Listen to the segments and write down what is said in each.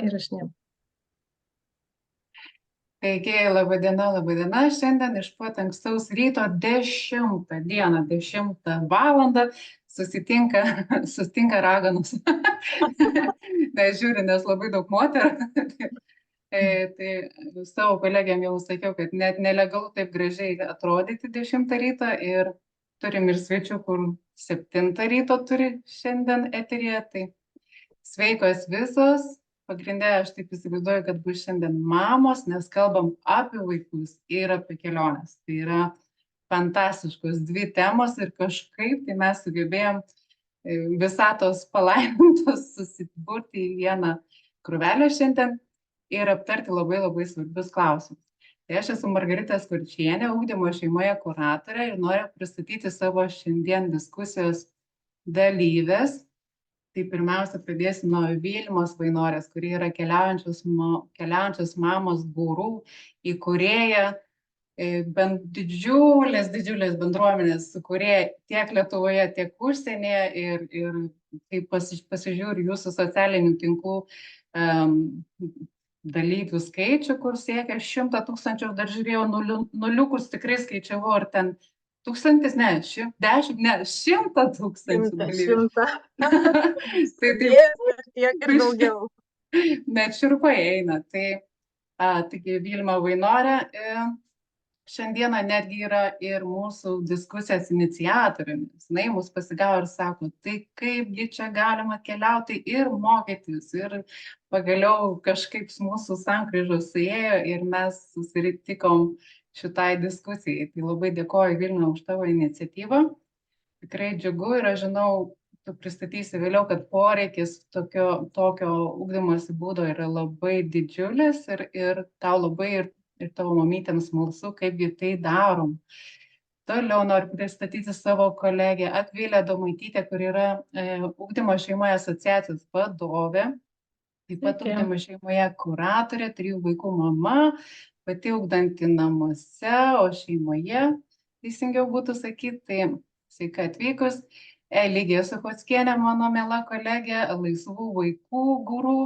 įrašinėm. Taigi, laba diena. Šiandien iš pat ankstaus ryto 10 dieną, 10 valandą susitinka raganos. Nežiūri, nes labai daug moterų. Tai savo kolegėm jau sakiau, kad net nelegalu taip gražiai atrodyti 10 ryto ir turim ir svečių, kur 7 ryto turi šiandien eteryje. Tai sveikos visos. Pagrindė, aš taip įsivaizduoju, kad bus šiandien mamos, nes kalbam apie vaikus ir apie keliones. Tai yra fantastiškos 2 temos ir kažkaip tai mes sugebėjom visatos palaimintos susiburti į vieną krūvelę šiandien ir aptarti labai svarbius klausimus. Tai aš esu Margarita Skurčienė, ugdymo šeimoje kuratorė ir noriu pristatyti savo šiandien diskusijos dalyvės. Tai pirmiausia, pradėsiu nuo Vilmos Vainorės, kuri yra keliaujančios mamos gurų įkūrėja, didžiulės bendruomenės sukūrėja tiek Lietuvoje, tiek užsienyje ir kai pasižiūriu jūsų socialinių tinklų dalyvių skaičių, kur siekia 100 000, dar žiūrėjau nuliukus, tikrai skaičiavau, ar ten 1000, ne, 10, ne, 100 000 dalyvių. 100. Tai tiek ir daugiau. Net šiurpai eina. Taigi Vilma Vainorė šiandieną netgi yra ir mūsų diskusijos iniciatorėmis. Jis mus pasigavo ir sako, tai kaipgi čia galima keliauti ir mokytis. Ir pagaliau kažkaip mūsų sankryžos suėjo ir mes susitikom šitai diskusijai. Tai labai dėkoju Vilma už tavo iniciatyvą. Tikrai džiugu ir aš žinau, tu pristatysi vėliau, kad poreikis tokio ugdymosi būdo yra labai didžiulis ir tau labai ir tavo mamytėms smalsu, kaipgi tai darom. Toliau noriu pristatyti savo kolegę Akvilę Domaitytę, kur yra ugdymo šeimoje asociacijos vadovė, taip pat ugdymo šeimoje kuratorė, 3 vaikų mama, pati ugdanti namuose, o šeimoje, teisingiau būtų sakyti, tai sveika atvykus. Eligija Suchockienė, mano miela kolegė, laisvų vaikų guru,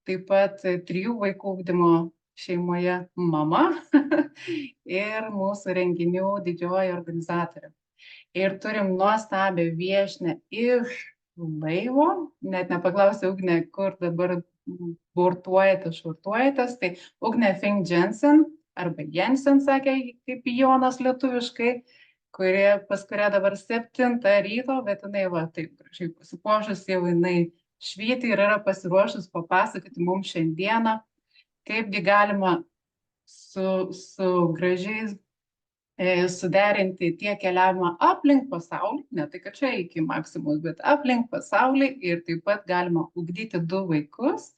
taip pat 3 vaikų ugdymo šeimoje mama ir mūsų renginių didžioji organizatorė. Ir turim nuostabią viešnią iš laivo, net nepaklausiau Ugnė, kur dabar šurtuojatės, tai Ugnė Fink Jensen, arba Jensen, sakė, kaip Jonas lietuviškai, pas kurią dabar 7 ryto, bet jinai taip gražiai pasipuošus, jau jinai švyti ir yra pasiruošus papasakoti mums šiandieną, kaipgi galima su gražiais suderinti tiek keliavimą aplink pasaulį, ne tai, kad čia iki maksimos, bet aplink pasaulį ir taip pat galima ugdyti 2 vaikus,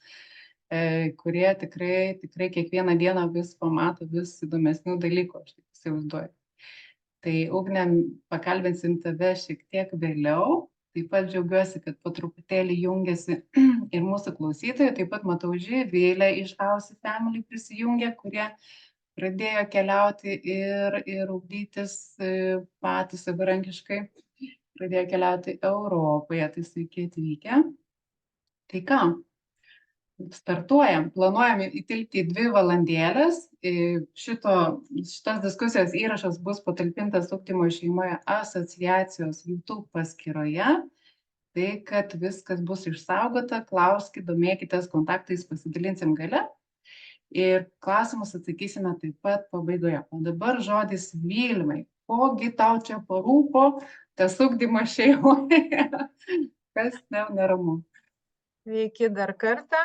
kurie tikrai kiekvieną dieną vis pamato vis įdomesnių dalykų, aš taip įsivaizduoju. Tai Ugne, pakalbinsim tave šiek tiek vėliau, taip pat džiaugiuosi, kad po truputėlį jungiasi ir mūsų klausytojai, taip pat matau Živilę iš House Family prisijungė, kurie pradėjo keliauti ir ugdytis patys savarankiškai, pradėjo keliauti Europoje, tai sveiki atvykę. Tai ką, startuojam, planuojam įtilpti 2 valandėlės, šitos diskusijos įrašas bus patalpintas ugdymo šeimoje asociacijos YouTube paskyroje, tai kad viskas bus išsaugota, klauskit, domėkitės, kontaktais pasidalinsim gale. Ir klausimus atsakysime taip pat pabaigoje. O dabar žodis Vilmai. Kogi tau čia parūpo tas ugdymas šeimoje? Kas neramu? Sveiki dar kartą.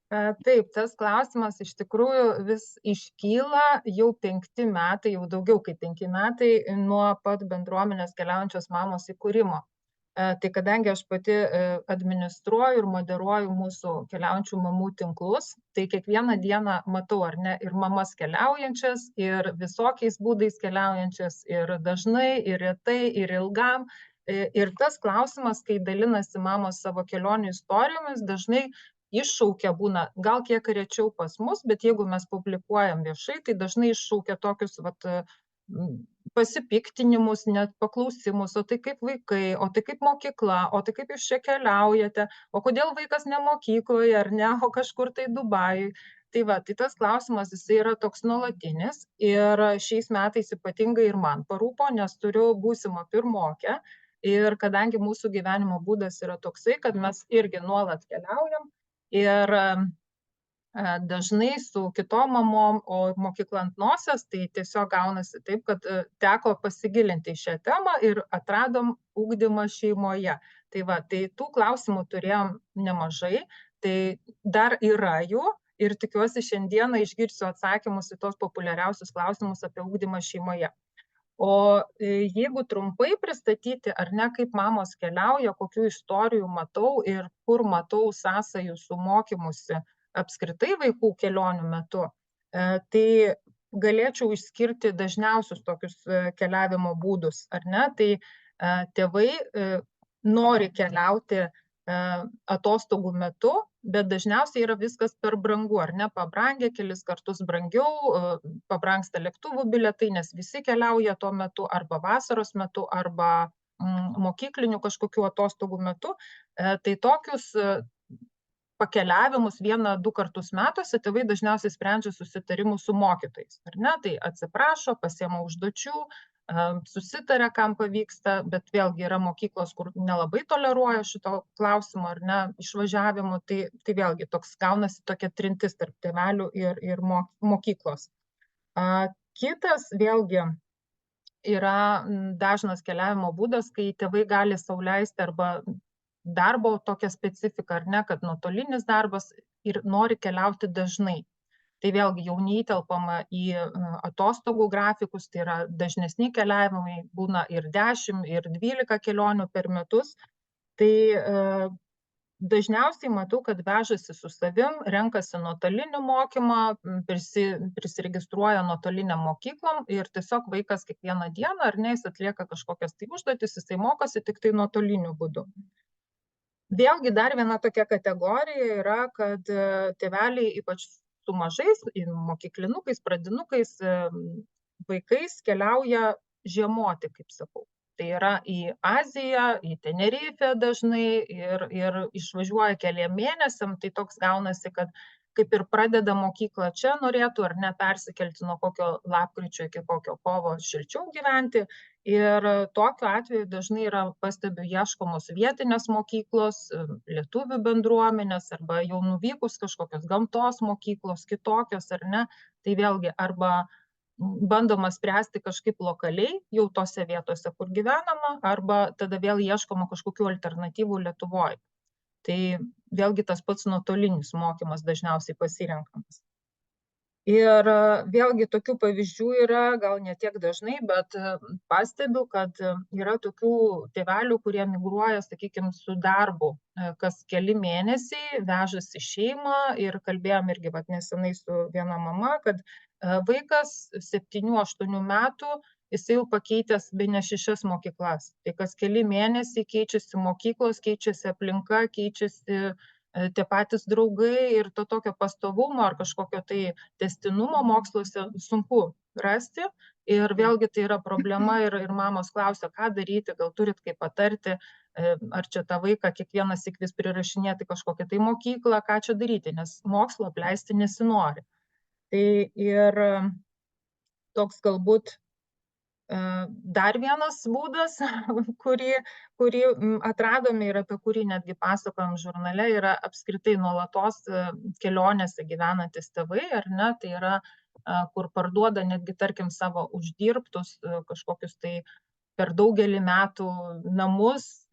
Taip, tas klausimas iš tikrųjų vis iškyla jau 5 metai, jau daugiau kaip 5 metai nuo pat bendruomenės keliaujančios mamos įkūrimo. Tai kadangi aš pati administruoju ir moderuoju mūsų keliaujančių mamų tinklus, tai kiekvieną dieną matau, ar ne, ir mamas keliaujančias, ir visokiais būdais keliaujančias, ir dažnai, ir retai, ir ilgam. Ir tas klausimas, kai dalinasi mamos savo kelionių istorijomis, dažnai iššaukia būna, gal kiek rečiau pas mus, bet jeigu mes publikuojam viešai, tai dažnai iššaukia tokius pasipiktinimus, net paklausimus, o tai kaip vaikai, o tai kaip mokykla, o tai kaip jūs čia keliaujate, o kodėl vaikas ne mokykloje ar ne, o kažkur tai Dubajuj. Tai va, tai tas klausimas jisai yra toks nuolatinis ir šiais metais ypatingai ir man parūpo, nes turiu būsimą pirmokę ir kadangi mūsų gyvenimo būdas yra toksai, kad mes irgi nuolat keliaujam ir dažnai su kitom mamom, o mokykla ant nosies, tai tiesiog gaunasi taip, kad teko pasigilinti į šią temą ir atradom ugdymą šeimoje. Tai va, tai tų klausimų turėjom nemažai, tai dar yra jų ir tikiuosi šiandieną išgirsiu atsakymus į tos populiariausius klausimus apie ugdymą šeimoje. O jeigu trumpai pristatyti, ar ne, kaip mamos keliauja, kokių istorijų matau ir kur matau sąsajų su mokymusi apskritai vaikų kelionių metu, tai galėčiau išskirti dažniausius tokius keliavimo būdus, ar ne? Tai tėvai nori keliauti atostogų metu, bet dažniausiai yra viskas per brangu, ar ne, pabrangia kelis kartus brangiau, pabrangsta lėktuvų bilietai, nes visi keliauja tuo metu, arba vasaros metu, arba mokyklinių kažkokių atostogų metu. Tai tokius pakeliavimus 1-2 kartus metuose tėvai dažniausiai sprendžia susitarimus su mokytojais, ar ne, tai atsiprašo, pasiema užduočių, susitaria, kam pavyksta, bet vėlgi yra mokyklos, kur nelabai toleruoja šito klausimo, ar ne, išvažiavimų, tai vėlgi toks gaunasi tokia trintis tarp tėvelių ir mokyklos. Kitas vėlgi yra dažnas keliavimo būdas, kai tėvai gali sau leisti arba darbo tokia specifika, ar ne, kad nuotolinis darbas ir nori keliauti dažnai. Tai vėlgi jau neįtelpama į atostogų grafikus, tai yra dažnesni keliavimai, būna ir 10, ir 12 kelionių per metus. Tai dažniausiai matau, kad vežasi su savim, renkasi nuotolinį mokymą, prisiregistruoja nuotoliniam mokyklom ir tiesiog vaikas kiekvieną dieną, ar ne, jis atlieka kažkokias tai užduotis, jisai mokosi tik tai nuotoliniu būdu. Vėlgi dar viena tokia kategorija yra, kad tėveliai ypač su mažais mokyklinukais, pradinukais vaikais keliauja žiemoti, kaip sakau. Tai yra į Aziją, į Tenerifę dažnai ir išvažiuoja keliem mėnesiam, tai toks gaunasi, kad kaip ir pradeda mokyklą čia, norėtų ar ne persikelti nuo kokio lapkričio iki kokio kovo šilčiau gyventi. Ir tokiu atveju dažnai yra, pastebiu, ieškomos vietinės mokyklos, lietuvių bendruomenės arba jau nuvykus kažkokios gamtos mokyklos, kitokios ar ne. Tai vėlgi arba bandoma spręsti kažkaip lokaliai, jau tose vietose, kur gyvenama, arba tada vėl ieškoma kažkokių alternatyvų Lietuvoje. Tai vėlgi tas pats nuotolinis mokymas dažniausiai pasirenkamas. Ir vėlgi tokių pavyzdžių yra, gal ne tiek dažnai, bet pastebiu, kad yra tokių tėvelių, kurie migruoja, sakykime, su darbu, kas keli mėnesiai, vežasi šeimą ir kalbėjom irgi nesenai su viena mama, kad vaikas 7-8 metų, jisai jau pakeitęs bene 6 mokyklas. Tai kas keli mėnesiai keičiasi mokyklos, keičiasi aplinka, keičiasi tie patys draugai ir to tokio pastovumo ar kažkokio tai tęstinumo moksluose sunku rasti. Ir vėlgi tai yra problema ir mamos klausia, ką daryti, gal turit kaip patarti, ar čia tą vaiką kiekvienas vis prirašinėti kažkokią tai mokyklą, ką čia daryti, nes mokslo apleisti nesinori. Tai ir toks galbūt dar vienas būdas, kurį atradome ir apie kurį netgi pasakojam žurnale, yra apskritai nuolatos kelionėse gyvenantis tėvai, ar ne, tai yra, kur parduoda netgi, tarkim, savo uždirbtus kažkokius tai per daugelį metų namus,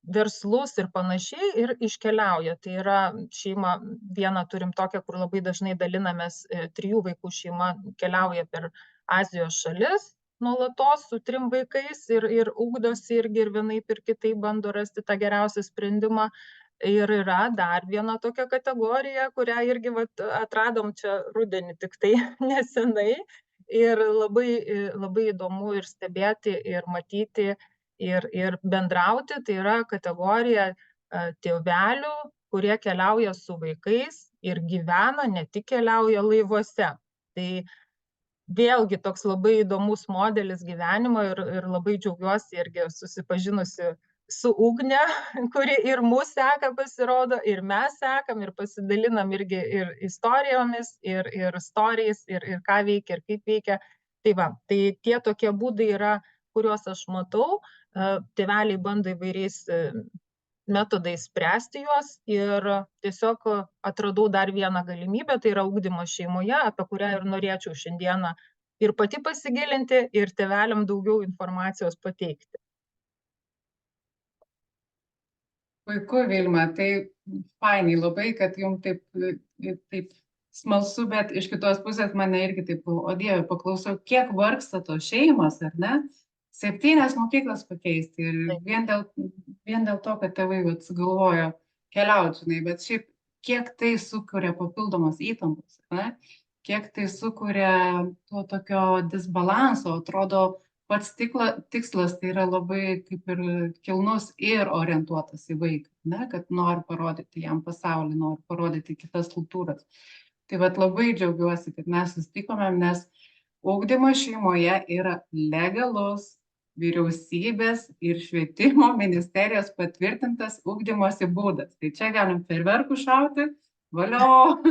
verslus ir panašiai ir iškeliauja. Tai yra šeima, vieną turim tokią, kur labai dažnai dalinamės, 3 vaikų šeima keliauja per Azijos šalis nuolatos su 3 vaikais ir ugdosi irgi ir vienaip ir kitaip bando rasti tą geriausią sprendimą. Ir yra dar viena tokia kategorija, kurią irgi atradom čia rudenį tik tai nesenai. Ir labai įdomu ir stebėti, ir matyti, ir bendrauti. Tai yra kategorija tėvelių, kurie keliauja su vaikais ir gyvena, ne tik keliauja laivuose. Tai vėlgi toks labai įdomus modelis gyvenimo ir labai džiaugiuosi irgi susipažinusi su Ugne, kuri ir mus seka, pasirodo, ir mes sekam, ir pasidalinam irgi ir istorijomis, ir stories, ir ką veikia, ir kaip veikia. Tai va, tai tie tokie būdai yra, kuriuos aš matau, tėveliai bando įvairiais metodais spręsti juos ir tiesiog atradau dar vieną galimybę, tai yra ugdymas šeimoje, apie kurią ir norėčiau šiandieną ir pati pasigilinti, ir tėveliam daugiau informacijos pateikti. Puiku, Vilma, tai fainai labai, kad jums taip smalsu, bet iš kitos pusės mane irgi taip, o Dieve, paklausau, kiek vargsta tos šeimos, ar ne? 7 mokyklas pakeisti ir vien dėl to, kad tėvai sugalvojo keliauti, žinai, bet šiaip kiek tai sukuria papildomos įtampos, ne? Kiek tai sukuria to tokio disbalanso, atrodo, pats tikslas tai yra labai kaip ir kilnus ir orientuotas į vaiką, ne? Kad nori parodyti jam pasaulį, nori parodyti kitas kultūras. Tai vat labai džiaugiuosi, kad mes susitikome, nes ugdymas šeimoje yra legalus vyriausybės ir švietimo ministerijos patvirtintas ugdymosi būdas. Tai čia galim fejerverkų šauti, valio.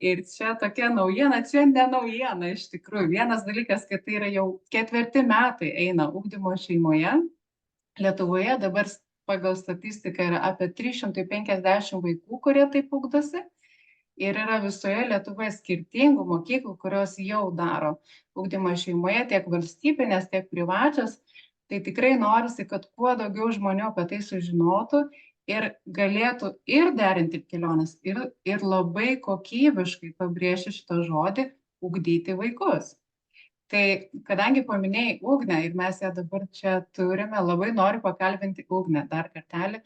Ir čia tokia naujiena, čia ne naujiena iš tikrųjų. Vienas dalykas, kad tai yra jau 4 metai eina ugdymo šeimoje. Lietuvoje dabar pagal statistiką yra apie 350 vaikų, kurie taip ugdosi. Ir yra visoje Lietuvoje skirtingų mokyklų, kurios jau daro ugdymą šeimoje, tiek valstybinės, tiek privačios. Tai tikrai norisi, kad kuo daugiau žmonių apie tai sužinotų ir galėtų ir derinti keliones, ir labai kokybiškai, pabrėšiu šitą žodį, ugdyti vaikus. Tai kadangi paminėjai Ugnę ir mes ją dabar čia turime, labai noriu pakalbinti Ugnę dar kartelį.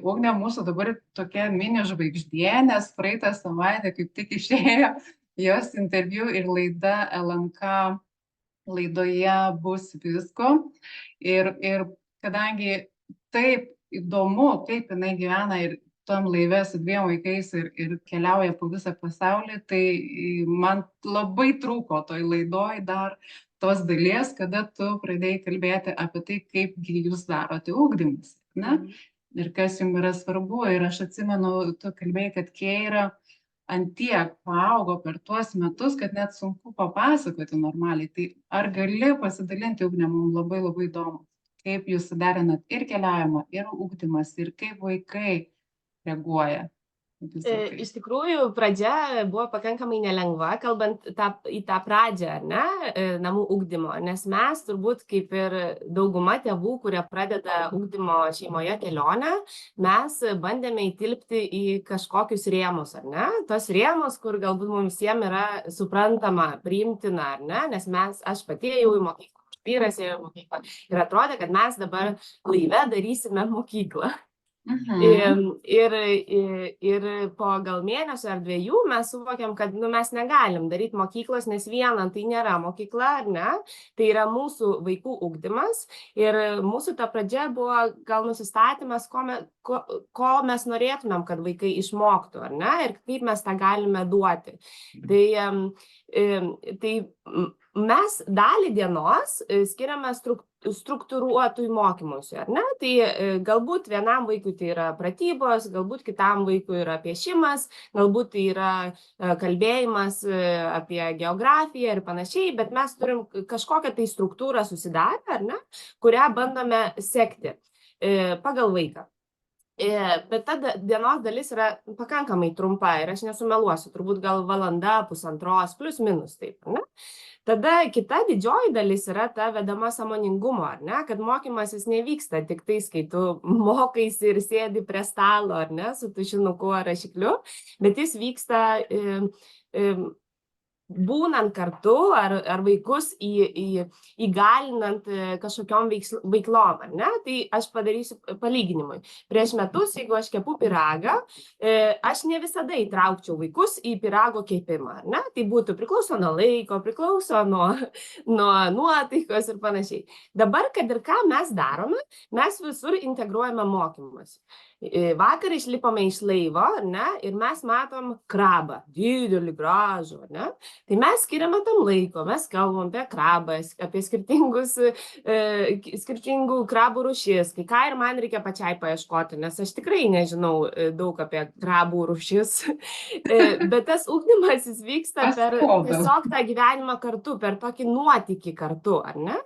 Ugnė mūsų dabar tokia mini žvaigždė, nes praeitą savaitę kaip tik išėjo jos interviu ir laida LNK laidoje Bus visko. Ir kadangi taip įdomu, kaip jinai gyvena ir tam laive su 2 vaikais ir keliauja po visą pasaulį, tai man labai trūko toj laidoj dar tos dalies, kada tu pradėjai kalbėti apie tai, kaipgi jūs darote ugdymus, ne? Ir kas jums yra svarbu. Ir aš atsimenu, tu kalbėjai, kad Keira antiek paaugo per tuos metus, kad net sunku papasakoti normaliai. Tai ar gali pasidalinti, Ugne, mums labai labai įdomu, kaip jūs suderinat ir keliavimą, ir ugdymas, ir kaip vaikai reaguoja? Iš tikrųjų, pradžia buvo pakankamai nelengva, kalbant į tą pradžią, ar ne, namų ugdymo, nes mes turbūt kaip ir dauguma tėvų, kurie pradeda ugdymo šeimoje kelionę, mes bandėme įtilpti į kažkokius rėmus, ar ne, tos rėmus, kur galbūt mums visiems yra suprantama, priimtina, ar ne, nes aš pati ėjau į mokyklą, vyras ėjo į mokyklą ir atrodė, kad mes dabar laive darysime mokyklą. Ir po gal mėnesio ar 2 mes suvokėm, kad mes negalim daryti mokyklos, nes viena tai nėra mokykla, ar ne, tai yra mūsų vaikų ugdymas ir mūsų ta pradžia buvo gal nusistatymas, ko mes norėtumėm, kad vaikai išmoktų, ar ne, ir kaip mes tą galime duoti. Tai mes dalį dienos skiriame struktūruotui mokymusi, ar ne? Tai galbūt vienam vaikui tai yra pratybos, galbūt kitam vaikui yra piešimas, galbūt tai yra kalbėjimas apie geografiją ir panašiai, bet mes turim kažkokią tai struktūrą susidarę, ar ne, kurią bandome sekti pagal vaiką. Bet ta dienos dalis yra pakankamai trumpa ir aš nesumeluosiu, turbūt gal valanda, pusantros, plus minus taip, ne? Tada kita didžioji dalis yra ta vedama sąmoningumo, ar ne, kad mokymasis nevyksta tik tais, kai tu mokaisi ir sėdi prie stalo, ar ne, su tušinuku ar rašikliu, bet jis vyksta būnant kartu ar vaikus įgalinant kažkokiom veiklom, ar ne? Tai aš padarysiu palyginimui. Prieš metus, jeigu aš kepu pyragą, aš ne visada įtraukčiau vaikus į pyrago kepimą, ar ne? Tai būtų priklauso nuo laiko, priklauso nuo nuotaikos ir panašiai. Dabar, kad ir ką mes darome, mes visur integruojame mokymus. Vakar išlipome iš laivo, ar ne, ir mes matom krabą, didelį, gražų, ar ne. Tai mes skiriame tam laiko, mes kalbam apie krabą, apie skirtingų krabų rūšis, kai ką ir man reikia pačiai paieškoti, nes aš tikrai nežinau daug apie krabų rūšis, bet tas ugdymas jis vyksta per tiesiog tą gyvenimą kartu, per tokį nuotykį kartu, ar ne?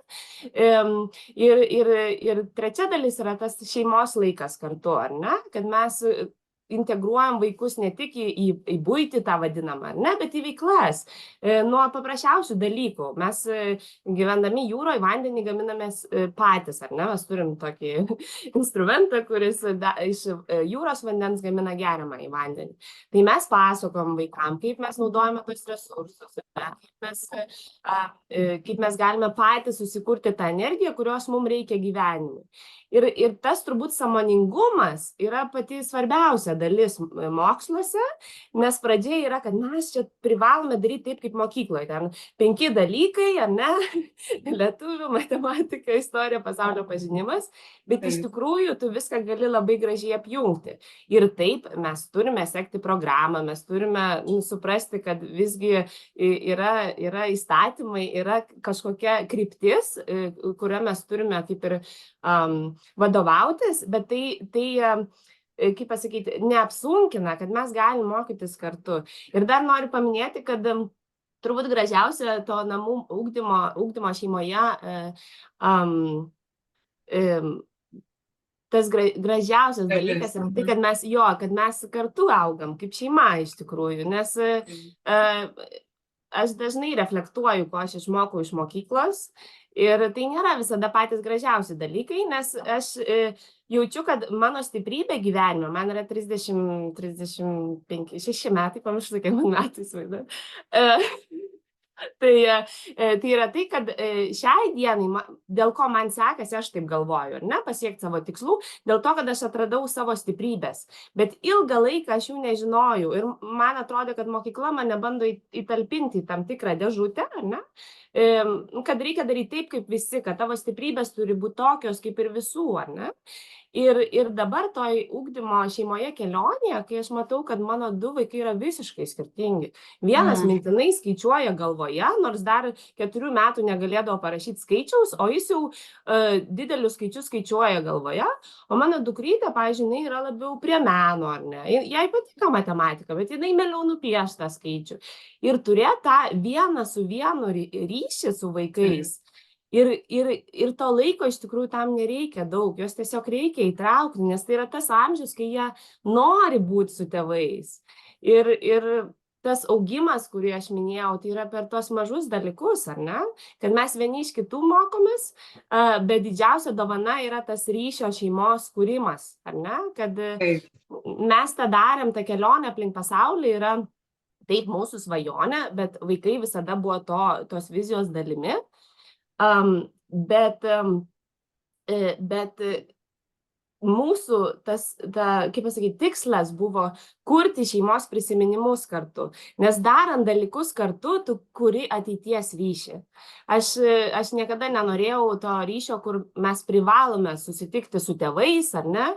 Ir trečia dalis yra tas šeimos laikas kartu, ar ne? Kad mes integruojam vaikus ne tik į buitį tą vadinamą, ar ne, bet į veiklas. Nuo paprasčiausių dalykų. Mes gyvendami jūroje vandenį gaminamės patys, ar ne? Mes turim tokį instrumentą, kuris iš jūros vandens gamina geriamą į vandenį. Tai mes pasakom vaikam, kaip mes naudojame tos resursus, kaip mes galime patys susikurti tą energiją, kurios mums reikia gyvenimui. Ir tas turbūt sąmoningumas yra pati svarbiausia dalis moksluose, nes pradžia yra, kad mes čia privalome daryti taip, kaip mokykloje. Ten 5 dalykai, ar ne? Lietuvių, matematika, istorija, pasaulio pažinimas, bet iš tikrųjų tu viską gali labai gražiai apjungti. Ir taip mes turime sekti programą, mes turime suprasti, kad visgi yra įstatymai, yra kažkokia kryptis, kuria mes turime kaip ir vadovautis, bet tai kaip pasakyti, neapsunkina, kad mes galim mokytis kartu. Ir dar noriu paminėti, kad turbūt gražiausia to namų ugdymo šeimoje, tas gražiausias dalykas yra tai, kad mes kartu augam, kaip šeima iš tikrųjų, nes aš dažnai reflektuoju, ko aš išmokau iš mokyklos, ir tai nėra visada patys gražiausi dalykai, nes aš jaučiu, kad mano stiprybė gyvenime, man yra 36 metai, pamirštu, kiek man metai įsivaizduoju. Tai yra tai, kad šiai dienai, dėl ko man sekasi, aš taip galvoju, ar ne, pasiekti savo tikslų, dėl to, kad aš atradau savo stiprybės. Bet ilgą laiką aš jų nežinojau ir man atrodo, kad mokykla mane bando įtalpinti į tam tikrą dėžutę, ar ne, kad reikia daryti taip, kaip visi, kad tavo stiprybės turi būti tokios, kaip ir visų, ar ne. Ir dabar toj ugdymo šeimoje kelionėje, kai aš matau, kad mano 2 vaikai yra visiškai skirtingi. Vienas mintinai skaičiuoja galvoje, nors dar 4 metų negalėdavo parašyti skaičiaus, o jis jau didelius skaičius skaičiuoja galvoje, o mano dukrytė, pavyzdžiui, jinai yra labiau prie meno, ar ne. Jai patinka matematika, bet jinai mieliau nupieš tą skaičių. Ir turėti tą vieną su vienu ryšį su vaikais. Ir to laiko iš tikrųjų tam nereikia daug, jos tiesiog reikia įtraukti, nes tai yra tas amžius, kai jie nori būti su tėvais. Ir tas augimas, kurį aš minėjau, tai yra per tos mažus dalykus, ar ne? Kad mes vieni iš kitų mokomės, bet didžiausia dovana yra tas ryšio šeimos kūrimas, ar ne? Kad mes tą darėm, tą kelionę aplink pasaulį yra taip mūsų svajonė, bet vaikai visada buvo tos vizijos dalimi. Bet mūsų kaip pasakyti, tikslas buvo kurti šeimos prisiminimus kartu, nes darant dalykus kartu, tu kuri ateities ryšį. Aš niekada nenorėjau to ryšio, kur mes privalome susitikti su tėvais, ar ne,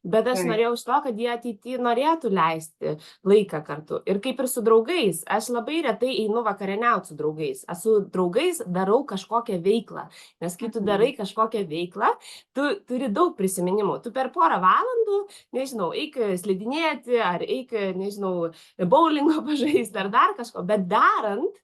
bet aš norėjau iš to, kad jie ateityje norėtų leisti laiką kartu. Ir kaip ir su draugais, aš labai retai einu vakarieniauti su draugais. Aš su draugais darau kažkokią veiklą, nes kai tu darai kažkokią veiklą, tu turi daug prisiminimų. Tu per porą valandų, nežinau, eik slidinėti, ar eik, nežinau, bowlingo pažaisti, ar dar kažko, bet darant,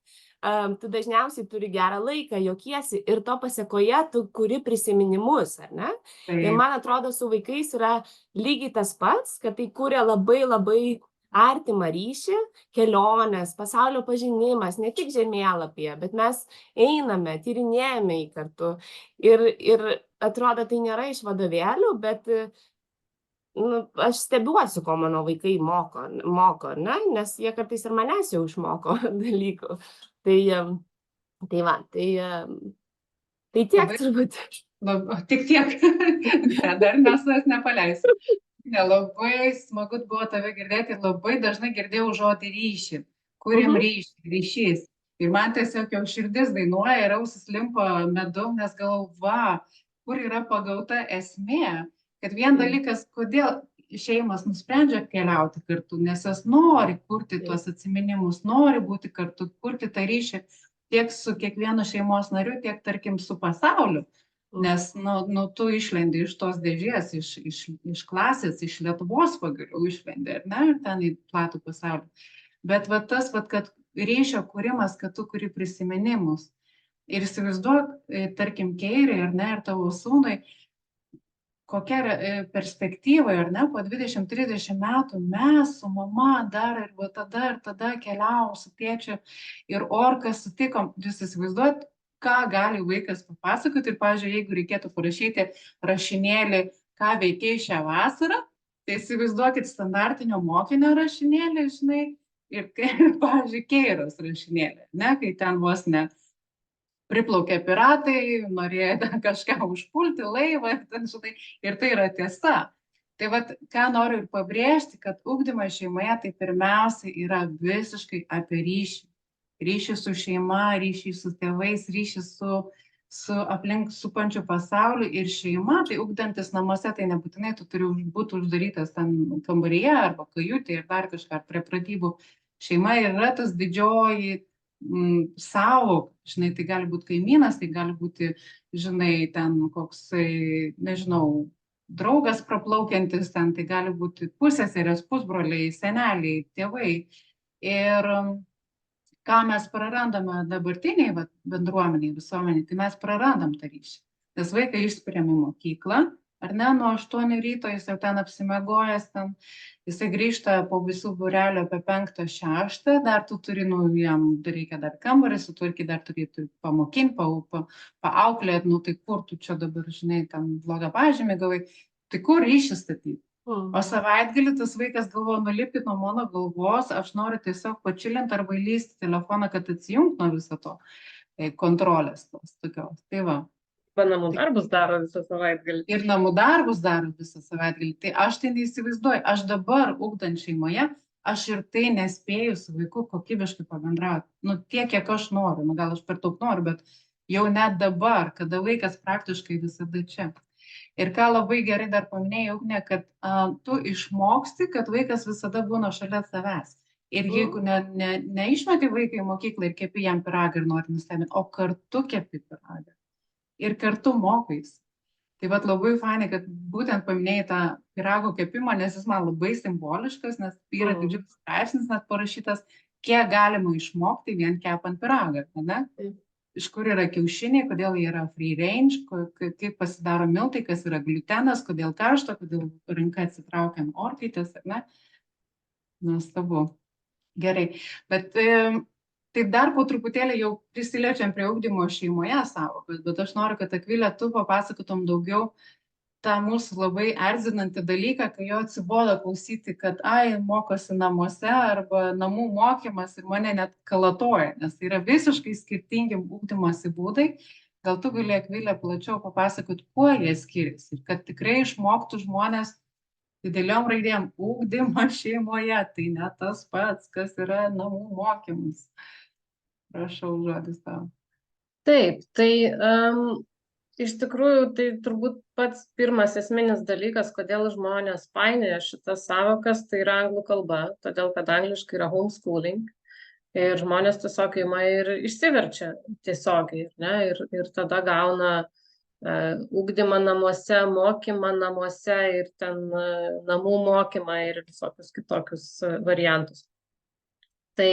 tu dažniausiai turi gerą laiką, juokiesi ir to pasekoje tu kuri prisiminimus, ar ne? Ir man atrodo, su vaikais yra lygiai tas pats, kad tai kuria labai labai artimą ryšį, kelionės, pasaulio pažinimas, ne tik žemėlapyje, bet mes einame, tyrinėjame į kartu. Ir atrodo, tai nėra iš vadovėlių, bet aš stebiuosi, ko mano vaikai moko, ne? Nes jie kartais ir manęs jau išmoko dalykų. Tai tiek turbūt. Tik tiek. Dar mes nepaleisiu. Labai smagu buvo tave girdėti ir labai dažnai girdėjau žodį ryšį. Kuriam ryšys. Ir man tiesiog jau širdis dainuoja ir ausis limpa medum, nes galva, kur yra pagauta esmė. Kad vien dalykas, kodėl šeimos nusprendžia keliauti kartu, nes jos nori kurti tuos atsiminimus, nori būti kartu, kurti tą ryšį tiek su kiekvienu šeimos nariu, tiek, tarkim, su pasauliu. Nes, tu išlendi iš tos dėžės, iš klasės, iš Lietuvos pagaliau išlendi, ar ne, ir ten į platų pasaulį. Bet va tas, kad ryšio kūrimas, kad tu kuri prisiminimus. Ir įsivaizduok, tarkim, Keiriai, ar ne, ir tavo sūnui, kokia perspektyva, ar ne, po 20-30 metų mes su mama dar ir tada keliavom su tėčiu ir orką sutikom. Jūs įsivaizduot, ką gali vaikas papasakoti ir, pavyzdžiui, jeigu reikėtų parašyti rašinėlį, ką veikiai šią vasarą, tai įsivaizduokit standartinio mokinio rašinėlį, žinai, ir, pavyzdžiui, Keiros rašinėlį, ne, kai ten vos ne priplaukė piratai, norėjo kažką užpulti, laivą, ir tai yra tiesa. Tai vat, ką noriu ir pabrėžti, kad ugdymas šeimoje tai pirmiausia yra visiškai apie ryšį. Ryšį su šeima, ryšį su tėvais, ryšį su aplink supančiu pasauliu ir šeima, tai ugdantis namuose, tai nebūtinai tu turi būti uždarytas ten kambaryje arba kajutė ir dar kažką prie pratybų. Šeima yra tas didžioji savo, žinai, tai gali būti kaimynas, tai gali būti, žinai, ten koksai, nežinau, draugas praplaukiantis ten, tai gali būti pusseserės, pusbroliai, seneliai, tėvai. Ir ką mes prarandame dabartiniai bendruomeniai, visuomeniai, tai mes prarandam tą ryšį. Nes vaiką išspiriam į mokyklą, ar ne, nuo 8 ryto jis jau ten apsimegojęs, jisai grįžta po visų būrelių apie 5-6, dar tu turi, jam reikia dar kambarį sutvarkyti, dar turi pamokinti, paauklėti, tai kur tu čia dabar, žinai, ten blogą pažymį gavai, tai kur ryšį statyti? O savaitgalį tas vaikas galvoja, nulipkit nuo mano galvos, aš noriu tiesiog pačilinti arba įlysti telefoną, kad atsijungt nuo viso to kontrolės tos tokios. Tai va. Namų darbus daro visą savaitgalį. Ir namų darbus daro visą savaitgalį. Tai aš tai neįsivaizduoju. Aš dabar, ugdant šeimoje, aš ir tai nespėju su vaiku kokybiškai pabendrauti. Tiek, kiek aš noriu. Gal aš per daug noriu, bet jau net dabar, kada vaikas praktiškai visada čia. Ir ką labai gerai dar paminėjau, Ugnė, kad tu išmoksti, kad vaikas visada būna šalia savęs. Ir jeigu neišmeti vaiką į mokyklą ir kepi jam pyragą ir nori nustebinti, o kartu kepi pyragą. Ir kartu mokais. Tai vat labai fainai, kad būtent paminėjai tą pyrago kepimą, nes jis man labai simboliškas, nes yra didžiulis straipsnis net parašytas, kiek galima išmokti vien kepant pyragą, ne? Iš kur yra kiaušiniai, kodėl jie yra free range, kaip pasidaro miltai, kas yra gliutenas, kodėl karšta, kodėl ranka atsitraukia ant orkaitės, ne? Nuostabu. Gerai. Bet tai dar po truputėlį jau prisiliečiam prie ugdymo šeimoje sąvokos, bet aš noriu, kad Akvilė, tu papasakotum daugiau tą mūsų labai erzinantį dalyką, kai jo atsibodo klausyti, kad mokosi namuose arba namų mokymas ir mane net kalatoja, nes tai yra visiškai skirtingi ugdymosi būdai. Gal tu gali, Akvilė, plačiau papasakoti, kuo jie skiriasi ir kad tikrai išmoktų žmonės dideliom raidėm ugdymą šeimoje, tai ne tas pats, kas yra namų mokymas. Prašau, žodis tau. Taip, tai iš tikrųjų tai turbūt pats pirmas esminis dalykas, kodėl žmonės painioja šitas sąvokas, tai yra anglų kalba, todėl kad angliškai yra homeschooling ir žmonės tiesiog ima ir išsiverčia tiesiogiai, ne? Ir tada gauna ugdymą namuose, mokymą namuose ir ten namų mokymą ir visokius kitokius variantus. Tai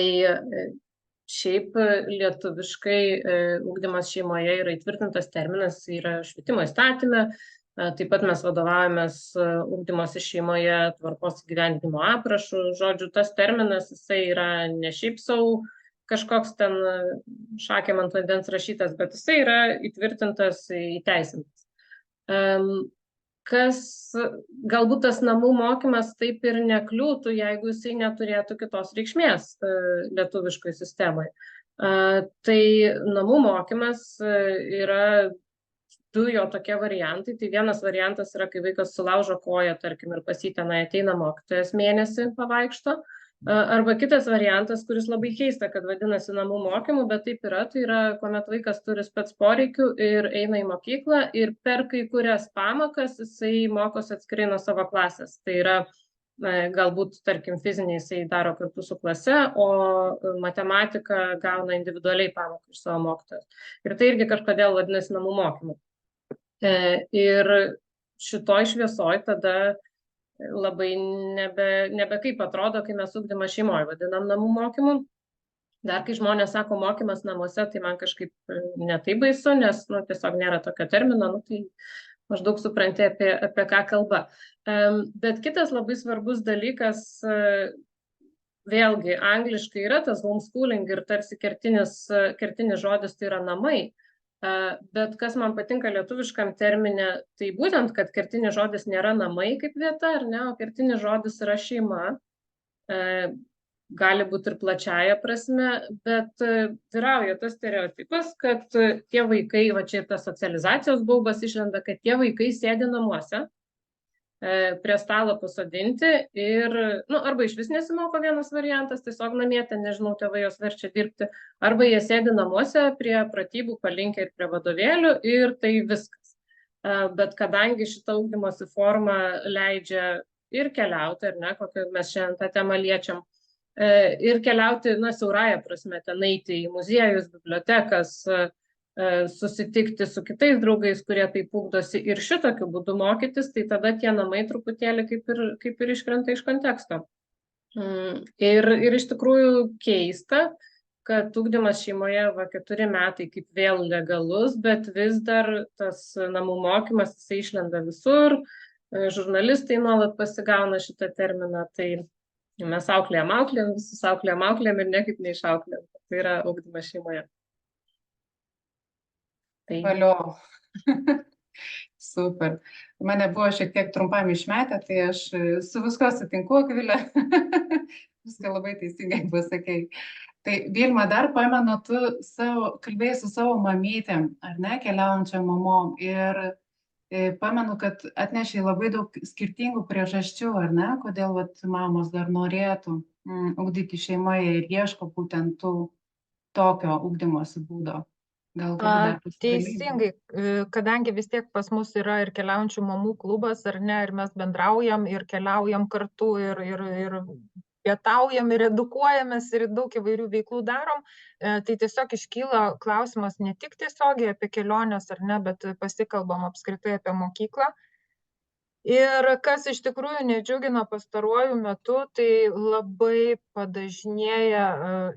šiaip lietuviškai ugdymas šeimoje yra įtvirtintas terminas, yra švietimo įstatyme, taip pat mes vadovaujamės ugdymosi šeimoje tvarkos įgyvendinimo aprašu, žodžiu, tas terminas, jisai yra ne šiaip sau kažkoks ten šakėm ant vandens rašytas, bet jisai yra įtvirtintas, įteisintas. Galbūt tas namų mokymas taip ir nekliūtų, jeigu jisai neturėtų kitos reikšmės lietuviškai sistemai. Tai namų mokymas yra du jo tokie variantai. Tai vienas variantas yra, kai vaikas sulaužo koją, tarkim, ir pas jį tenai ateina mokytojas mėnesį pavaikšto. Arba kitas variantas, kuris labai keista, kad vadinasi namų mokymu, bet taip yra, tai yra, kuomet vaikas turi spec poreikių ir eina į mokyklą ir per kai kurias pamokas jisai mokosi atskirai nuo savo klasės. Tai yra, galbūt, tarkim, fiziniai jisai daro kartu su klase, o matematiką gauna individualiai pamoką iš savo mokytojos. Ir tai irgi kažkodėl vadinasi namų mokymu. Ir šitoj šviesoj tada labai nebe kaip atrodo, kai mes ugdymą šeimoje vadinam namų mokymu. Dar kai žmonės sako mokymas namuose, tai man kažkaip netaip baisu, nes tiesiog nėra tokio termino, tai maždaug supranti, apie ką kalba. Bet kitas labai svarbus dalykas, vėlgi, angliškai yra tas homeschooling ir tarsi kertinis žodis tai yra namai. Bet kas man patinka lietuviškam termine, tai būtent, kad kertinis žodis nėra namai kaip vieta, ar ne, o kertinis žodis yra šeima, gali būti ir plačiaja prasme, bet vyrauja tas stereotipas, kad tie vaikai, va čia ir tas socializacijos baubas išlenda, kad tie vaikai sėdi namuose, prie stalo pasodinti ir, arba iš vis nesimoko vienas variantas, tiesiog namie, nežinau, tėvai jos verčia dirbti, arba jie sėdi namuose prie pratybų palinkę ir prie vadovėlių ir tai viskas. Bet kadangi šita ugdymosi forma leidžia ir keliauti, ar ne, kokią mes šiandien tą temą liečiam, ir keliauti, siaurąja prasme, ten eiti į muziejus, bibliotekas, susitikti su kitais draugais, kurie taip ugdosi ir šitokiu būdu mokytis, tai tada tie namai truputėlį kaip ir iškrenta iš konteksto. Ir iš tikrųjų keista, kad ugdymas šeimoje 4 metai kaip vėl legalus, bet vis dar tas namų mokymas, jisai išlenda visur, žurnalistai nuolat pasigauna šitą terminą, tai mes auklėjam, visus auklėjam ir niekaip neišauklėjam. Tai yra ugdymas šeimoje. Valio. Super. Mane buvo šiek tiek trumpam išmetę, tai aš su visko sutinku, Akvilė. Viską labai teisingai pasakei. Tai Vilma, dar pamenu, tu kalbėjai su savo mamytėm, ar ne, keliaujančiam mamom. Ir pamenu, kad atnešė labai daug skirtingų priežasčių, ar ne, kodėl mamos dar norėtų ugdyti šeimoje ir ieško būtent tokio ugdymosi būdo. Teisingai, kadangi vis tiek pas mus yra ir keliaujančių mamų klubas, ar ne, ir mes bendraujam ir keliaujam kartu ir pietaujam ir edukuojamės ir daug įvairių veiklų darom, tai tiesiog iškyla klausimas ne tik tiesiogiai apie keliones, ar ne, bet pasikalbam apskritai apie mokyklą. Ir kas iš tikrųjų nedžiugina pastaruoju metu, tai labai padažnėja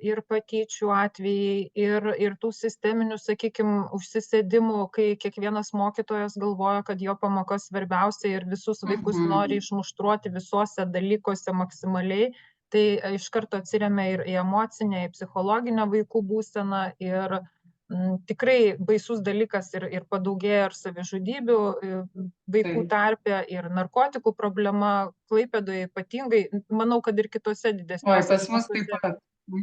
ir patyčių atvejai, ir tų sisteminių, sakykime, užsisėdimų, kai kiekvienas mokytojas galvoja, kad jo pamoka svarbiausia ir visus vaikus nori išmuštruoti visuose dalykuose maksimaliai, tai iš karto atsiremia ir į emocinę, į psichologinę vaikų būseną ir tikrai baisus dalykas ir padaugėja ir savižudybių vaikų tarpe, ir narkotikų problema Klaipėdoje ypatingai, manau, kad ir kitose didesniuose. Pas mus taip pat.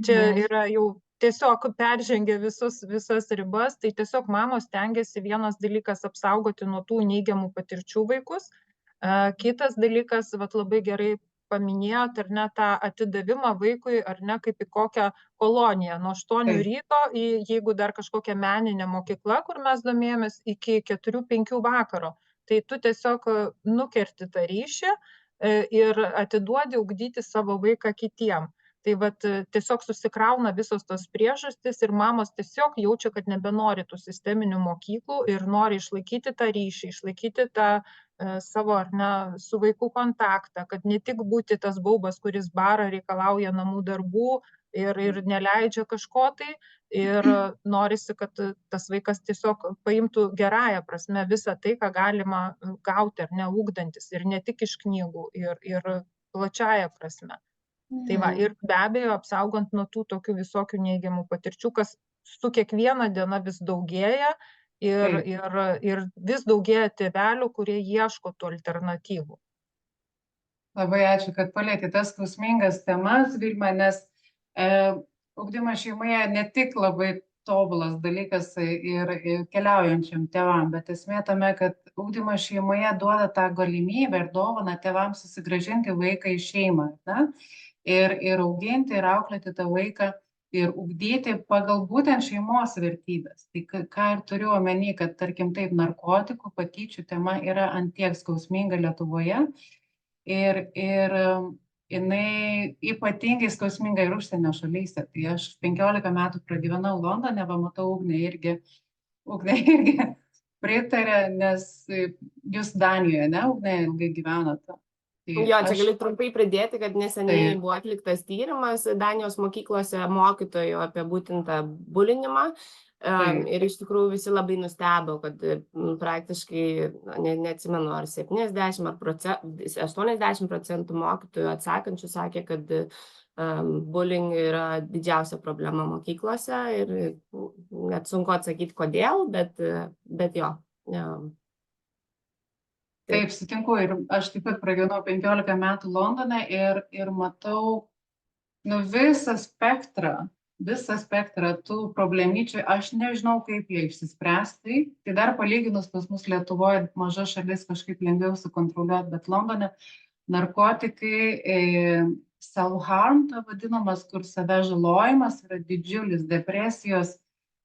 Čia yra jau tiesiog peržengia visas ribas, tai tiesiog mamos stengiasi vienas dalykas apsaugoti nuo tų neigiamų patirčių vaikus, kitas dalykas, labai gerai paminėjot, ar ne, tą atidavimą vaikui, ar ne, kaip į kokią koloniją, nuo 8 ryto, jeigu dar kažkokia meninė mokykla, kur mes domėjomės, iki 4-5 vakaro. Tai tu tiesiog nukerti tą ryšį ir atiduodi ugdyti savo vaiką kitiem. Tai tiesiog susikrauna visos tos priežastys ir mamos tiesiog jaučia, kad nebenori tų sisteminių mokyklų ir nori išlaikyti tą ryšį, išlaikyti tą savo, ar ne, su vaikų kontaktą, kad ne tik būti tas baubas, kuris bara, reikalauja namų darbų ir neleidžia kažko tai, ir norisi, kad tas vaikas tiesiog paimtų gerąją prasme visą tai, ką galima gauti, ar ne, ugdantis, ir ne tik iš knygų, ir plačiaja prasme. Tai ir be abejo, apsaugant nuo tų tokių visokių neigiamų patirčių, kas su kiekviena diena vis daugėja, ir vis daugėja tėvelių, kurie ieško tų alternatyvų. Labai ačiū, kad palietė tas skausmingas temas, Vilma, nes ugdymas šeimoje ne tik labai tobulas dalykas ir keliaujančiam tėvam, bet esmė tame, kad ugdymas šeimoje duoda tą galimybę ir dovaną tėvams susigrąžinti vaiką į šeimą. Ne? ir auginti, ir auklėti tą vaiką, ir ugdyti pagal būtent šeimos vertybės. Tai ką ir turiu omeny, kad tarkim taip, narkotikų, patyčių tema yra ant tiek skausminga Lietuvoje ir jinai ypatingai skausminga ir užsienio šalyse. Tai aš 15 metų pragyvenau Londone, matau Ugnė irgi pritarė, nes jūs Danijoje, ne, Ugnė, ilgai gyvenote. Jo, čia galiu trumpai pridėti, kad neseniai buvo atliktas tyrimas Danijos mokyklose mokytojų apie būtent tą bulinimą. Ir iš tikrųjų visi labai nustebo, kad praktiškai, neatsimenu, ar 70 ar 80% mokytojų atsakančių sakė, kad bullying yra didžiausia problema mokyklose ir net sunku atsakyti kodėl, bet jo. Taip, sutinku, ir aš taip pat pragyvenau 15 metų Londone ir matau visą spektrą tų problemyčių, aš nežinau, kaip jie išsispręstai. Tai dar palyginus pas mus Lietuvoje maža šalis kažkaip lengviau sukontroliuoti, bet Londone narkotikai, self-harm, ta vadinamas, kur save žalojimas, yra didžiulis, depresijos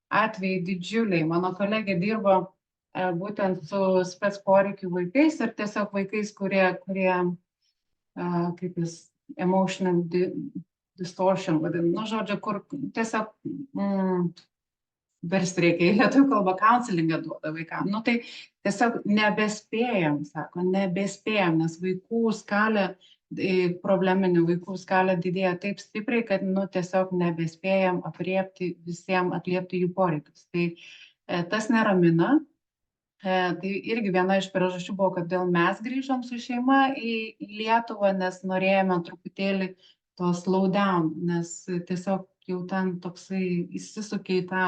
atvejai didžiuliai. Mano kolegė dirbo būtent su spec poreikių vaikais ir tiesiog vaikais, kurie kaip jis, emotional distortion vadina, žodžiu, kur tiesiog versti reikia į lietuvių kalbą, counselingą duoda vaikam. Tai tiesiog nebespėjam, sako, nes vaikų skalė, probleminių vaikų skalė didėja taip stipriai, kad tiesiog nebespėjam apriepti visiems, atliepti jų poreikius. Tai tas neramina. Tai irgi viena iš priežasčių buvo, kad dėl mes grįžom su šeima į Lietuvą, nes norėjome truputėlį to slow down, nes tiesiog jau ten toksai įsisukė į tą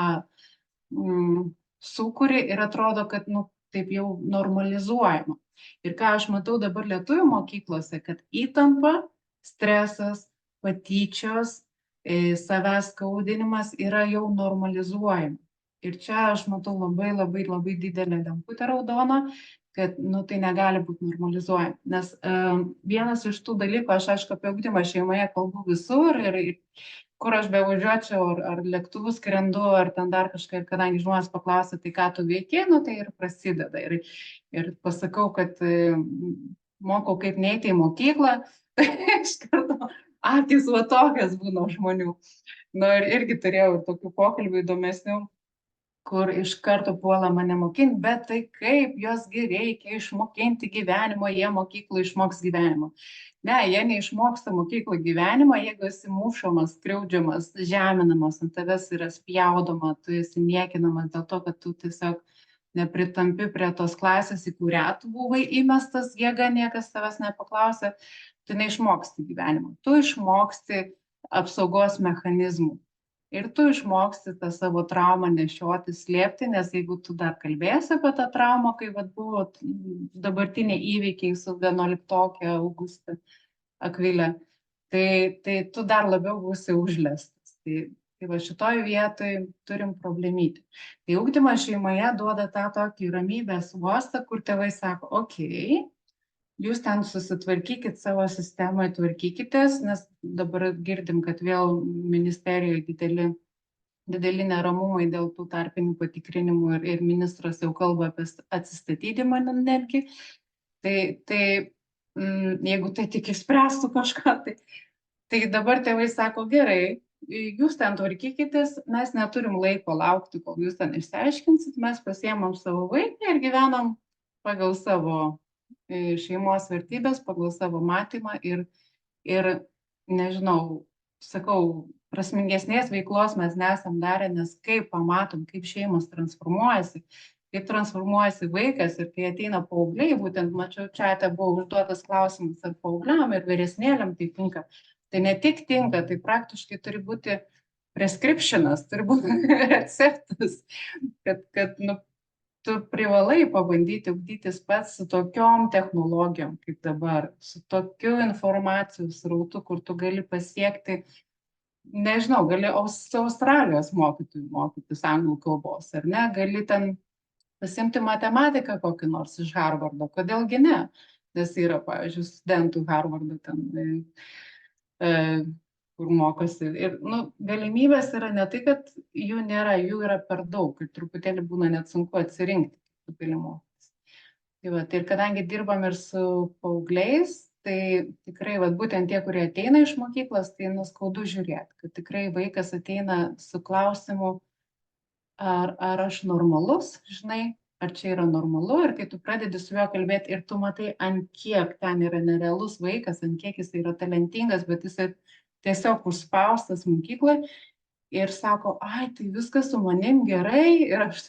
sūkurį ir atrodo, kad taip jau normalizuojama. Ir ką aš matau dabar lietuvių mokyklose, kad įtampa, stresas, patyčios, savęs skaudinimas yra jau normalizuojama. Ir čia aš matau labai didelę lemputę raudoną, kad tai negali būti normalizuojama. Nes vienas iš tų dalykų, aš aišku apie ugdymą šeimoje kalbu visur ir kur aš bevažiuočiau, ar lėktuvų skrendu, ar ten dar kažką, kadangi žmonės paklausia, tai ką tu veiki, tai ir prasideda. Ir pasakau, kad mokau kaip neiti į mokyklą, tai iš karto akis va tokias būna žmonių. Ir irgi turėjau tokių pokalbių įdomesnių, kur iš karto puola mane mokinti, bet tai kaip josgi reikia išmokinti gyvenimo, jie mokyklų išmoks gyvenimo. Ne, jie neišmoksta mokyklų gyvenimo, jeigu esi mušamas, skriaudžiamas, žeminamas, ant tavęs yra spjaudoma, tu esi niekinamas dėl to, kad tu tiesiog nepritampi prie tos klasės, į kurią tu buvai įmestas, jėga, niekas tavęs nepaklausė, tu neišmoksti gyvenimo, tu išmoksti apsaugos mechanizmų. Ir tu išmoksti tą savo traumą nešioti, slėpti, nes jeigu tu dar kalbėsi apie tą traumą, kai buvo dabartiniai įvykiai su 11-okė Augustė Akvilė, tai tu dar labiau būsi užlestas. Tai va šitoj vietoj turim problemytį. Tai ugdymas šeimoje duoda tą tokį ramybės uostą, kur tėvai sako, okei, jūs ten susitvarkykit savo sistemoje, tvarkykitės, nes dabar girdim, kad vėl ministerijoje dideli neramumai dėl tų tarpinių patikrinimų ir ministras jau kalba apie atsistatydimą netgi. Tai jeigu tai tik išspręstų kažką, tai dabar tėvai sako, gerai, jūs ten tvarkykitės, mes neturim laiko laukti, kol jūs ten išsiaiškinsit, mes pasiemam savo vaiką ir gyvenam pagal savo šeimos vertybės, pagal savo matymą ir nežinau, sakau, prasmingesnės veiklos mes nesam darę, nes kaip pamatom, kaip šeimos transformuojasi, kaip transformuojasi vaikas ir kai ateina paaugliai, būtent mačiau, čia buvo užduotas klausimas, ar paaugliam ir vyresnėliam tai tinka. Tai ne tik tinka, tai praktiškai turi būti prescriptionas, turi būti receptas, kad tu privalai pabandyti ugdytis pats su tokiom technologijom kaip dabar, su tokiu informacijos srautu, kur tu gali pasiekti, nežinau, gali su Australijos mokytojų mokytis anglų kalbos, ar ne, gali ten pasimti matematiką kokį nors iš Harvardo, kodėlgi ne, nes yra, pavyzdžiui, studentų Harvardo ten kur mokosi. Ir galimybės yra ne tai, kad jų nėra, jų yra per daug ir truputėlį būna net sunku atsirinkti, kaip gali mokytis. Tai ir kadangi dirbam ir su paaugliais, tai tikrai būtent tie, kurie ateina iš mokyklos, tai skaudu žiūrėti, kad tikrai vaikas ateina su klausimu, ar aš normalus, žinai, ar čia yra normalu, ir kai tu pradedi su juo kalbėti ir tu matai, ant kiek ten yra nerealus vaikas, ant kiek jis yra talentingas, bet jis tiesiog užspaustas mokykloje ir sako, ai, tai viskas su manim gerai, ir aš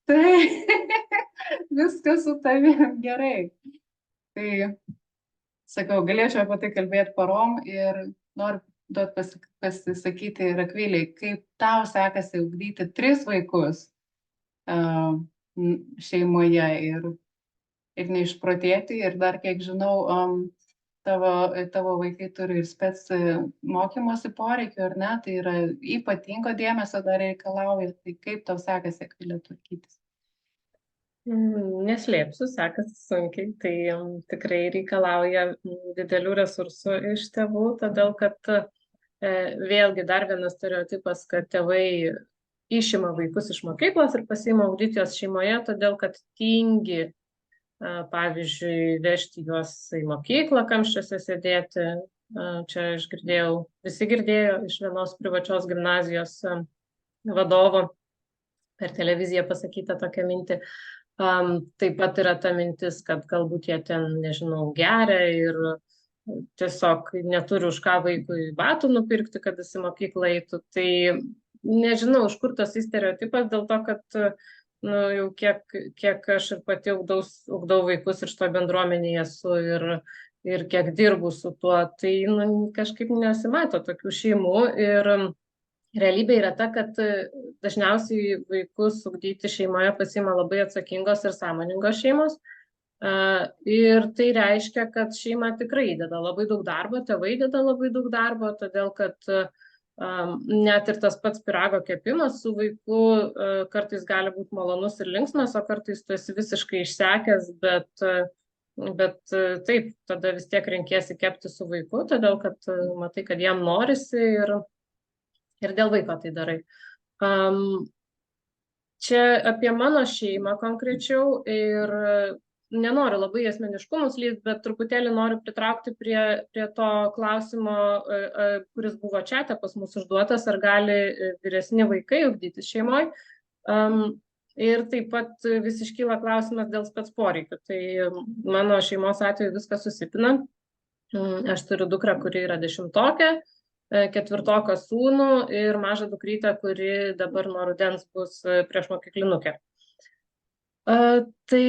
tai viskas su tavim gerai. Tai, sakau, galėčiau apie tai kalbėti parom ir noriu duoti pasisakyti ir Akvilei, kaip tau sekasi ugdyti 3 vaikus šeimoje ir neišprotėti. Ir dar, kiek žinau, tavo vaikai turi ir spec mokymosi poreikių, ar ne? Tai yra ypatingo dėmesio dar reikalauja. Tai kaip tau sekasi, Akvilė, tvarkytis? Neslėpsiu, sekasi sunkiai, tai tikrai reikalauja didelių resursų iš tėvų, todėl kad vėlgi dar vienas stereotipas, kad tėvai išima vaikus iš mokyklos ir pasiima ugdyti juos šeimoje, todėl kad tingi, pavyzdžiui, vežti juos į mokyklą, kamščiuose sėdėti. Čia aš girdėjau, visi girdėjo iš vienos privačios gimnazijos vadovo per televiziją pasakytą tokią mintį. Taip pat yra ta mintis, kad galbūt jie ten, nežinau, geria ir tiesiog neturi už ką vaikui batų nupirkti, kad jis į mokyklą eitų. Tai nežinau, iš kur tas stereotipas, dėl to, kad jau kiek aš ir pati ugdau vaikus ir šitoje bendruomenėje esu ir kiek dirbu su tuo, tai kažkaip nesimato tokių šeimų. Ir realybė yra ta, kad dažniausiai vaikus ugdyti šeimoje pasiima labai atsakingos ir sąmoningos šeimos. Ir tai reiškia, kad šeima tikrai įdeda labai daug darbo, tėvai įdeda labai daug darbo, todėl kad net ir tas pats pyrago kepimas su vaiku kartais gali būti malonus ir linksmas, o kartais tu esi visiškai išsekęs, bet taip, tada vis tiek renkiesi kepti su vaiku, todėl kad matai, kad jam norisi ir dėl vaiko tai darai. Čia apie mano šeimą konkrečiau ir nenoriu labai asmeniškumus lyst, bet truputėlį noriu pritraukti prie to klausimo, kuris buvo čiate pas mus užduotas, ar gali vyresni vaikai ugdyti šeimoje. Ir taip pat vis iškyla klausimas dėl spec poreikių. Tai mano šeimos atveju viskas susipina. Aš turiu dukrą, kuri yra 10-okė, 4-oką sūnų ir mažą dukrytę, kuri dabar nuo rudens bus priešmokyklinukė. Tai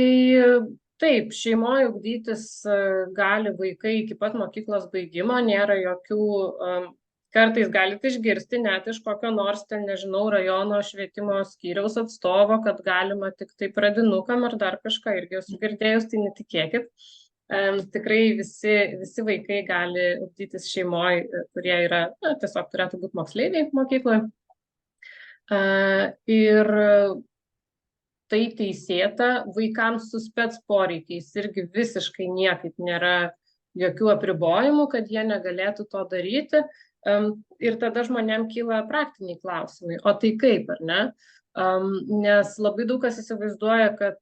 taip, šeimoje ugdytis gali vaikai iki pat mokyklos baigimo, nėra jokių, kartais galite išgirsti net iš kokio nors, ten nežinau, rajono švietimo skyriaus atstovo, kad galima tik tai pradinukam ar dar kažką, irgi esu girdėjus, tai netikėkit. Tikrai visi vaikai gali ugdytis šeimoje, kurie yra, tiesiog turėtų būti moksleiviai mokykloje. Ir tai teisėta, vaikams su spec poreikiais irgi visiškai niekaip nėra jokių apribojimų, kad jie negalėtų to daryti. Ir tada žmonėm kyla praktiniai klausimai, o tai kaip, ar ne? Nes labai daug kas įsivaizduoja, kad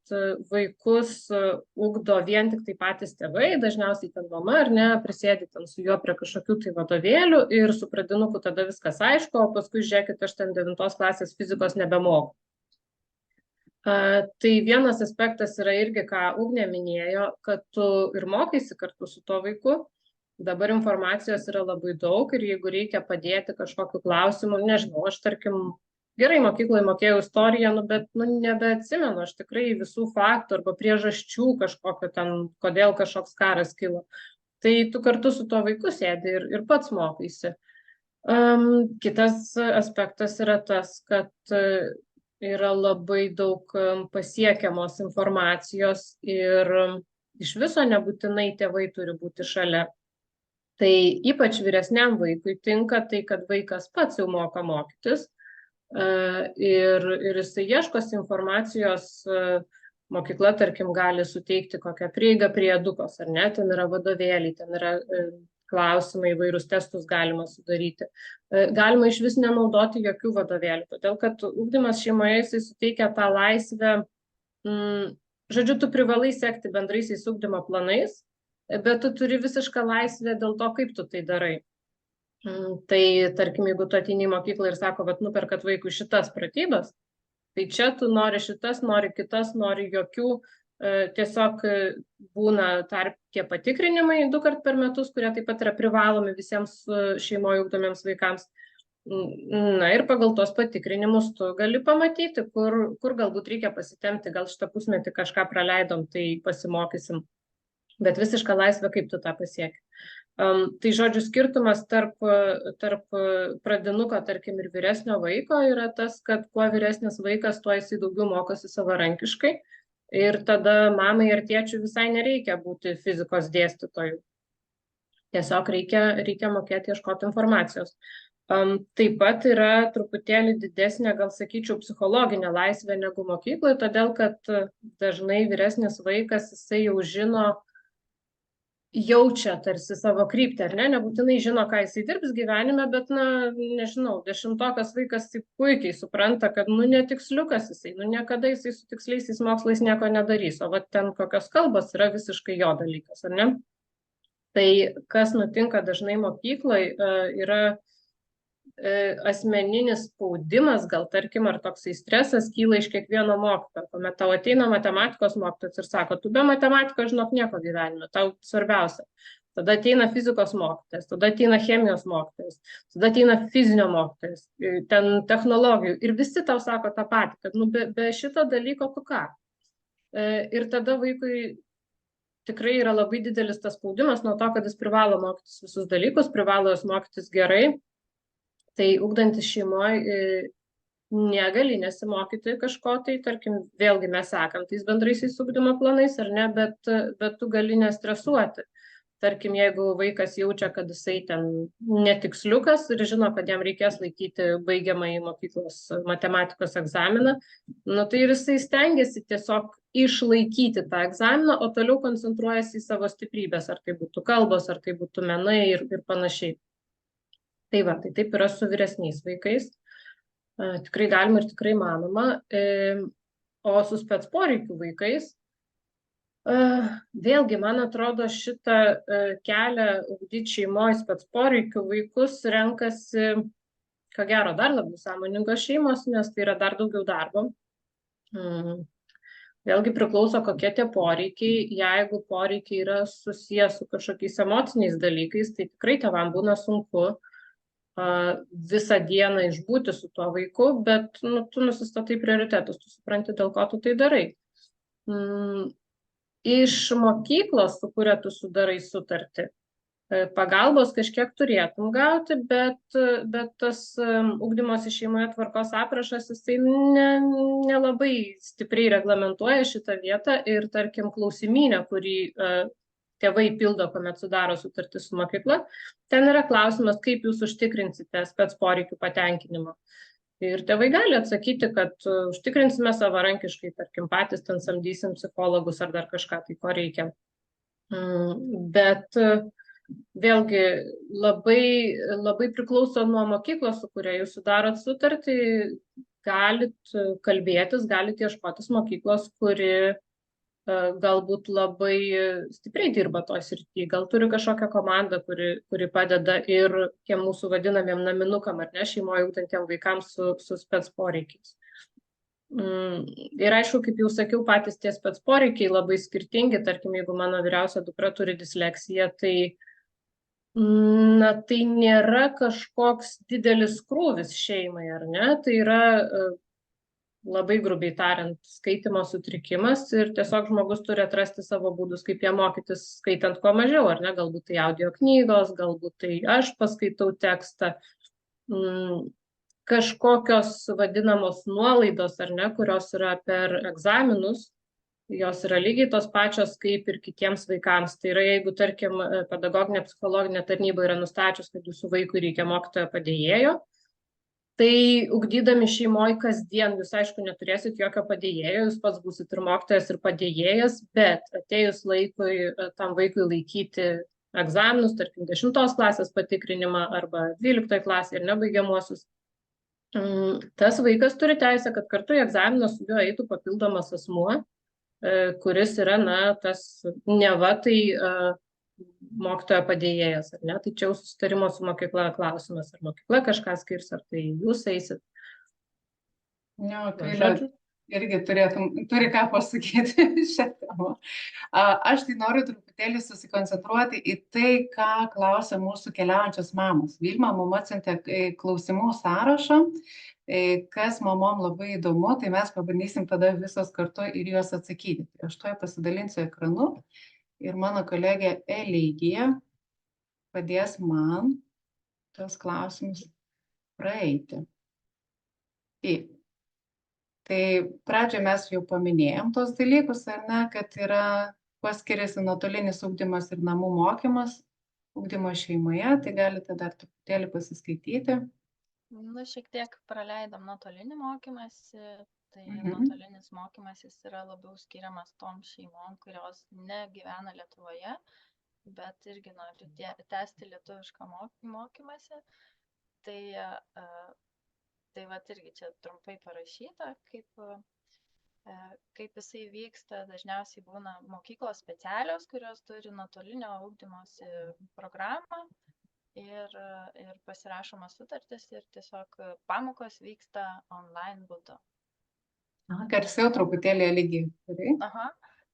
vaikus ugdo vien tik tai patys tėvai, dažniausiai ten mama, ar ne, prisėdi ten su juo prie kažkokių tai vadovėlių ir su pradinuku tada viskas aišku, o paskui žiūrėkit, aš ten 9 klasės fizikos nebemoku. Tai vienas aspektas yra irgi, ką Ugnė minėjo, kad tu ir mokaisi kartu su tuo vaiku. Dabar informacijos yra labai daug ir jeigu reikia padėti kažkokiu klausimu, nežinau, aš tarkim gerai mokykloje mokėjau istoriją, bet nebeatsimenu aš tikrai visų faktų arba priežasčių kažkokio ten, kodėl kažkoks karas kilo. Tai tu kartu su tuo vaiku sėdi ir pats mokaisi. Kitas aspektas yra tas, kad yra labai daug pasiekiamos informacijos ir iš viso nebūtinai tėvai turi būti šalia. Tai ypač vyresniam vaikui tinka tai, kad vaikas pats jau moka mokytis. Ir jisai ieškosi informacijos, mokykla, tarkim, gali suteikti kokią prieigą prie edukos, ar ne, ten yra vadovėliai, ten yra klausimai, įvairius testus galima sudaryti. Galima iš vis nenaudoti jokių vadovėlių, todėl kad ugdymas šeimoje jisai suteikia tą laisvę. Žodžiu, tu privalai sekti bendraisiais ugdymo planais, bet tu turi visišką laisvę dėl to, kaip tu tai darai. Tai tarkim, jeigu tu ateini į mokyklą ir sako, vat nuperkat vaikui šitas pratybas, tai čia tu nori šitas, nori kitas, nori jokių, tiesiog būna tie patikrinimai 2 kart per metus, kurie taip pat yra privalomi visiems šeimoje ugdomiems vaikams. Na ir pagal tos patikrinimus tu gali pamatyti, kur galbūt reikia pasitempti, gal šitą pusmetį kažką praleidom, tai pasimokysim. Bet visišką laisvę, kaip tu tą pasieki. Tai žodžiu, skirtumas tarp pradinuko, tarkim, ir vyresnio vaiko yra tas, kad kuo vyresnis vaikas, tuo jisai daugiau mokosi savarankiškai ir tada mamai ir tėčiui visai nereikia būti fizikos dėstytojų. Tiesiog reikia mokėti ieškoti informacijos. Taip pat yra truputėlį didesnė, gal sakyčiau, psichologinė laisvė negu mokykloje, todėl kad dažnai vyresnis vaikas, jisai jau jaučia tarsi savo kryptį, ar ne? Nebūtinai žino, ką jisai dirbs gyvenime, bet, nežinau, 10-okas vaikas taip puikiai supranta, kad, netiksliukas jisai, niekada jisai su tiksliaisiais mokslais nieko nedarys, o va ten kokios kalbos yra visiškai jo dalykas, ar ne? Tai kas nutinka dažnai mokykloje yra asmeninis spaudimas, gal tarkim, ar toksai stresas kyla iš kiekvieno mokytojo, kuomet tau ateina matematikos mokytojas ir sako, tu be matematikos žinok nieko gyvenime, tau svarbiausia. Tada ateina fizikos mokytojas, tada ateina chemijos mokytojas, tada ateina fizinio mokytojas, ten technologijų ir visi tau sako tą patį, kad be šito dalyko tu ką. Ir tada vaikui tikrai yra labai didelis tas spaudimas nuo to, kad jis privalo mokytis visus dalykus, privalo juos mokytis gerai. Tai ugdantis šeimoje negali nesimokyti kažko, tai tarkim, vėlgi mes sekam tais bendraisiais ugdymo planais, ar ne, bet tu gali nestresuoti. Tarkim, jeigu vaikas jaučia, kad jisai ten netiksliukas ir žino, kad jam reikės laikyti baigiamąjį mokyklos matematikos egzaminą, tai ir jisai stengiasi tiesiog išlaikyti tą egzaminą, o toliau koncentruojasi į savo stiprybės, ar tai būtų kalbos, ar tai būtų menai ir panašiai. Tai va, tai taip yra su vyresniais vaikais. Tikrai galima ir tikrai manoma. O su spec poreikių vaikais, vėlgi, man atrodo, šitą kelią ugdyti šeimoje spec poreikių vaikus renkasi, ko gero, dar labiau sąmoningos šeimos, nes tai yra dar daugiau darbo. Vėlgi priklauso, kokie tie poreikiai. Jeigu poreikiai yra susiję su kažkokiais emociniais dalykais, tai tikrai tėvam būna sunku visą dieną išbūti su tuo vaiku, bet tu nusistatai prioritetus, tu supranti, dėl ko tu tai darai. Iš mokyklos, su kuria tu sudarai sutartį, pagalbos kažkiek turėtum gauti, bet tas ugdymosi šeimoje tvarkos aprašas, jisai nelabai stipriai reglamentuoja šitą vietą ir, tarkim, klausimynę, kurį tėvai pildo, kuomet sudaro sutartį su mokykla, ten yra klausimas, kaip jūs užtikrinsite spec poreikių patenkinimą. Ir tėvai gali atsakyti, kad užtikrinsime savarankiškai, tarkim, patys ten samdysim psichologus ar dar kažką, tai ko reikia. Bet vėlgi labai priklauso nuo mokyklos, su kuria jūs sudarot sutartį, galit kalbėtis, galit ieškotis mokyklos, kuri galbūt labai stipriai dirba toj srity, gal turi kažkokią komandą, kuri padeda ir tiem mūsų vadinamiem naminukam, ar ne, šeimoje ugdantiem vaikams su spec poreikiais. Ir aišku, kaip jau sakiau, patys tie spec poreikiai labai skirtingi, tarkim, jeigu mano vyriausia dukra turi disleksiją, tai nėra kažkoks didelis krūvis šeimai, ar ne, tai yra labai grubiai tariant, skaitymo sutrikimas ir tiesiog žmogus turi atrasti savo būdus, kaip ją mokytis skaitant kuo mažiau, ar ne, galbūt tai audio knygos, galbūt tai aš paskaitau tekstą, kažkokios vadinamos nuolaidos, ar ne, kurios yra per egzaminus, jos yra lygiai tos pačios kaip ir kitiems vaikams. Tai yra, jeigu, tarkim, pedagoginė psichologinė tarnyba yra nustačius, kad jūsų vaikui reikia mokytojo padėjėjo, tai ugdydami šeimoje kasdien jūs, aišku, neturėsit jokio padėjėjo, jūs pats būsit ir mokytojas, ir padėjėjas, bet atėjus laikui tam vaikui laikyti egzaminus, tarkim, 10 klasės patikrinimą arba 12 klasę ir nebaigiamuosius. Tas vaikas turi teisę, kad kartu į egzaminą su juo eitų papildomas asmuo, kuris yra, tas neva tai mokytojo padėjėjas, ar ne? Tai čia jau susitarimo su mokykla klausimas, ar mokykla kažką skirs, ar tai jūs eisit. Irgi turi ką pasakyti šią temą. Aš tai noriu truputėlį susikoncentruoti į tai, ką klausia mūsų keliaujančios mamos. Vilma mum atsiuntė klausimų sąrašą, kas mamom labai įdomu, tai mes pabandysim tada visos kartu ir juos atsakyti. Aš tuoj pasidalinsiu ekranu ir mano kolegė Eligija padės man tos klausimus praeiti. Tai pradžioje mes jau paminėjom tos dalykus, ar ne, kad yra, kuo skiriasi nuotolinis ugdymas ir namų mokymas, ugdymo šeimoje, tai galite dar truputėlį pasiskaityti. Šiek tiek praleidom nuotolinį mokymąsi, tai nuotolinis mokymasis yra labiau skiriamas tom šeimom, kurios negyvena Lietuvoje, bet irgi nori tęsti lietuvišką mokymąsi. Tai vat irgi čia trumpai parašyta, kaip jisai vyksta. Dažniausiai būna mokyklos specialios, kurios turi nuotolinio ugdymosi programą ir pasirašomas sutartis ir tiesiog pamokos vyksta online būdu. Garsiau truputėlį lygiai.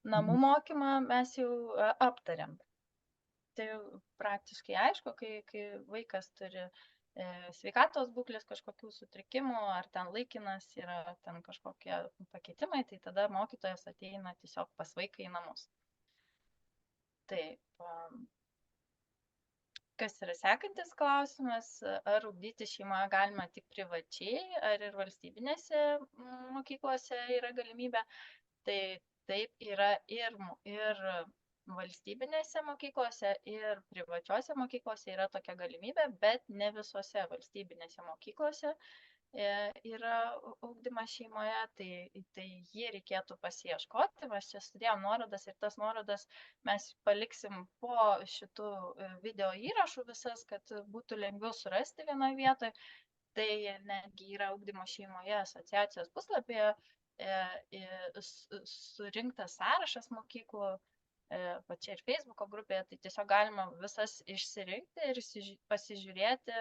Namų mokymą mes jau aptarėm. Tai praktiškai aišku, kai vaikas turi sveikatos būklės kažkokių sutrikimų, ar ten laikinas yra ten kažkokie pakeitimai, tai tada mokytojas ateina tiesiog pas vaiką į namus. Taip. Kas yra sekantis klausimas, ar ugdyti šeimoje galima tik privačiai, ar ir valstybinėse mokyklose yra galimybė. Tai taip yra ir valstybinėse mokyklose ir privačiose mokyklose yra tokia galimybė, bet ne visose valstybinėse mokyklose yra ugdymas šeimoje, tai jį reikėtų pasiieškoti. Mes čia sudėjom nuorodas ir tas nuorodas mes paliksim po šitų video įrašų visas, kad būtų lengviau surasti vienoje vietoje. Tai netgi yra ugdymo šeimoje asociacijos puslapyje surinktas sąrašas mokyklų, pačia ir Facebooko grupėje, tai tiesiog galima visas išsirinkti ir pasižiūrėti,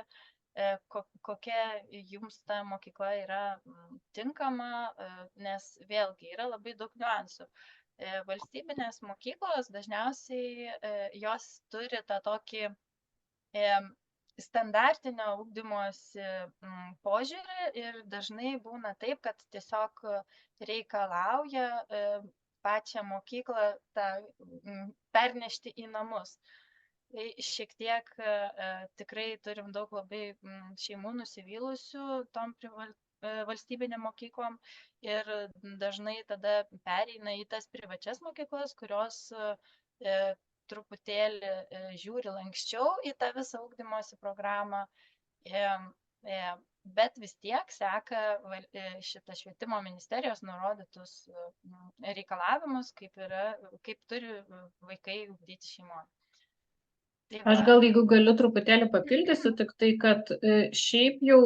kokia jums ta mokykla yra tinkama, nes vėlgi yra labai daug niuansų. Valstybinės mokyklos dažniausiai jos turi tą tokį standartinio ugdymosi požiūrį ir dažnai būna taip, kad tiesiog reikalauja pačią mokyklą pernešti į namus. Tai šiek tiek tikrai turim daug labai šeimų nusivylusių tom valstybinėm mokyklom ir dažnai tada pereina į tas privačias mokyklas, kurios truputėlį žiūri lanksčiau į tą visą ugdymosi programą, bet vis tiek seka šitą švietimo ministerijos nurodytus reikalavimus, kaip turi vaikai ugdyti šeimoje. Aš gal, jeigu galiu truputėlį papildysiu, tik tai, kad šiaip jau,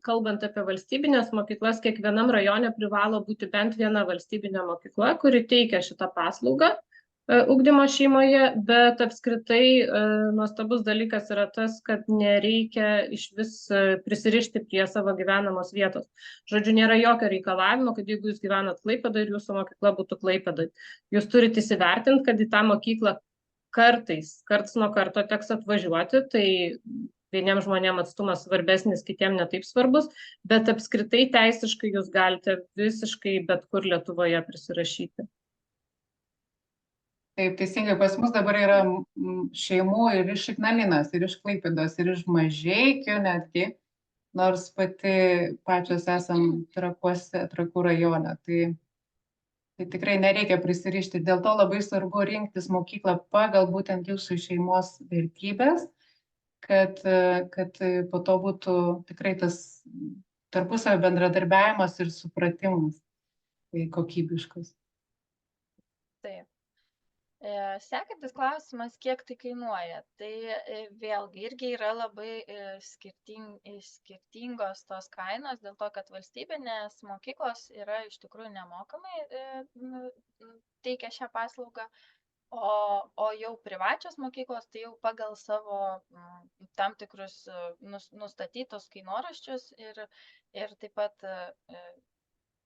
kalbant apie valstybinės mokyklas, kiekvienam rajone privalo būti bent viena valstybinė mokykla, kuri teikia šitą paslaugą ugdymo šeimoje, bet apskritai nuostabus dalykas yra tas, kad nereikia iš vis prisirišti prie savo gyvenamos vietos. Žodžiu, nėra jokio reikalavimo, kad jeigu jūs gyvenat Klaipėdoje ir jūsų mokykla būtų Klaipėdoje, jūs turite įsivertinti, kad į tą mokyklą karts nuo karto teks atvažiuoti, tai vieniems žmonėms atstumas svarbesnis, kitiems netaip svarbus, bet apskritai teisiškai jūs galite visiškai bet kur Lietuvoje prisirašyti. Taip, teisingai, pas mus dabar yra šeimų ir iš Ignalinos, ir iš Klaipėdos, ir iš Mažeikių netgi, nors pačios esam Trakuose, Trakų rajone. Tai tikrai nereikia prisirišti. Dėl to labai svarbu rinktis mokyklą pagal būtent jūsų šeimos vertybės, kad po to būtų tikrai tas tarpusavio bendradarbiavimas ir supratimas kokybiškas. Taip. Sekantis klausimas, kiek tai kainuoja. Tai vėlgi irgi yra labai skirtingos tos kainos, dėl to, kad valstybinės mokyklos yra iš tikrųjų nemokamai teikia šią paslaugą, o jau privačios mokyklos tai jau pagal savo tam tikrus nustatytus kainoraščius ir taip pat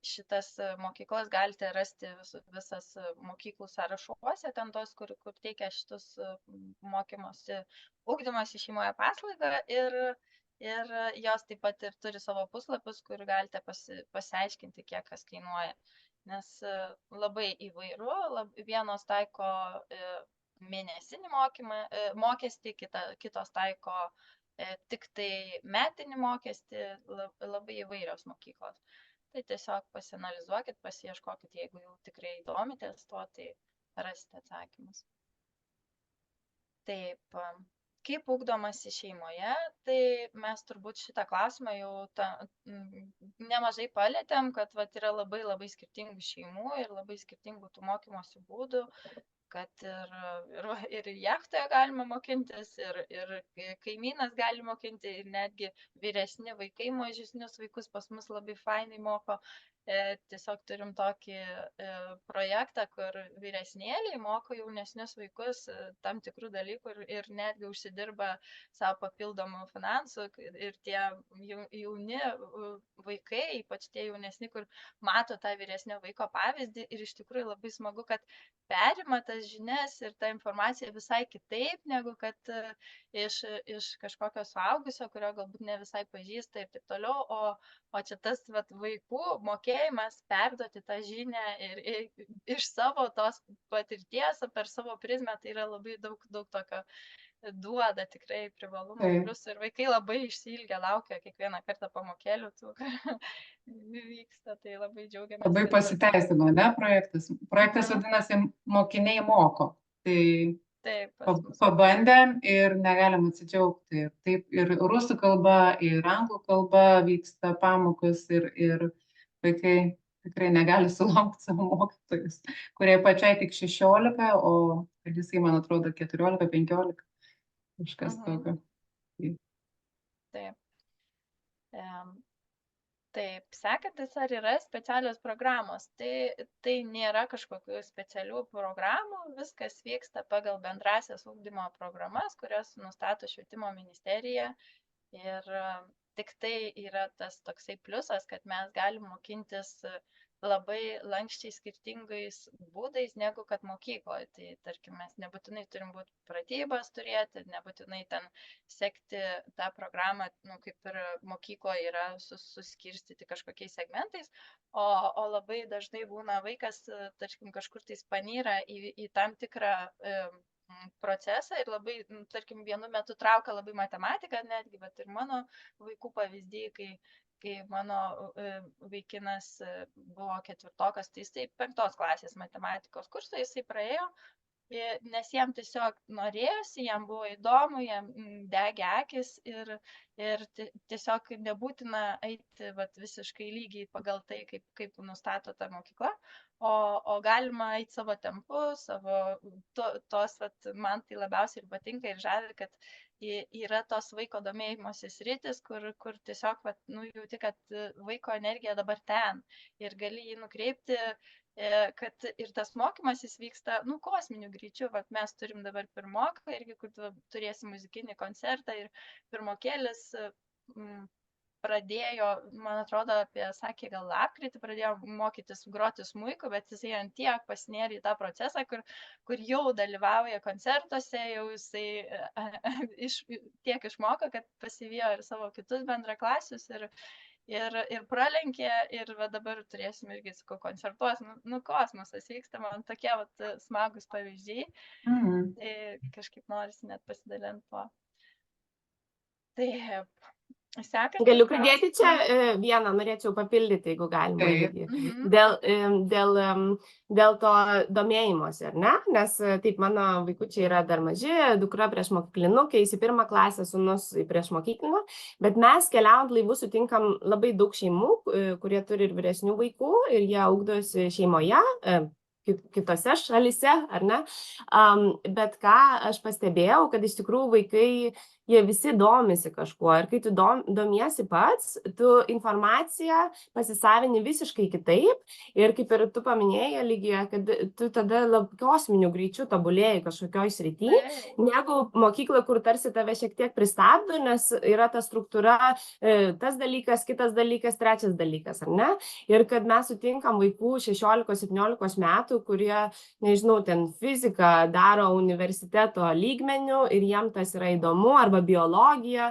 šitas mokyklas galite rasti visas mokyklų sąrašuose, ten tos, kur teikia šitus mokymosi ugdymosi šeimoje paslaugą ir jos taip pat ir turi savo puslapius, kur galite pasiaiškinti, kiek kas kainuoja. Nes labai įvairu, vienos taiko mėnesinį mokestį, kitos taiko tik tai metinį mokestį, labai įvairios mokyklos. Tai tiesiog pasianalizuokit, pasiieškokit, jeigu jau tikrai domitės tuo, tai rasite atsakymus. Taip, kaip ugdomasi šeimoje, tai mes turbūt šitą klausimą jau nemažai palėtėm, kad yra labai skirtingų šeimų ir labai skirtingų tų mokymosi būdų, kad ir jachtoje galima mokintis, ir kaimynas gali mokinti, ir netgi vyresni vaikai mažesnius vaikus pas mus labai fainai moko. Tiesiog turim tokį projektą, kur vyresnėliai moko jaunesnius vaikus tam tikrų dalykų ir netgi užsidirba savo papildomų finansų. Ir tie jauni vaikai, ypač tie jaunesni, kur mato tą vyresnio vaiko pavyzdį ir iš tikrųjų labai smagu, kad perima tas žinias ir tą informaciją visai kitaip, negu kad iš kažkokio suaugusio, kurio galbūt ne visai pažįsta ir taip toliau, o čia tas vaikų mokėjimas perduoti tą žinią ir iš savo tos patirties, per savo prizmę, tai yra labai daug tokio duoda tikrai privalumų. Plius ir vaikai labai išsiilgia, laukia kiekvieną kartą pamokėlių, vyksta, tai labai džiaugiamės. Labai pasiteisino, ne, projektas? Projektas vadinasi Mokiniai moko. Tai pabandėm ir negalim atsidžiaugti. Taip, ir rusų kalba, ir anglų kalba vyksta pamokos ir vaikai tikrai negali sulaukti savo mokytojus, kurie pačiai tik 16, o jisai, man atrodo, 14-15. Kažkas tokio. Taip. Taip, sekantis, ar yra specialios programos? Tai nėra kažkokių specialių programų, viskas vyksta pagal bendrasias ugdymo programas, kurias nustato Švietimo ministerija. Ir tik tai yra tas toksai pliusas, kad mes galim mokintis labai lankščiai skirtingais būdais negu kad mokykloje. Tai tarkim, mes nebūtinai turim būti pratybas turėti, nebūtinai ten sekti tą programą, kaip ir mokykloje yra suskirstyti kažkokiais segmentais, o labai dažnai būna vaikas, tarkim, kažkur tai panyra į tam tikrą procesą ir labai, tarkim, vienu metu traukia labai matematiką netgi, bet ir mano vaikų pavyzdį, kai mano vaikinas buvo 4-okas, tai jisai 5 klasės matematikos kursą jisai praėjo, nes jam tiesiog norėjosi, jam buvo įdomu, jam degė akis ir tiesiog nebūtina eiti visiškai lygiai pagal tai, kaip nustato ta mokykla, o galima eiti savo tempu, man tai labiausiai ir patinka ir žavi, kad yra tos vaiko domėjimosi sritis, kur tiesiog jauti, kad vaiko energija dabar ten ir gali jį nukreipti, kad ir tas mokymasis vyksta kosminiu greičiu. Mes turim dabar pirmoką irgi, kur turėsim muzikinį koncertą ir pirmokėlis pradėjo, man atrodo, sakė, gal lapkritį pradėjo mokytis groti smuiku, bet jisai ant tiek pasinėrė į tą procesą, kur jau dalyvauja koncertuose, jau jisai tiek išmoko, kad pasivijo ir savo kitus bendraklasius ir pralenkė ir dabar turėsim irgi, koncertuos, kosmosas vyksta, man tokie smagus pavyzdžiai, kažkaip norisi net pasidalinti tuo. Taip. Galiu pridėti čia vieną, norėčiau papildyti, jeigu galima. Dėl to domėjimosi, ar ne? Nes taip, mano vaikučiai yra dar maži, dukra prieš mokyklinukė, į 1 klasę, sūnus prieš mokykliną, bet mes keliaujant laivu sutinkam labai daug šeimų, kurie turi ir vyresnių vaikų ir jie ugdosi šeimoje, kitose šalyse, ar ne? Bet ką aš pastebėjau, kad iš tikrųjų vaikai, jie visi domisi kažkuo. Ir kai tu domiesi pats, tu informaciją pasisavini visiškai kitaip. Ir kaip ir tu paminėjai, Eligija, kad tu tada kosminiu greičiu tobulėjai kažkokioj srity, negu mokykla, kur tarsi tave šiek tiek pristabdo, nes yra ta struktūra, tas dalykas, kitas dalykas, trečias dalykas, ar ne? Ir kad mes sutinkam vaikų 16-17 metų, kurie, nežinau, ten fiziką daro universiteto lygmeniu ir jiem tas yra įdomu, arba biologija,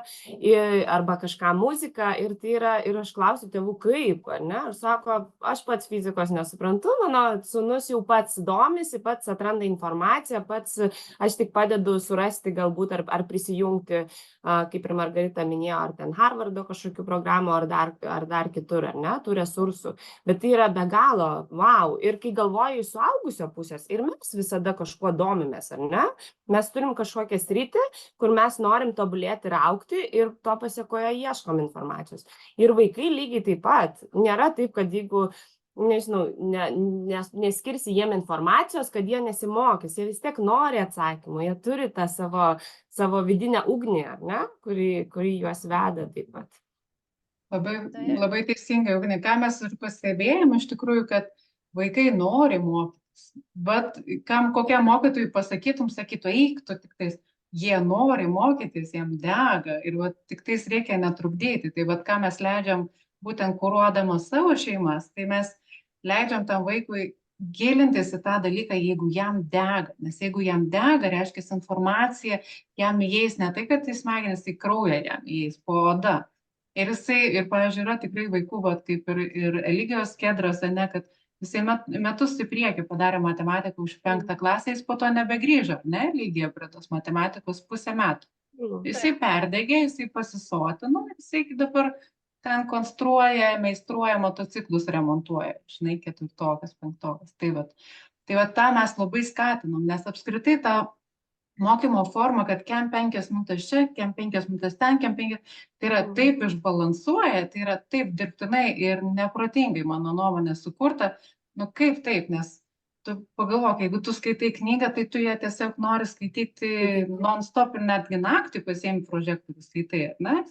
arba kažką muziką, ir tai yra, ir aš klausiu tėvų, kaip, ar ne? Ir sako, aš pats fizikos nesuprantu, mano sūnus jau pats domisi, pats atranda informaciją, pats aš tik padedu surasti galbūt ar prisijungti, kaip ir Margarita minėjo, ar ten Harvardo kažkokių programų, ar dar kitur, ar ne, tų resursų. Bet tai yra be galo, wow. Ir kai galvoju iš suaugusio pusės, ir mes visada kažkuo domimės, ar ne? Mes turim kažkokią sritį, kur mes norim tobulėti ir augti, ir to pasiekoje ieškom informacijos. Ir vaikai lygiai taip pat. Nėra taip, kad jeigu, nežinau, neskirsi jiem informacijos, kad jie nesimokys. Jie vis tiek nori atsakymų, jie turi tą savo vidinę ugnį, ar ne? Kuri juos veda taip pat. Labai teisingai, Ugnė. Ką mes ir pastebėjome iš tikrųjų, kad vaikai nori mokytis. Bet kokiam mokytojui pasakytum, sakytų, eik tu tiktais. Jie nori mokytis, jiem dega ir tiktais reikia netrukdyti. Tai ką mes leidžiam, būtent kuruodamos savo šeimas, tai mes leidžiam tam vaikui gilintis į tą dalyką, jeigu jam dega. Nes jeigu jam dega, reiškia informacija, jam įeis ne tai, kad į smegenis, į kraują jam įeis po oda. Ir pavyzdžiui, yra tikrai vaikų, kaip ir Eligijos Kedras, ne, kad jisai metus į priekį padarė matematiką už 5. klasę, jis po to nebegrįžo, ne, Eligija, prie tos matematikos pusę metų. Jisai perdegė, jisai pasisotino, jisai dabar ten konstruoja, meistruoja, motociklus remontuoja, žinai, 4., 5. Tai tą mes labai skatinom, nes apskritai tą mokymo forma, kad kem 5 minutės čia, kem 5 minutės ten, kem 5, tai yra taip išbalansuoja, tai yra taip dirbtinai ir neprotingai, mano nuomonė, sukurta. Nu kaip taip, nes tu pagalvok, jeigu tu skaitai knygą, tai tu ją tiesiog nori skaityti non-stop ir netgi naktį pasiėmi prožektorių skaitai, ne?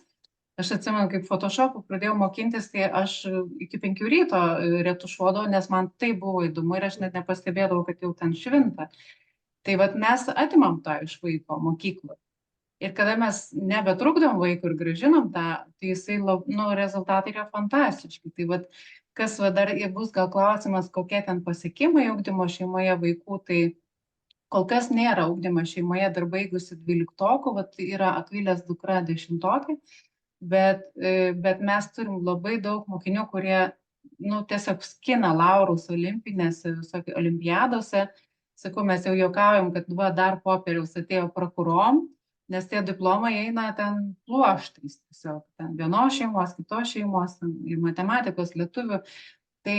Aš atsimenu, kaip Photoshop'u pradėjau mokintis, tai aš iki 5 ryto retušuodavau, nes man tai buvo įdomu ir aš net nepastebėdavau, kad jau ten švinta. Tai mes atimam tą iš vaiko mokyklą. Ir kada mes nebetrukdom vaikų ir grąžinam tą, tai jisai, rezultatai yra fantastiški. Tai kas dar bus gal klausimas, kokie ten pasiekimai ugdymo šeimoje vaikų, tai kol kas nėra ugdymo šeimoje dar baigusi 12-okų, yra Akvilės dukra 10-okė, bet mes turim labai daug mokinių, kurie, tiesiog skina laurus olimpinėse, visokiose olimpiadose. Sakau, mes jau juokaujam, kad dar popieriaus atėjo prokurom, nes tie diplomai eina ten pluoštais, tiesiog ten vienos šeimos, kitos šeimos, ir matematikos, lietuvių. Tai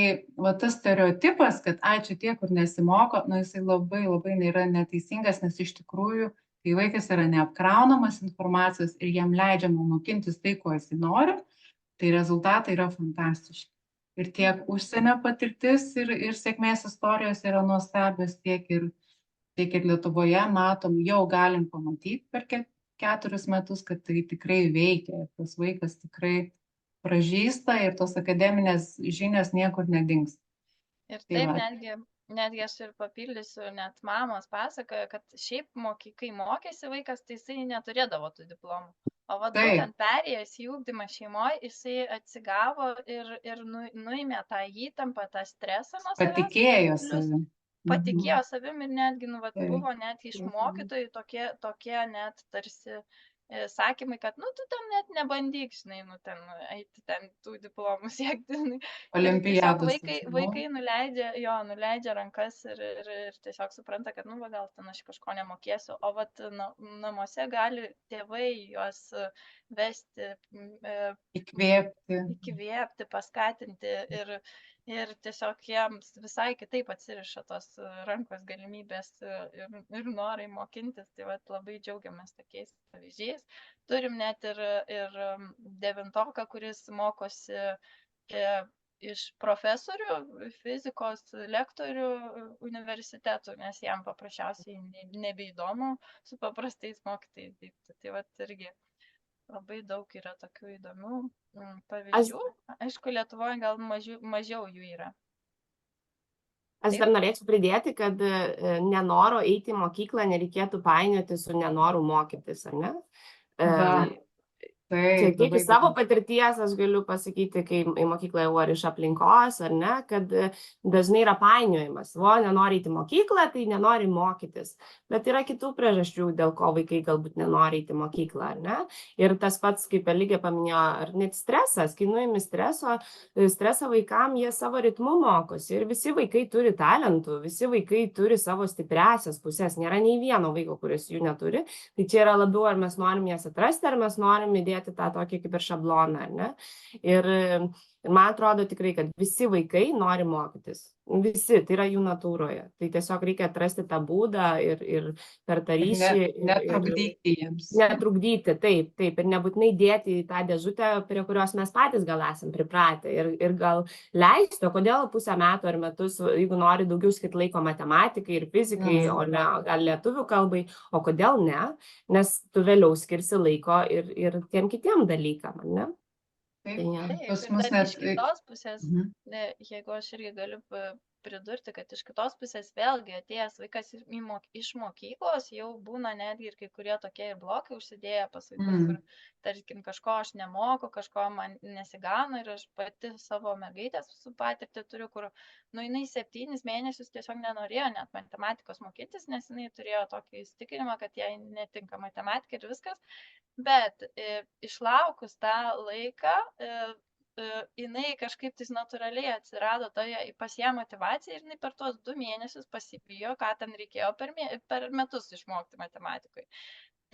tas stereotipas, kad ačiū tie, kur nesimoko, jisai labai yra neteisingas, nes iš tikrųjų, kai vaikas yra neapkraunamas informacijos ir jam leidžiama mokintis tai, ko jisai nori, tai rezultatai yra fantastiški. Ir tiek užsienio patirtis ir sėkmės istorijos yra nuostabios, tiek ir Lietuvoje matom, jau galim pamatyti per 4 metus, kad tai tikrai veikia. Tas vaikas tikrai pražysta ir tos akademinės žinios niekur nedings. Ir taip netgi aš ir papildysiu, net mamos pasakoja, kad šiaip kai mokėsi vaikas, tai jisai neturėdavo tų diplomų. O būtent perėjęs į ūkdymą šeimoje, jisai atsigavo ir nuėmė tą įtampą, tą stresą nuo savęs. Patikėjo savim. Patikėjo savim ir netgi buvo netgi iš mokytojų tokie net tarsi sakymai, kad tu ten net nebandyk, žinai, eiti ten tų diplomų siekti. Olimpiados. Vaikai nuleidžia rankas ir tiesiog supranta, kad gal ten aš kažko nemokėsiu, o namuose gali tėvai juos vesti, įkvėpti, paskatinti ir tiesiog jiems visai kitaip atsiriša tos rankos galimybės ir norai mokintis. Tai labai džiaugiamės tokiais pavyzdžiais. Turim net ir 9-oką, kuris mokosi iš profesorių, fizikos lektorių universitetų, nes jam paprasčiausiai nebeįdomu su paprastais mokytojais dirbti. Tai vat irgi labai daug yra tokių įdomių pavyzdžių. Aišku, Lietuvoje gal mažiau jų yra. Aš dar norėčiau pridėti, kad nenoro eiti į mokyklą nereikėtų painioti su nenoru mokytis, ar ne? Čia tiek iš savo patirties aš galiu pasakyti, kai į mokyklą jau ar iš aplinkos, ar ne, kad dažnai yra painiojimas. Nenori eiti į mokyklą, tai nenori mokytis. Bet yra kitų priežasčių, dėl ko vaikai galbūt nenori eiti į mokyklą, ar ne? Ir tas pats, kaip Eligė paminėjo, ar net stresas, kai nuimi stresą vaikam, jie savo ritmu mokosi. Ir visi vaikai turi talentų, visi vaikai turi savo stipriasias pusės. Nėra nei vieno vaiko, kuris jų neturi. Tai čia yra labiau, ar mes norim jas atrasti, ar mes norim įdėti tą tokį kaip ir šabloną, ar ne? Ir man atrodo tikrai, kad visi vaikai nori mokytis. Visi, tai yra jų natūroje. Tai tiesiog reikia atrasti tą būdą ir per tą ryšį. Netrukdyti jiems. Netrukdyti, taip. Ir nebūtinai dėti į tą dėžutę, prie kurios mes patys gal esam pripratę. Ir gal leisti, o kodėl pusę metų ar metus, jeigu nori daugiau skirti laiko matematikai ir fizikai, o ne gal lietuvių kalbai, o kodėl ne? Nes tu vėliau skirsi laiko ir tiem kitiem dalykam, ne? Taip, ir dar iš kitos pusės, jeigu aš irgi galiu pridurti, kad iš kitos pusės vėlgi atėjęs vaikas iš mokyklos jau būna netgi ir kai kurie tokie ir blokai užsidėję pas vaikus, kur, tarkim, kažko aš nemoku, kažko man nesigauna ir aš pati savo mergaitės su patirtį turiu, kur, jinai 7 mėnesius tiesiog nenorėjo net matematikos mokytis, nes jinai turėjo tokį įsitikinimą, kad jai netinka matematika ir viskas. Bet išlaukus tą laiką, jinai kažkaip tais natūraliai atsirado pas ją motyvacija ir jinai per tuos 2 mėnesius pasibijo, ką ten reikėjo per metus išmokti matematikoje.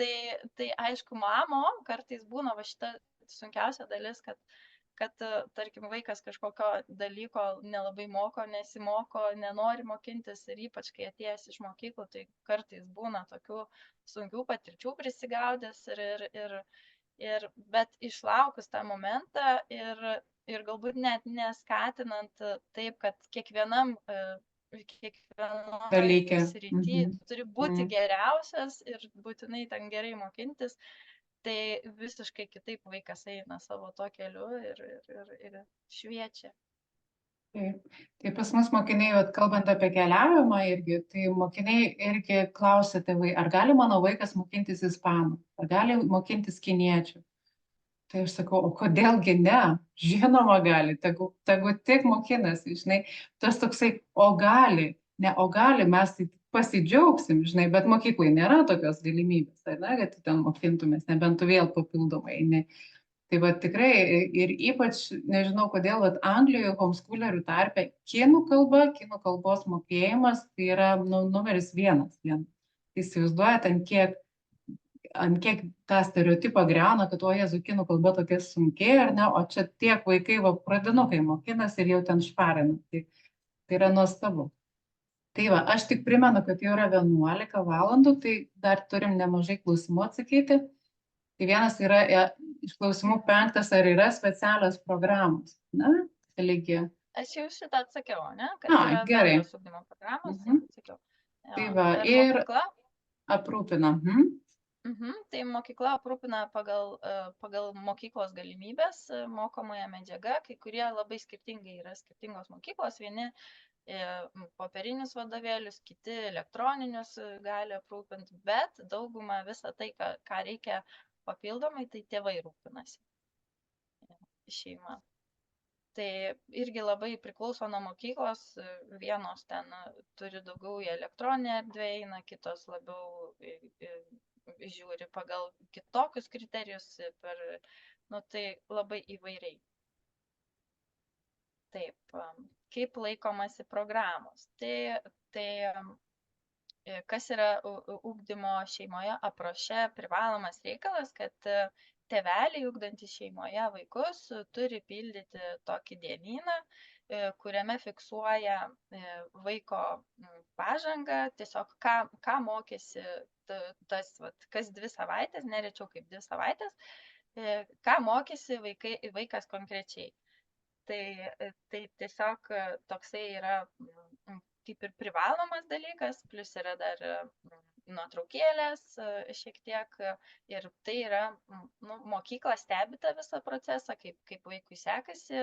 Tai aišku, mamom kartais būna va šita sunkiausia dalis, kad tarkim, vaikas kažkokio dalyko nelabai moko, nesimoko, nenori mokintis ir ypač, kai atėjęs iš mokyklų, tai kartais būna tokių sunkių patirčių prisigaudęs bet išlaukus tą momentą ir galbūt net neskatinant taip, kad kiekvienam srity turi būti geriausias ir būtinai ten gerai mokintis, tai visiškai kitaip vaikas eina savo to keliu ir šviečia. Tai pas mus mokiniai, kalbant apie keliavimą irgi, tai mokiniai irgi klausia tėvai, ar gali mano vaikas mokintis ispanų, ar gali mokintis kiniečių. Tai aš sakau, o kodėlgi ne? Žinoma gali, tegu tik mokinasi, žinai, tas toksai, o gali, mes tai pasidžiaugsim, žinai, bet mokyklai nėra tokios galimybės, ar ne, kad ten mokintumės, nebent tu vėl papildomai. Tai va tikrai ir ypač, nežinau kodėl, Anglijoje homeschoolerių tarpe kinų kalbos mokėjimas, tai yra numeris 1. Tai įsivaizduojat, ant kiek tą stereotipą griauna, kad Jėzau, kinų kalba tokia sunkiai, ar ne, o čia tiek vaikai, pradinukai mokinasi ir jau ten šparina. Tai yra nuostabu. Tai va, aš tik primenu, kad jau yra 11 valandų, tai dar turim nemažai klausimų atsakyti. Tai vienas yra iš klausimų 5, ar yra specialios programos? Na, Eligė. Aš jau šitą atsakiau, ne? Kad yra bendros ugdymo programos, atsakiau. Tai va, ir aprūpina. Tai mokykla aprūpina pagal mokyklos galimybės mokomąją medžiagą, kai kurie labai skirtingai yra skirtingos mokyklos, vieni popierinius vadovėlius, kiti elektroninius gali aprūpinti, bet daugumą visą tai, ką reikia papildomai, tai tėvai rūpinasi šeima. Tai irgi labai priklauso nuo mokyklos, vienos ten turi daugiau į elektroninę erdvę eina, kitos labiau žiūri pagal kitokius kriterijus, tai labai įvairiai. Taip, kaip laikomasi programos. Tai kas yra ugdymo šeimoje apraše privalomas reikalas, kad tėveliai ugdantys šeimoje vaikus turi pildyti tokį dienyną, kuriame fiksuoja vaiko pažangą, tiesiog ką mokėsi kas 2 savaitės, nerečiau kaip 2 savaitės, ką mokėsi vaikas konkrečiai. Tai tiesiog toksai yra kaip ir privalomas dalykas, plus yra dar nuotraukėlės šiek tiek ir tai yra, mokykla stebi tą visą procesą, kaip vaikui sekasi,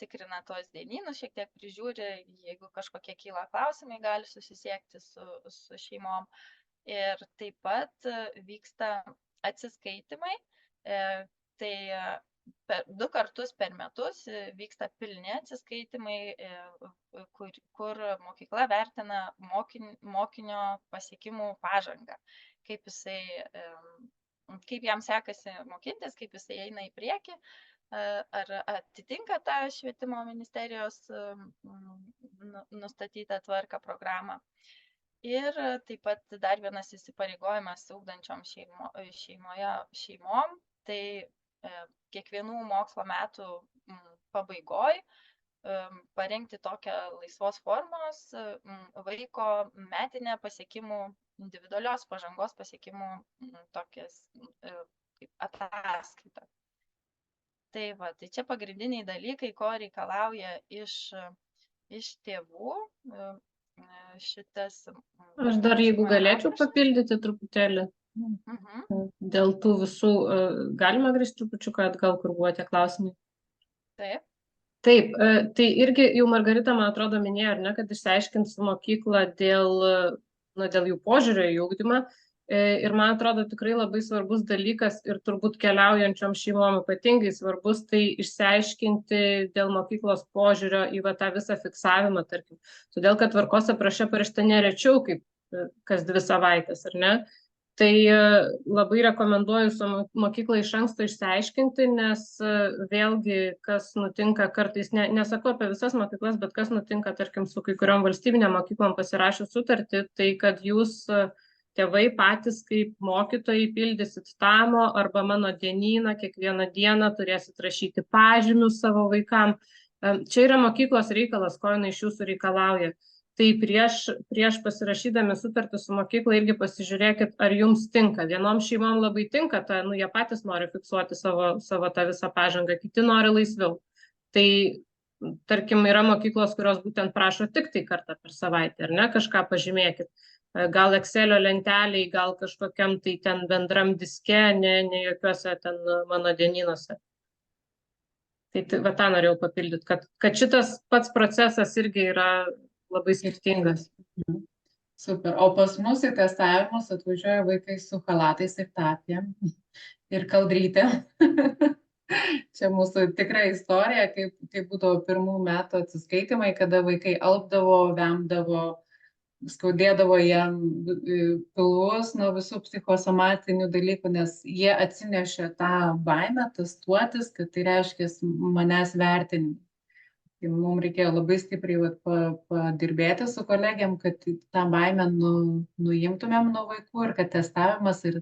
tikrina tuos dienynus, šiek tiek prižiūri, jeigu kažkokie kyla klausimai, gali susisiekti su šeimom. Ir taip pat vyksta atsiskaitimai, tai 2 kartus per metus vyksta pilni atsiskaitimai, kur mokykla vertina mokinio pasiekimų pažangą, kaip jam sekasi mokintis, kaip jisai eina į priekį, ar atitinka tą švietimo ministerijos nustatytą tvarką programą. Ir taip pat dar vienas įsipareigojimas ugdančiom šeimom, tai kiekvienų mokslo metų pabaigoj parengti tokią laisvos formos vaiko metinę pasiekimų, individualios pažangos pasiekimų tokias kaip ataskaitą. Tai čia pagrindiniai dalykai, ko reikalauja iš tėvų šitas. Aš dar, jeigu galėčiau papildyti truputėlį dėl tų visų, galima grįžti trupučiuką atgal, kur buvo tie klausimai? Taip, tai irgi jau Margarita, man atrodo, minėjo, ar ne, kad išsiaiškins su mokykla dėl jų požiūrio į ugdymą. Ir man atrodo tikrai labai svarbus dalykas ir turbūt keliaujančiom šeimom ypatingai svarbus, tai išsiaiškinti dėl mokyklos požiūrio į tą visą fiksavimą, tarkim. Todėl, kad tvarkos apraše parašyta ne rečiau kaip kas 2 savaitės, ar ne? Tai labai rekomenduoju su mokykla iš anksto išsiaiškinti, nes vėlgi, kas nutinka kartais, nesakau apie visas mokyklas, bet kas nutinka, tarkim, su kai kuriom valstybinėm mokyklom pasirašius sutartį, tai kad jūs tėvai patys kaip mokytojai pildysit TAMO arba mano dienyną, kiekvieną dieną turėsit rašyti pažymius savo vaikam. Čia yra mokyklos reikalas, ko jinai iš jūsų reikalauja. Tai prieš pasirašydami sutartį su mokykla irgi pasižiūrėkit, ar jums tinka. Vienom šeimom labai tinka, jie patys nori fiksuoti savo tą visą pažangą, kiti nori laisviau. Tai, tarkim, yra mokyklos, kurios būtent prašo tik tai kartą per savaitę, ar ne, kažką pažymėkit. Gal Excelio lenteliai, gal kažkokiam tai ten bendram diske, ne jokiuose ten mano dienynuose. Tai tą norėjau papildyti, kad šitas pats procesas irgi yra labai skirtingas. Super. O pas mus į testavimus atvažiuoja vaikai su chalatais ir tapėm ir kaldrytėm. Čia mūsų tikra istorija, kaip būdavo 1 metų atsiskaitimai, kada vaikai alpdavo, vemdavo, skaudėdavo jam pilvus nuo visų psichosomatinių dalykų, nes jie atsinešė tą baimę testuotis, kad tai reiškia manęs vertinimą. Tai mums reikėjo labai stipriai padirbėti su kolegiam, kad tą baimę nuimtumėm nuo vaikų ir kad testavimas ir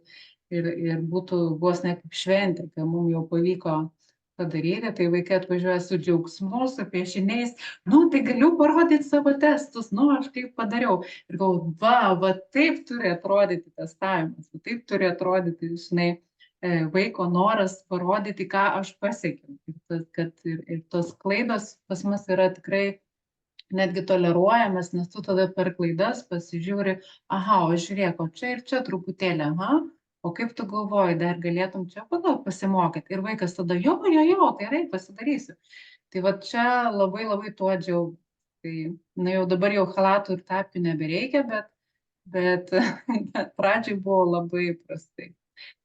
būtų vos ne kaip šventė, kai mums jau pavyko padaryti, tai vaikai atvažiuoja su džiaugsmu, su piešiniais, tai galiu parodyti savo testus, aš kaip padariau. Ir galvoju, va taip turi atrodyti testavimas, taip turi atrodyti, vaiko noras parodyti, ką aš pasiekiau. Ir tos klaidos pas mus yra tikrai netgi toleruojamas, nes tu tada per klaidas pasižiūri, o žiūrėk, o čia ir čia truputėlį, o kaip tu galvoji, dar galėtum čia pasimokyti. Ir vaikas tada, jo, gerai, pasidarysiu. Tai čia labai tuo džiaugiuosi. Tai jau dabar jau chalatų ir tapių nebereikia, bet pradžiai buvo labai prastai.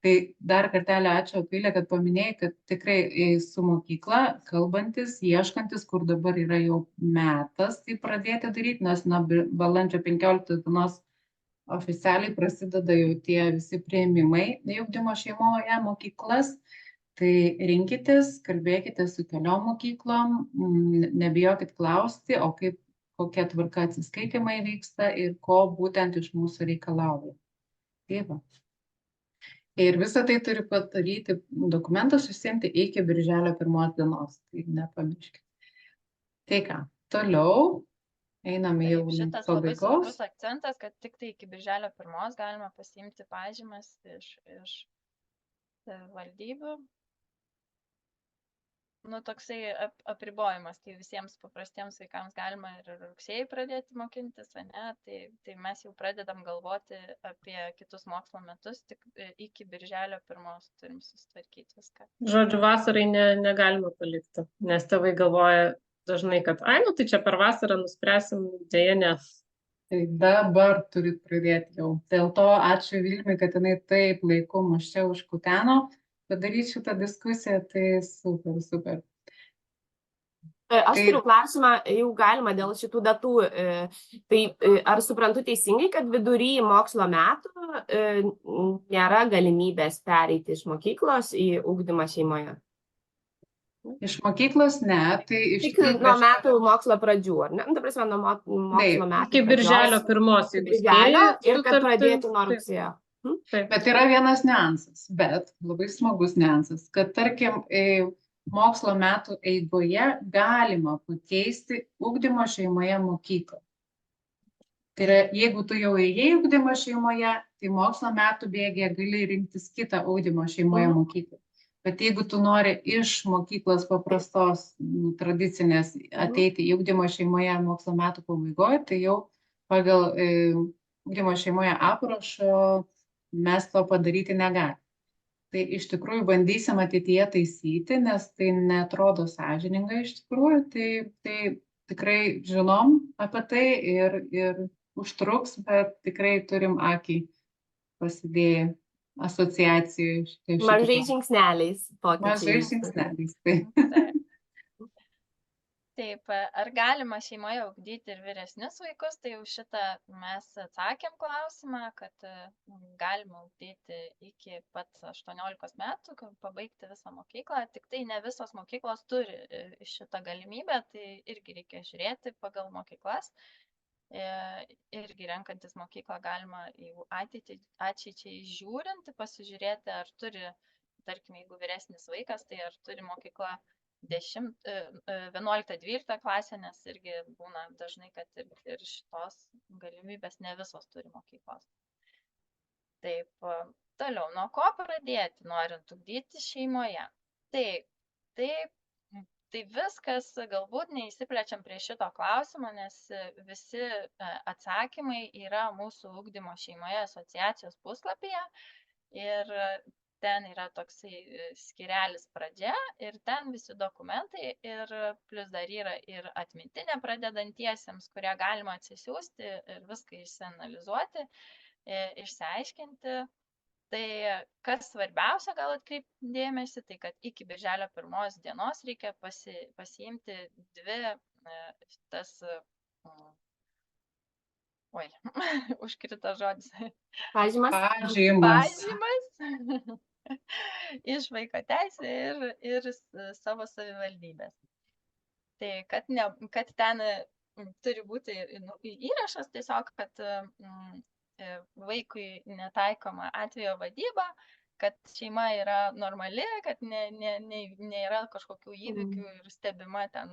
Tai dar kartelį ačiū, Akvilė, kad paminėjai, kad tikrai su mokykla kalbantis, ieškantis, kur dabar yra jau metas tai pradėti daryti, nes balandžio 15 dienos oficialiai prasideda jau tie visi priėmimai į ugdymo šeimoje mokyklas. Tai rinkitės, kalbėkite su keliom mokyklom, nebijokit klausti, o kokia tvarka atsiskaitimai vyksta ir ko būtent iš mūsų reikalauja. Ir visą tai turi padaryti, dokumentą susiimti iki birželio 1 dienos. Tai nepamirškite. Tai ką, toliau. Einame jau link pabaigos. Šitas labai svarbus akcentas, kad tik tai iki birželio 1 galima pasiimti pažymas iš valdybių. toksai apribojimas, tai visiems paprastiems vaikams galima ir rugsėjai pradėti mokintis, ne? Tai mes jau pradedam galvoti apie kitus mokslo metus, tik iki birželio 1 turim susitvarkyti viską. Žodžiu, vasarai negalima palikti, nes tėvai galvoja dažnai, kad, tai čia per vasarą nuspręsim, dėja ne. Tai dabar turit pradėti jau. Dėl to ačiū Vilmai, kad jinai taip laiku mus čia užkuteno padaryti šitą diskusiją, tai super. Aš turiu klausimą, jau galima dėl šitų datų. Tai ar suprantu teisingai, kad vidury mokslo metų nėra galimybės pereiti iš mokyklos į ugdymą šeimoje? Iš mokyklos ne, tai iš Tik nuo metų mokslo pradžių, ar ne? Ta prasme, nuo mokslo metų Iki birželio 1, jeigu spėji, ir kad pradėti nuo rugsėjo. Bet yra vienas niuansas, bet labai smagus niuansas, kad tarkim mokslo metų eigoje galima pakeisti ugdymo šeimoje mokyklą. Tai yra, jeigu tu jau ėjai ugdymo šeimoje, tai mokslo metų bėgyje gali rinktis kitą ugdymo šeimoje mokyklą. Bet jeigu tu nori iš mokyklos paprastos, tradicinės ateiti į ugdymo šeimoje mokslo metų pabaigoje, tai jau pagal ugdymo šeimoje aprašo mes to padaryti negalime. Tai iš tikrųjų bandysim ateityje taisyti, nes tai netrodo sąžininga iš tikrųjų, tai tikrai žinom apie tai ir užtruks, bet tikrai turim akį pasidėję asociacijų. Mažais žingsneliais. Mažais žingsneliais, tai. Taip, ar galima šeimoje ugdyti ir vyresnius vaikus, tai jau šitą mes atsakėm klausimą, kad galima ugdyti iki pat 18 metų, pabaigti visą mokyklą, tik tai ne visos mokyklos turi šitą galimybę, tai irgi reikia žiūrėti pagal mokyklas. Irgi renkantis mokyklą galima jau ateičiai žiūrint, pasižiūrėti, ar turi, tarkim, jeigu vyresnis vaikas, tai ar turi mokykla 11-12 klasė, nes irgi būna dažnai, kad ir šitos galimybės ne visos turi mokyklos. Taip, toliau, nuo ko pradėti, norint ugdyti šeimoje? Tai viskas, galbūt neįsiplečiam prie šito klausimo, nes visi atsakymai yra mūsų ugdymo šeimoje asociacijos puslapyje ir ten yra toksai skyrelis pradžia ir ten visi dokumentai ir plus dar yra ir atmintinė pradedantiesiems, kurią galima atsisiųsti ir viską išsianalizuoti, išsiaiškinti. Tai kas svarbiausia, gal atkreipti dėmesį, tai kad iki birželio 1 dienos reikia pasiimti 2 tas, užkrito žodis. Pažymas. Iš vaiko teisė ir savo savivaldybės. Tai kad ten turi būti įrašas tiesiog, kad vaikui netaikoma atvejo vadyba, kad šeima yra normali, kad nėra kažkokių įvykių ir stebima ten,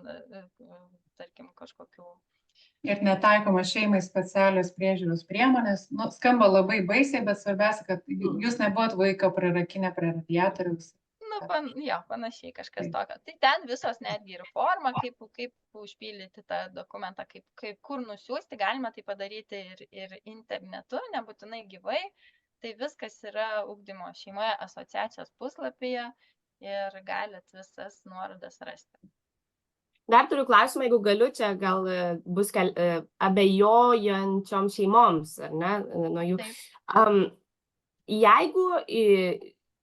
tarkim, kažkokių. Ir netaikoma šeimai specialios priežiūros priemonės. Skamba labai baisiai, bet svarbiausia, kad jūs nebuvot vaiką prirakinę prie radiatoriaus. Panašiai kažkas tokio. Tai ten visos netgi ir forma, kaip užpildyti tą dokumentą, kur nusiųsti, galima tai padaryti ir internetu, nebūtinai gyvai. Tai viskas yra ugdymo šeimoje asociacijos puslapyje ir galit visas nuorodas rasti. Dar turiu klausimą, jeigu galiu, čia gal bus abejojančiom šeimoms, ar ne, nuo jų. Jeigu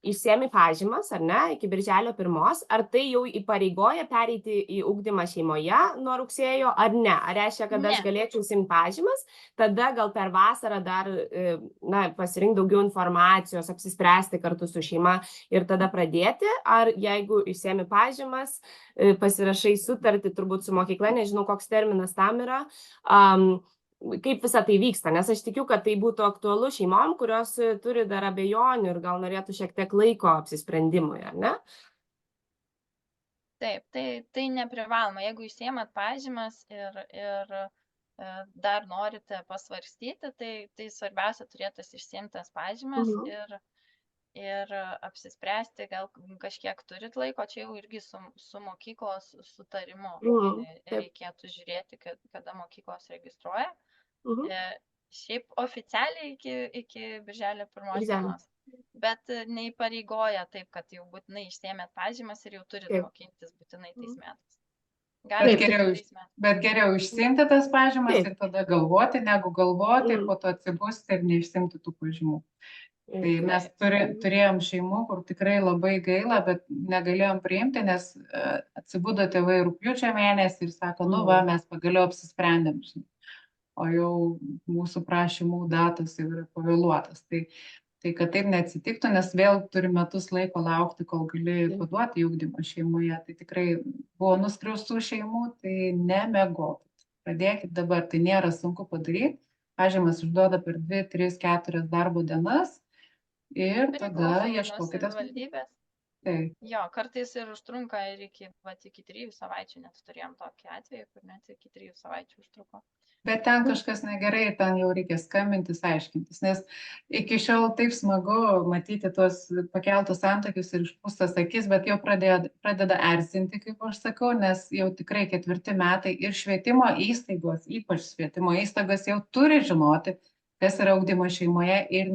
išsiemi pažymas, ar ne, iki birželio 1, ar tai jau įpareigoja pereiti į ugdymą šeimoje nuo rugsėjo, ar ne? Ar reiškia, kad aš galėčiau imti pažymas, tada gal per vasarą dar pasirinkti daugiau informacijos, apsispręsti kartu su šeima ir tada pradėti, ar jeigu išsiemi pažymas, pasirašai sutartį turbūt su mokykla, nežinau, koks terminas tam yra, kaip visą tai vyksta, nes aš tikiu, kad tai būtų aktualu šeimom, kurios turi dar abejonių ir gal norėtų šiek tiek laiko apsisprendimui, ar ne? Taip, tai neprivaloma. Jeigu išsiemat pažymas ir dar norite pasvarstyti, tai svarbiausia turėtas išsiimtas pažymas ir apsispręsti, gal kažkiek turit laiko, čia jau irgi su mokyklos sutarimu Taip. reikėtų žiūrėti, kada mokyklos registruoja. Mhm. Šiaip oficialiai iki birželio 1 Birželio. dienos, bet neįpareigoja taip, kad jau būtinai išsėmėt pažymas ir jau turit Taip. mokintis būtinai tais Mhm. metais. Bet Galite geriau, kitais metais. bet geriau išsiimti tas pažymas Taip. ir tada galvoti, negu galvoti ir Mhm. po to atsibusti ir neišsiimti tų pažymų. Tai Taip. mes turėjom šeimų, kur tikrai labai gaila, bet negalėjom priimti, nes atsibudo tėvai rugpjūčio mėnesį ir sako, nu va, mes pagaliau apsisprendėm, žinai. O jau mūsų prašymų datos jau yra pavėluotas. Tai kad taip neatsitiktų, nes vėl turi metus laiko laukti, kol gali Taip. paduoti į ugdymą šeimoje. Tai tikrai buvo nuskriaustų šeimų, tai nemegokit. Pradėkit dabar, tai nėra sunku padaryti. Pažymas išduoda per 2, 3, 4 darbo dienas ir tada Priklausomai nuo ieškokite. savivaldybės. Taip. Jo, kartais ir užtrunka ir iki 3 savaičių, net turėjom tokį atvejį, kur net iki 3 savaičių užtruko. Bet ten kažkas negerai ir ten jau reikia skambintis, aiškintis, nes iki šiol taip smagu matyti tuos pakeltus antakius ir išpūstas akis, bet jau pradeda erzinti, kaip aš sakau, nes jau tikrai 4 metai ir švietimo įstaigos, ypač švietimo įstaigos jau turi žinoti, kas yra ugdymo šeimoje ir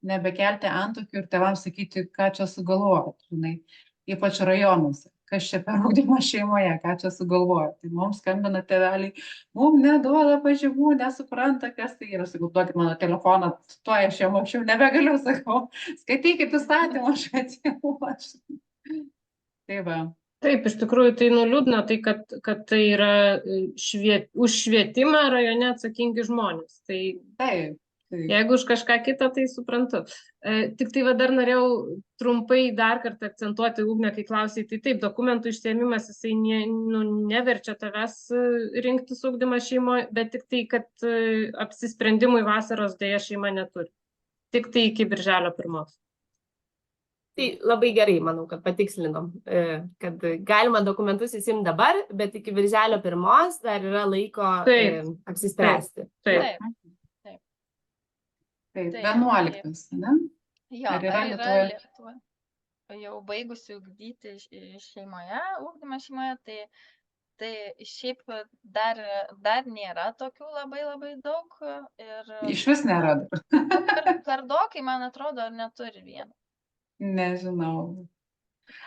nebekelti antakių ir tėvams sakyti, ką čia sugalvojot, žinai, ypač rajonuose. Kas čia per ugdymą šeimoje, ką čia sugalvoja. Tai mums skambina tėveliai, mums neduoda pažymų, nesupranta, kas tai yra. Sakau, duokit mano telefoną, tuo aš jau anksčiau nebegaliu, sakau, skaitykit įstatymą švietimo. Tai va. Taip, iš tikrųjų tai nuliūdna, tai kad tai yra už švietimą rajone atsakingi žmonės. Tai Taip. jeigu už kažką kitą, tai suprantu. Tik tai va dar norėjau trumpai dar kartą akcentuoti, Ugne, kai klausai, tai taip, dokumentų išsiėmimas, jisai neverčia tavęs rinktis ugdymą šeimoje, bet tik tai, kad apsisprendimui vasaros dėja šeima neturi. Tik tai iki birželio 1. Tai labai gerai, manau, kad patikslinom, kad galima dokumentus įsimti dabar, bet iki birželio 1 dar yra laiko apsispręsti. Taip. Taip, 11, ne? Jo, Ar yra Lietuva jau baigusi ugdyti šeimoje, ugdymą šeimoje, tai šiaip dar nėra tokių labai daug. Iš vis nėra. Kardokai, man atrodo, ar neturi vieną. Nežinau.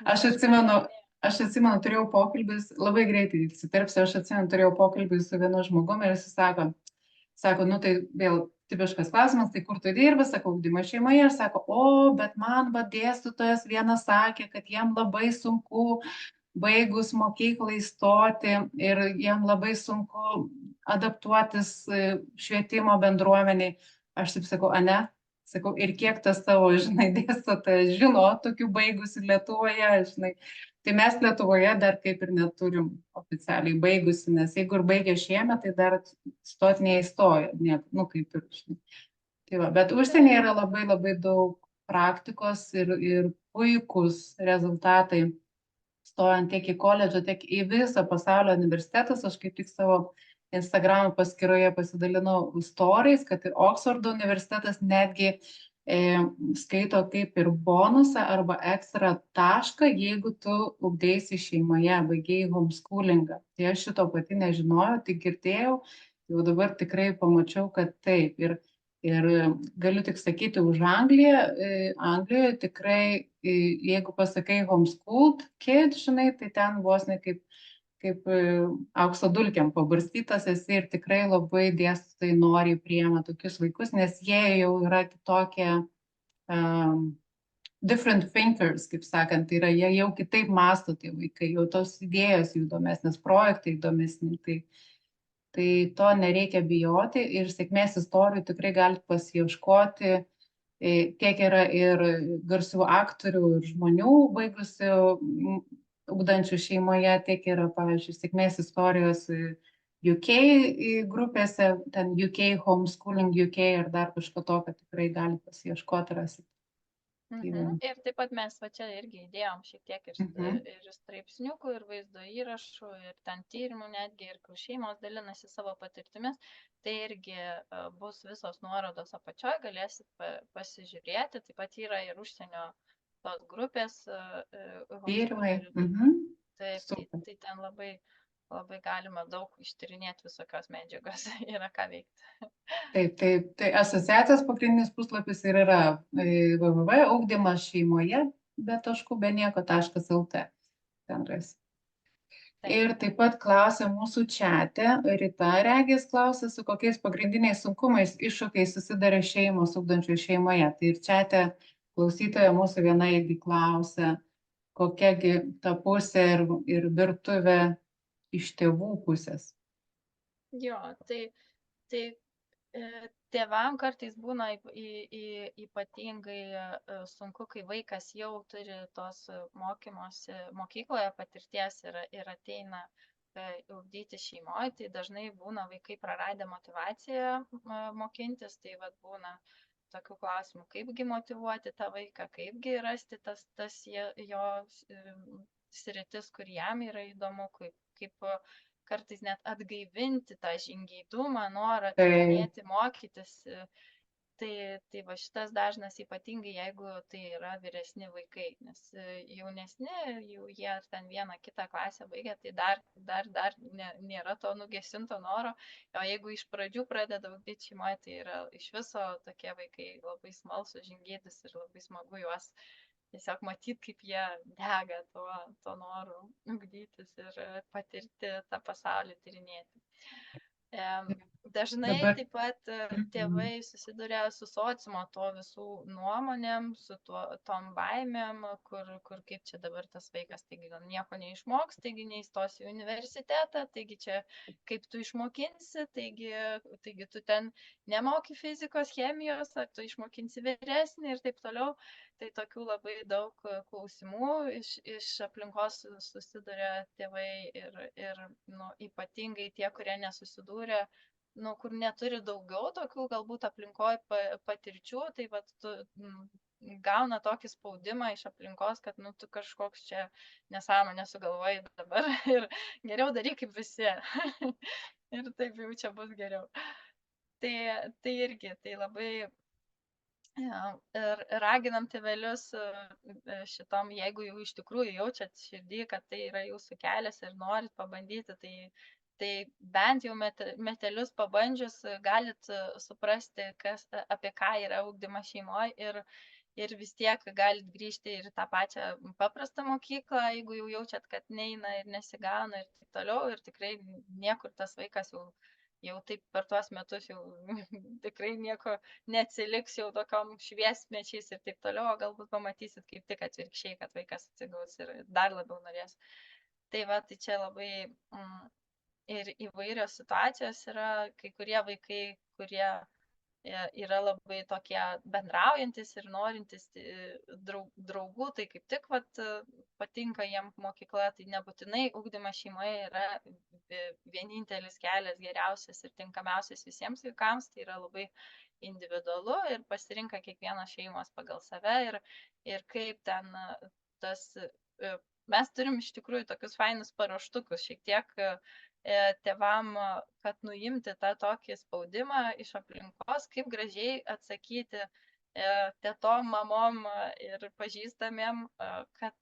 Aš atsimenu, turėjau pokalbis, labai greitai įsiterpsiu, aš atsimenu, turėjau pokalbį su vienu žmogumi ir jis sako, nu tai vėl tipiškas klausimas, tai kur tu dirbi, sakau, ugdymo šeimoje, ir sako, bet man dėstytojas vienas sakė, kad jiem labai sunku baigus mokyklą įstoti ir jiem labai sunku adaptuotis švietimo bendruomeniai. Aš taip sakau, ane? Sakau, ir kiek tas tavo, žinai, dėstytojas žino tokių baigusių Lietuvoje, žinai. Tai mes Lietuvoje dar kaip ir neturim oficialiai baigusi, nes jeigu ir baigė šiemet, tai dar stot neįstojo, nu kaip ir, žinai. Tai va, bet užsienyje yra labai daug praktikos ir puikus rezultatai, stojant tiek į koledžą, tiek į visą pasaulio universitetus. Aš kaip tik savo Instagram paskyroje pasidalinau istorijais, kad ir Oksfordo universitetas netgi skaito kaip ir bonusą arba ekstra tašką, jeigu tu ugdeisi šeimoje, baigėjai homeschoolingą. Tai aš šito pati nežinojau, tik girdėjau, jau dabar tikrai pamačiau, kad taip. Ir galiu tik sakyti už Angliją. Anglijoje tikrai, jeigu pasakai homeschooled kid, žinai, tai ten vos ne kaip aukso dulkėm pabarstytas esi ir tikrai labai dėstytojai noriai priima tokius vaikus, nes jie jau yra kitokie different thinkers, kaip sakant, tai yra jie jau kitaip mąsto tie vaikai, jau tos idėjos jų įdomesnės, projektai įdomesni, tai to nereikia bijoti ir sėkmės istorijų tikrai galite pasiieškoti, tiek yra ir garsių aktorių ir žmonių baigusių ugdančių šeimoje, tiek yra, pavyzdžiui, sėkmės istorijos UK grupėse, ten UK Homeschooling UK ar dar kažko to, kad tikrai galite pasiieškoti, rasite. Ir taip pat mes va čia irgi įdėjom šiek tiek ir straipsniukų, ir vaizdo įrašų, ir ten tyrimų netgi, ir kur šeimos dalinasi savo patirtimis. Tai irgi bus visos nuorodos apačioje, galėsit pasižiūrėti. Taip pat yra ir užsienio tos grupės. Tyrimai. Taip, tai ten labai galima daug ištyrinėti visokios medžiagos, yra ką veikti. Taip. Tai asociacijos pagrindinis puslapis ir yra www.ugdymas.šeimoje.lt. Ten rasi. Ir taip pat klausia mūsų čate, Rita Regis klausia, su kokiais pagrindiniais sunkumais, iššūkiais susiduria šeimos ugdančių šeimoje. Tai ir čate klausytoja mūsų viena irgi klausia, kokiagi ta pusė ir virtuvė iš tėvų pusės. Jo, tai tėvam kartais būna ypatingai sunku, kai vaikas jau turi tos mokymosi mokykloje patirties ir ateina ugdyti šeimoje, tai dažnai būna vaikai praradę motivaciją mokintis, tai vat būna tokių klausimų, kaipgi motyvuoti tą vaiką, kaipgi rasti tas jo sritis, kur jam yra įdomu, kaip kartais net atgaivinti tą žingeidumą, norą tyrinėti, mokytis. Tai va šitas dažnas ypatingai, jeigu tai yra vyresni vaikai, nes jaunesni, jau jie ten vieną kitą klasę baigia, tai dar nėra to nugesinto noro, o jeigu iš pradžių pradeda ugdyti šeimoje, tai yra iš viso tokie vaikai labai smalsūs, žingeidūs ir labai smagu juos tiesiog matyti, kaip jie dega to noru ugdytis ir patirti tą pasaulį, tyrinėti. Dažnai taip pat tėvai susiduria su sociumo to visų nuomonėm, su tom baimėm, kur kaip čia dabar tas vaikas, taigi gal nieko neišmoks, taigi neįstos į universitetą, taigi čia kaip tu išmokinsi, taigi tu ten nemoki fizikos, chemijos, ar tu išmokinsi vyresnį ir taip toliau. Tai tokių labai daug klausimų iš aplinkos susiduria tėvai ir ypatingai tie, kurie nesusidūrė, kur neturi daugiau tokių galbūt aplinkoje patirčių, tai vat tu gauna tokį spaudimą iš aplinkos, kad tu kažkoks čia nesąmonė sugalvoji dabar ir geriau daryk kaip visi. Ir taip jau čia bus geriau. Tai irgi, tai labai ir raginam tėvelius šitom, jeigu jau iš tikrųjų jaučiat širdį, kad tai yra jūsų kelias ir norit pabandyti, tai bent jau metelius pabandžius galit suprasti, apie ką yra ugdymas šeimoje ir vis tiek galit grįžti ir tą pačią paprastą mokyklą, jeigu jau jaučiat, kad neina ir nesigauna ir taip toliau, ir tikrai niekur tas vaikas jau taip per tuos metus jau tikrai nieko neatsiliks jau tokiom šviesmečiais ir taip toliau, o galbūt pamatysit kaip tik atvirkščiai, kad vaikas atsigaus ir dar labiau norės. Tai va, tai čia labai ir įvairios situacijos yra, kai kurie vaikai, kurie yra labai tokie bendraujantis ir norintis draugų, tai kaip tik patinka jiem mokykla, tai nebūtinai ugdymas šeimoje yra vienintelis kelias geriausias ir tinkamiausias visiems vaikams, tai yra labai individualu ir pasirinka kiekvienas šeimos pagal save ir kaip ten mes turim iš tikrųjų tokius fainus paruoštukus šiek tiek tėvam, kad nuimti tą tokį spaudimą iš aplinkos, kaip gražiai atsakyti tėtom, mamom ir pažįstamiem, kad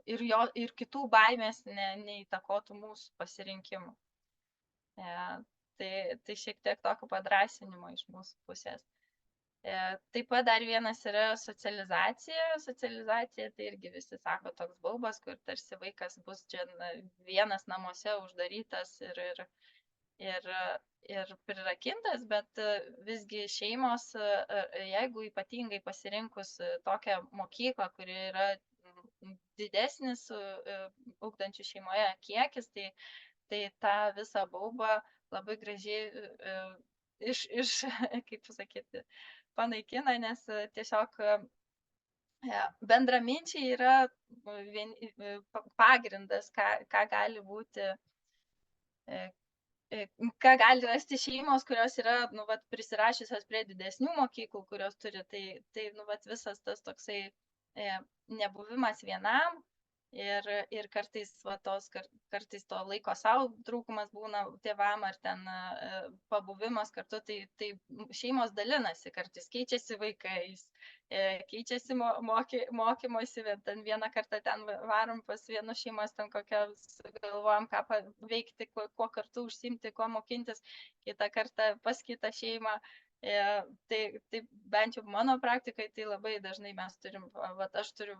ir kitų baimės neįtakotų mūsų pasirinkimų. Tai šiek tiek tokio padrąsinimo iš mūsų pusės. Taip pat dar vienas yra socializacija. Socializacija tai irgi visi sako toks baubas, kur tarsi vaikas bus čia vienas namuose uždarytas ir prirakintas, bet visgi šeimos, jeigu ypatingai pasirinkus tokią mokyklą, kuri yra didesnis ugdančių šeimoje kiekis, tai tą visą baubą labai gražiai kaip pasakyti, panaikina, nes tiesiog bendraminčiai yra pagrindas, ką gali būti ką gali rasti šeimos, kurios yra, nu, vat, prisirašysios prie didesnių mokyklų, kurios turi, tai nu, vat, visas tas toksai nebuvimas vienam ir kartais, va, kartais to laiko savo trūkumas būna tėvam ar ten pabuvimas kartu, tai šeimos dalinasi, kartais keičiasi vaikais, keičiasi mokymosi, ten vieną kartą ten varom pas vienus šeimos, ten kokią galvojam, ką veikti, kuo kartu užsimti, kuo mokintis, kitą kartą pas kitą šeimą. Tai bent jau mano praktikai, tai labai dažnai mes turim, aš turiu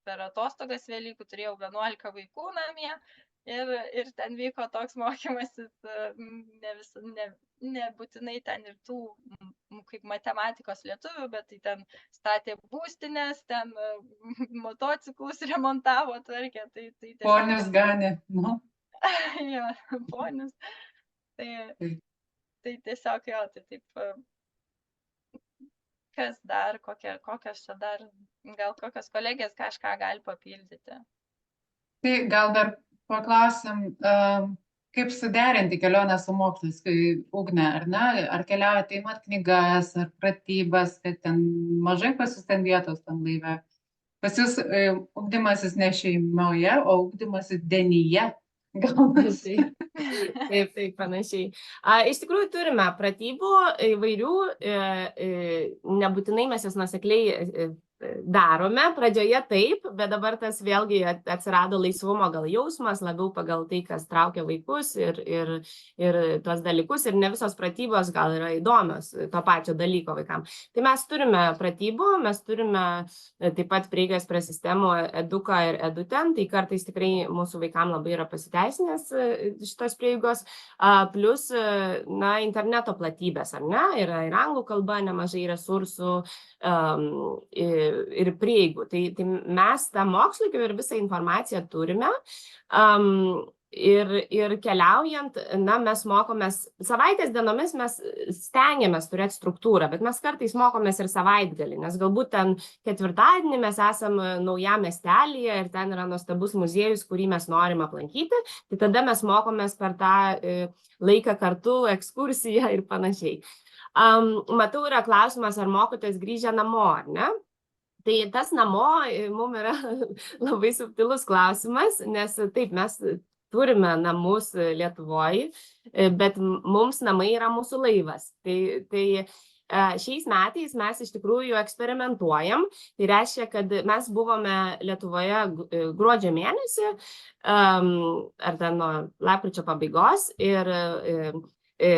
per atostogas Velykų, turėjau 11 vaikų namie ir ten vyko toks mokymasis, nebūtinai ten ir tų kaip matematikos lietuvių, bet tai ten statė būstinės, ten motociklus remontavo, tvarkė. Tai Ponius ganė, nu. Jo, ponius. Tai tiesiog jo, tai taip. Kas dar, kokios čia dar, gal kokios kolegės kažką gali papildyti. Tai gal dar paklausim, kaip suderinti kelionę su mokslais, kai Ugne, ar ne? Ar keliaujate imat knygas, ar pratybas, kad ten mažai pas jūs ten vietos tam laive. Pas jūs ugdymasis ne šeimoje, o ugdymasis denyje. Taip, panašiai. Iš tikrųjų turime pratybų įvairių, nebūtinai mes jas nuosekliai darome, pradžioje taip, bet dabar tas vėlgi atsirado laisvumo gal jausmas, labiau pagal tai, kas traukia vaikus ir tuos dalykus, ir ne visos pratybos gal yra įdomios to pačio dalyko vaikams. Tai mes turime pratybų, mes turime taip pat prieigas prie sistemų Eduka ir Eduten, tai kartais tikrai mūsų vaikams labai yra pasiteisinęs šitos prieigos, plus, na, interneto platybės, ar ne, yra ir anglų kalba nemažai resursų, ir prieigų. Tai mes tą mokslų ir visą informaciją turime ir keliaujant, na, mes mokomės, savaitės dienomis mes stengiamės turėti struktūrą, bet mes kartais mokomės ir savaitgalį, nes galbūt ten ketvirtadienį mes esam naujam miestelyje ir ten yra nuostabus muziejus, kurį mes norim aplankyti, tai tada mes mokomės per tą laiką kartu, ekskursiją ir panašiai. Matau, yra klausimas, ar mokotės grįžę namo, ar ne? Tai tas namo mums yra labai subtilus klausimas, nes taip, mes turime namus Lietuvoje, bet mums namai yra mūsų laivas. Tai šiais metais mes iš tikrųjų eksperimentuojam, tai reiškia, kad mes buvome Lietuvoje gruodžio mėnesį, ar ten nuo lapkričio pabaigos, ir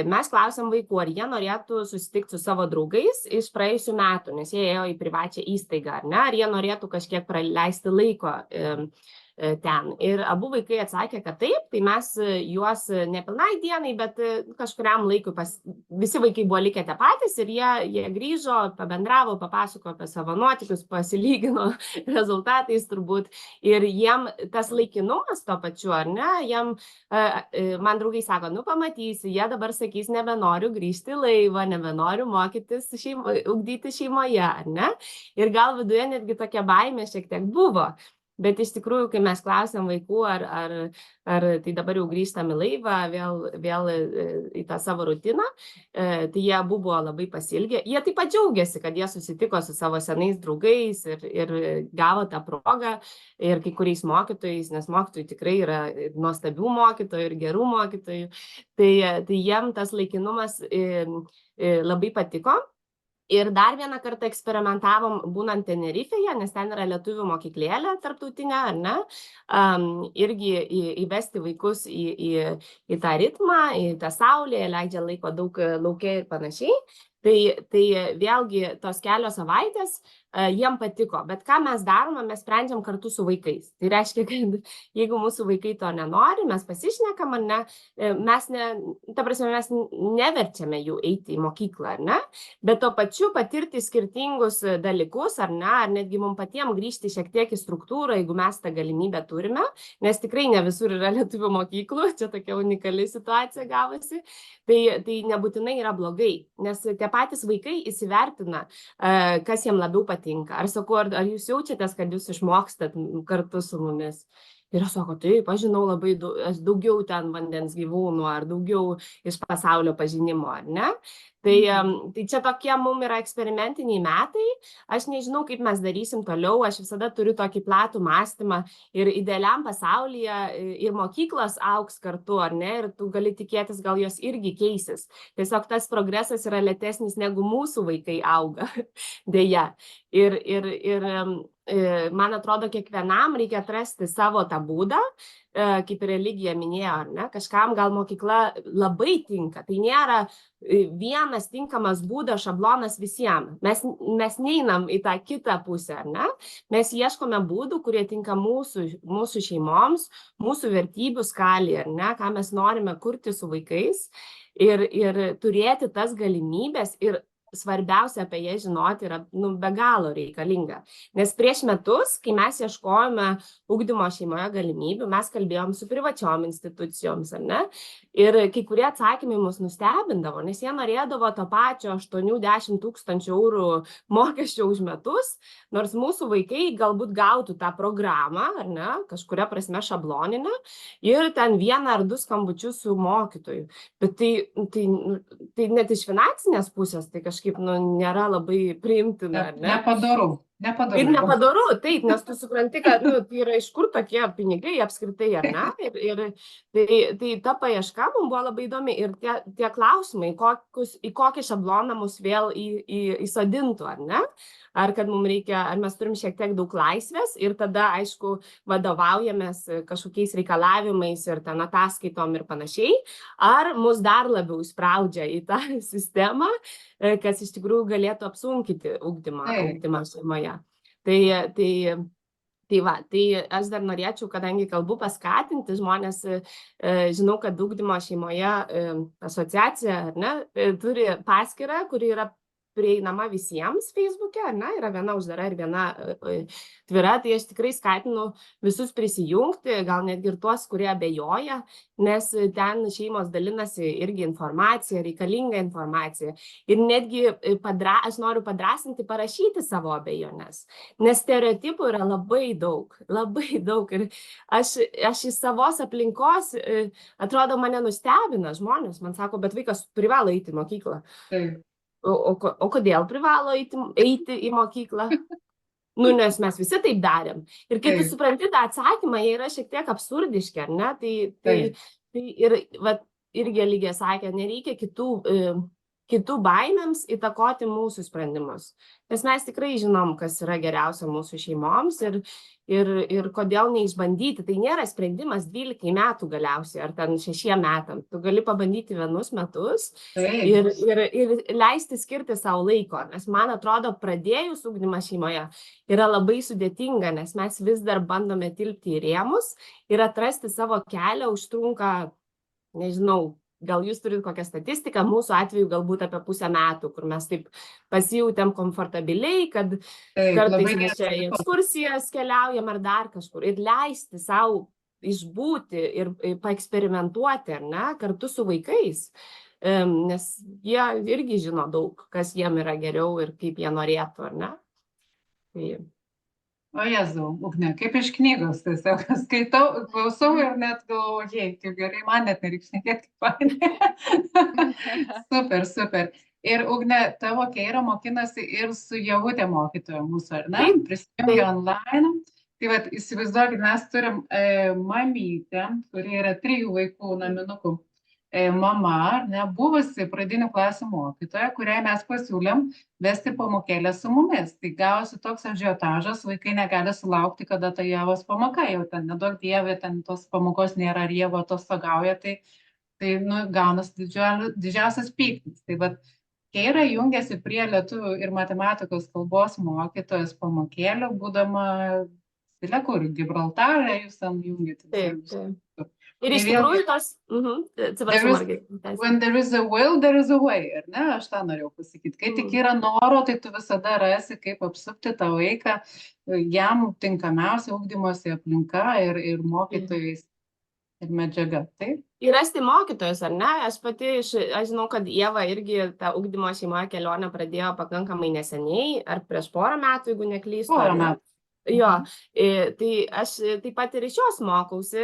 mes klausėm vaikų, ar jie norėtų susitikti su savo draugais iš praėjusių metų, nes jie ėjo į privačią įstaigą, ar ne, ar jie norėtų kažkiek praleisti laiko ten. Ir abu vaikai atsakė, kad taip, tai mes juos nepilnai dienai, bet kažkuriam laikui visi vaikai buvo likę tie patys ir jie grįžo, pabendravo, papasakojo apie savo nuotykius, pasilygino rezultatais turbūt. Ir jiem tas laikinumas to pačiu, ar ne, man draugai sako, nu pamatysi, jie dabar sakys, nebenoriu grįžti į laivą, nebenoriu mokytis, ugdyti šeimoje, ar ne? Ir gal viduje netgi tokia baimė šiek tiek buvo. Bet iš tikrųjų, kai mes klausėm vaikų, ar tai dabar jau grįžtam į laivą, vėl į tą savo rutiną, tai jie buvo labai pasiilgę. Jie taip pat džiaugiasi, kad jie susitiko su savo senais draugais ir gavo tą progą ir kai kuriais mokytojais, nes mokytojai tikrai yra nuostabių mokytojų ir gerų mokytojų. Tai jiem tas laikinumas labai patiko. Ir dar vieną kartą eksperimentavom būnant Tenerifėje, nes ten yra lietuvių mokyklėlė tarptautinė, ar ne, irgi įvesti vaikus į tą ritmą, į tą saulę, leidžia laiko daug lauke ir panašiai. Tai vėlgi tos kelios savaitės jiem patiko, bet ką mes darome, mes sprendžiam kartu su vaikais. Tai reiškia, kad jeigu mūsų vaikai to nenori, mes pasišnekam, ar ne, mes neverčiame jų eiti į mokyklą, ar ne, bet to pačiu patirti skirtingus dalykus, ar ne, ar netgi mums patiems grįžti šiek tiek į struktūrą, jeigu mes tą galimybę turime, nes tikrai ne visur yra lietuvių mokyklų, čia tokia unikali situacija gavosi, tai nebūtinai yra blogai, nes tie patys vaikai įsivertina, kas jiems labiau patinka. Ar sakau, ar jūs jaučiatės, kad jūs išmokstat kartu su mumis? Ir aš sako, taip, aš žinau labai daugiau ten vandens gyvūnų, ar daugiau iš pasaulio pažinimo, ar ne? Tai čia tokie mum yra eksperimentiniai metai. Aš nežinau, kaip mes darysim toliau. Aš visada turiu tokį platų mąstymą ir idealiam pasaulyje ir mokyklos augs kartu, ar ne? Ir tu gali tikėtis, gal jos irgi keisis. Tiesiog tas progresas yra lėtesnis, negu mūsų vaikai auga. Deja. Ir man atrodo, kiekvienam reikia atrasti savo tą būdą, kaip religija minėjo, ar ne? Kažkam gal mokykla labai tinka. Tai nėra vienas tinkamas būdas, šablonas visiems. Mes neinam į tą kitą pusę, ar ne? Mes ieškome būdų, kurie tinka mūsų šeimoms, mūsų vertybių skalėje, ar ne? Ką mes norime kurti su vaikais ir turėti tas galimybės ir svarbiausia apie ją žinoti yra be galo reikalinga. Nes prieš metus, kai mes ieškojome ugdymo šeimoje galimybių, mes kalbėjom su privačiom institucijoms, ar ne? Ir kai kurie atsakymai mus nustebindavo, nes jie norėdavo to pačio 8-10 tūkstančių eurų mokesčio už metus, nors mūsų vaikai galbūt gautų tą programą, ar ne, kažkuria prasme šabloninę, ir ten 1 ar 2 skambučius su mokytoju. Bet tai net iš finansinės pusės tai kažkaip nėra labai priimtina, ar ne? Nepadoru. Ir nepadoru, taip, nes tu supranti, kad tai yra iš kur tokie pinigai apskritai, ar ne? Ir tai ta paieška mums buvo labai įdomi ir tie klausimai, į kokį šabloną mus vėl įsodintų, ar ne? Ar kad mums reikia, ar mes turim šiek tiek daug laisvės ir tada, aišku, vadovaujamės kažkokiais reikalavimais ir ten ataskaitom ir panašiai, ar mus dar labiau įspraudžia į tą sistemą, kas iš tikrųjų galėtų apsunkinti ugdymą šeimoje. Tai aš dar norėčiau, kadangi kalbu, paskatinti žmonės, žinau, kad ugdymo šeimoje asociacija, ar ne, turi paskyrą, kuri yra prieinama visiems Facebook'e, ar ne, yra viena uždara ir viena atvira, tai aš tikrai skatinu visus prisijungti, gal netgi ir tuos, kurie abejoja, nes ten šeimos dalinasi irgi informacija, reikalinga informacija. Ir netgi aš noriu padrąsinti parašyti savo abejones, nes stereotipų yra labai daug. Ir aš iš savos aplinkos, atrodo, mane nustebina žmonės, man sako, bet vaikas privalo eiti į mokyklą. Taip. O kodėl privalo eiti į mokyklą? Nes mes visi taip darėm. Ir kai tu supranti tą atsakymą, jie yra šiek tiek absurdiški, ar ne? Tai irgi Eligija sakė, nereikia kitų baimėms įtakoti mūsų sprendimus. Nes mes tikrai žinom, kas yra geriausia mūsų šeimoms ir kodėl neišbandyti. Tai nėra sprendimas 12 metų galiausiai, ar ten 6 metam. Tu gali pabandyti 1 metus ir leisti skirti savo laiko. Nes man atrodo, pradėjus ugdymą šeimoje yra labai sudėtinga, nes mes vis dar bandome tilpti į rėmus ir atrasti savo kelią užtrunka, nežinau, gal jūs turit kokią statistiką, mūsų atveju galbūt apie 1,5 metų, kur mes taip pasijautėm komfortabiliai, kad kartais mes čia į ekskursijas keliaujam ar dar kažkur ir leisti savo išbūti ir paeksperimentuoti, ar ne, kartu su vaikais, nes jie irgi žino daug, kas jiem yra geriau ir kaip jie norėtų, ar ne? O Jėzau, Ugne, kaip iš knygos tiesiog skaitau, klausau ir net galvoju, kaip gerai, man net nereiks šnekėti, kaip super. Ir Ugne, tavo Keira mokinasi ir su Ievute mokytoja mūsų, ar ne? Prisijungia online. Tai vat, įsivaizduokit, mes turim mamytę, kuri yra 3 vaikų naminukų mama, ar ne, buvusi pradinių klasių mokytoja, kuriai mes pasiūlėm vesti pamokėlę su mumis. Tai gavosi toks ažiotažas, vaikai negali sulaukti, kada ta Ievos pamoka, jau ten nedaug dievė, ten tos pamokos nėra, ar Ieva atostogauja, tai gaunas didžiausias pyktis. Tai vat, Keira jungiasi prie lietuvių ir matematikos kalbos mokytojos pamokėlių, būdama stile, kur Gibraltarė, jūs ten jungėte. Taip. Ir iš tikrųjų tos... When there is a will, there is a way, ar ne? Aš tą norėjau pasakyti. Kai tik yra noro, tai tu visada rasi, kaip apsupti tą vaiką, jam tinkamiausia ugdymosi aplinka ir mokytojais ir medžiaga. Taip? Ir rasti mokytojus, ar ne? Aš žinau, kad Ieva irgi tą ugdymo šeimoje kelionę pradėjo pakankamai neseniai, ar prieš 1 metų, jeigu neklystu. 1 metų. Jo, tai aš taip pat ir iš jos mokausi,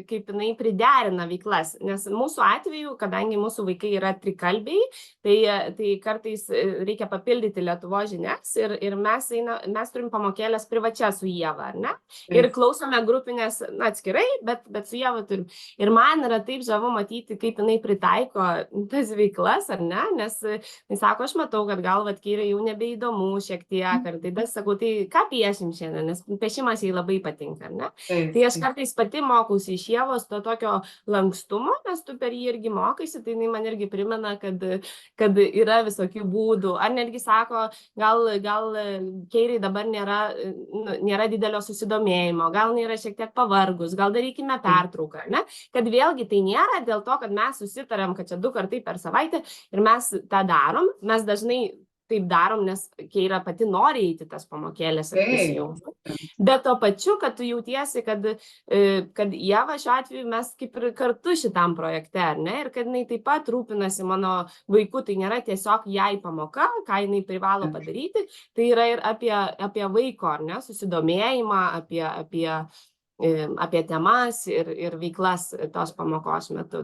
kaip jinai priderina veiklas, nes mūsų atveju, kadangi mūsų vaikai yra trikalbiai, tai kartais reikia papildyti Lietuvos žinias ir mes turim pamokėlės privačias su Ieva, ar ne? Ir klausome grupinės atskirai, bet su Ieva turim. Ir man yra taip žavu matyti, kaip jinai pritaiko tas veiklas, ar ne? Nes jis sako, aš matau, kad gal Kyrai jau nebeįdomu šiek tiek, ar tai sakau, tai ką piešim šiandien, nes piešimas jai labai patinka, ne? Tai aš kartais pati mokausi iš Ievos to tokio lankstumo, nes tu per jį irgi mokaisi, tai jinai man irgi primena, kad yra visokių būdų, ar netgi sako, gal Keirai dabar nėra didelio susidomėjimo, gal nėra šiek tiek pavargus, gal darykime pertrauką, ne? Kad vėlgi tai nėra dėl to, kad mes susitariam, kad čia 2 kartai per savaitę ir mes tą darom, mes dažnai taip darom, nes Keira pati nori eiti tas pamokėlės ir prisijungti. Bet to pačiu, kad tu jautiesi, kad Ieva šiuo atveju mes kaip ir kartu šitam projekte, ar ne? Ir kad jinai taip pat rūpinasi mano vaiku, tai nėra tiesiog jai pamoka, ką jinai privalo padaryti, tai yra ir apie vaiko, ar ne, susidomėjimą, apie temas ir veiklas tos pamokos metu.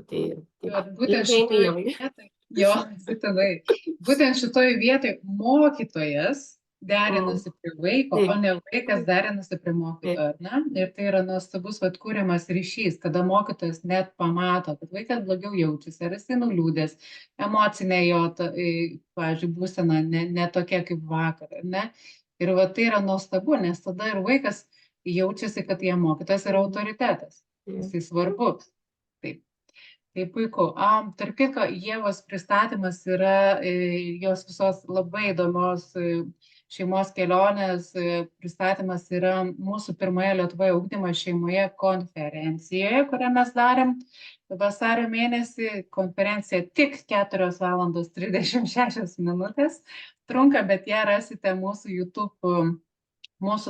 Būtent šitoj vietoj mokytojas derinasi prie vaiko, o ne vaikas derinasi prie mokytojo, ar ne? Ir tai yra nuostabus kuriamas ryšys, kada mokytojas net pamato, kad vaikas blogiau jaučiasi, ar jisai nuliūdęs, emocinė jo, pavyzdžiui, būsena ne tokia kaip vakar, ne? Ir tai yra nuostabu, nes tada ir vaikas jaučiasi, kad jie mokytojas yra autoritetas, jisai svarbus. Tai puiku. Tarp kitko, Ievos pristatymas yra jos visos labai įdomios šeimos kelionės pristatymas yra mūsų pirmoje Lietuvoje ugdymo šeimoje konferencijoje, kurią mes darėm vasario mėnesį. Konferencija tik 4 valandos 36 minutės trunka, bet ją rasite mūsų YouTube,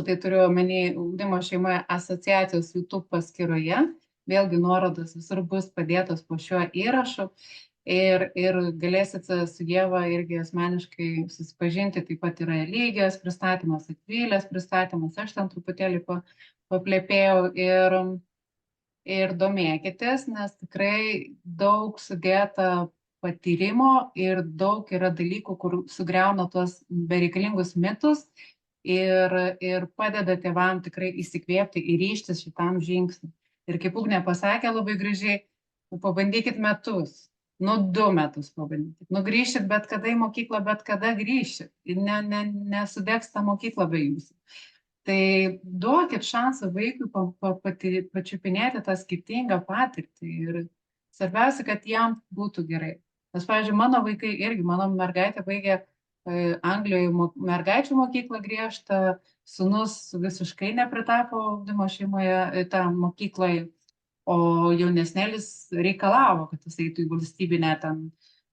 tai turiu omeny ugdymo šeimoje asociacijos YouTube paskyroje. Vėlgi nuorodos visur bus padėtos po šiuo įrašu ir galėsite su Ieva irgi asmeniškai susipažinti. Taip pat yra Eligijos pristatymas, Akvilės pristatymas, aš ten truputėlį paplepėjau ir domėkitės, nes tikrai daug sudėta patyrimo ir daug yra dalykų, kur sugriauna tuos bereikalingus mitus ir padeda tėvam tikrai įsikvėpti ir ryžtis šitam žingsniui. Ir kaip Ugnė pasakė labai gražiai, pabandykit metus, 2 metus pabandykit. Grįšit bet kada į mokyklą, bet kada grįšit. Ir nesudegs tą mokyklą be jūsų. Tai duokit šansą vaikui pačiupinėti tą skirtingą patirtį. Ir svarbiausia, kad jam būtų gerai. Nes, pavyzdžiui, mano vaikai irgi, mano mergaitė baigė Anglijoje mergaičių mokyklą griežtą, sūnus visiškai nepritapo ugdymo šeimoje tą mokyklai, o jaunesnėlis reikalavo, kad jis eitų į valstybinę ten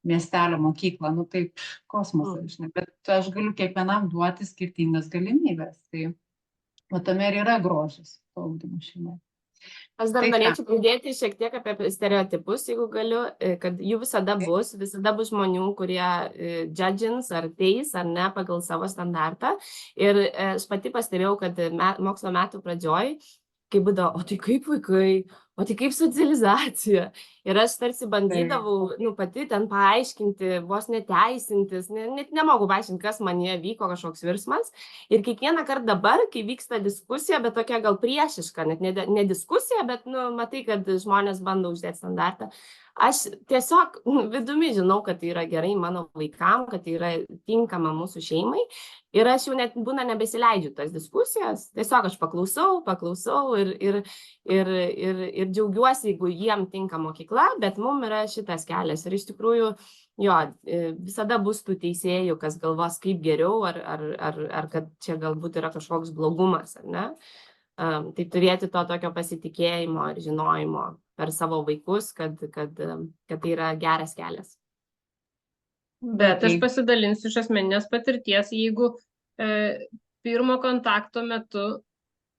miestelio mokyklą. Taip, kosmosas, žinai. Bet aš galiu kiekvienam duoti skirtingas galimybės. Tai tame ir yra grožis to ugdymo šeimoje. Aš dar norėčiau pridėti šiek tiek apie stereotipus, jeigu galiu, kad jų visada bus žmonių, kurie judgins ar teis ar ne pagal savo standartą. Ir aš pati pastebėjau, kad mokslo metų pradžioj, kai būdavo, o tai kaip vaikai, o tai kaip socializacija. Ir aš tarsi bandydavau pati ten paaiškinti, vos neteisintis, net nemogu paaiškinti, kas manyje vyko, kažkoks virsmas. Ir kiekvieną kartą dabar, kai vyksta diskusija, bet tokia gal priešiška, net ne diskusija, bet matai, kad žmonės bando uždėti standartą. Aš tiesiog vidumi žinau, kad tai yra gerai mano vaikam, kad tai yra tinkama mūsų šeimai. Ir aš jau net būna nebesileidžiu tas diskusijas. Tiesiog aš paklausau ir džiaugiuosi, jeigu jiem tinka mokykla, bet mums yra šitas kelias. Ir iš tikrųjų, visada bus tų teisėjų, kas galvos kaip geriau, ar kad čia galbūt yra kažkoks blogumas, ar ne? Tai turėti to tokio pasitikėjimo ir žinojimo per savo vaikus, kad tai yra geras kelias. Bet aš pasidalinsiu iš asmeninės patirties, jeigu pirmo kontakto metu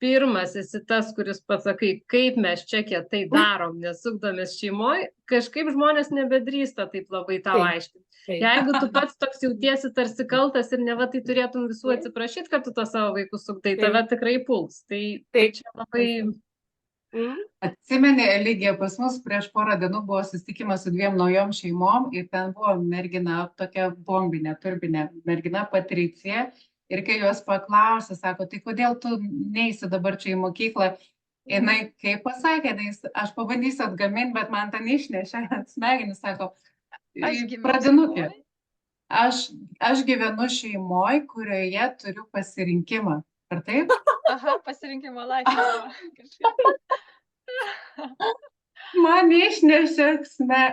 pirmas esi tas, kuris pasakai, kaip mes čia kietai darom, nesukdomės šeimoje, kažkaip žmonės nebedrįsta taip labai tau Taip. aiškinti. Jeigu tu pats toks jautiesi tarsi kaltas ir neva tai turėtum visų atsiprašyti, kad tu to savo vaikus sukdai, tave tikrai puls. Tai čia labai... Atsimeni, Eligija, pas mus prieš porą dienų buvo susitikimas su 2 naujom šeimom ir ten buvo mergina, tokia bombinė, turbinė mergina Patricija. Ir kai juos paklausė, sako, tai kodėl tu neisi dabar čia į mokyklą? Jinai, kaip pasakė, aš pabandysiu atgaminti, bet man ten išnešė smegenis, sako, pradinukė. Aš gyvenu šeimoje, kurioje turiu pasirinkimą. Ar taip? Aha, pasirinkimo laisvę. Man išnešė,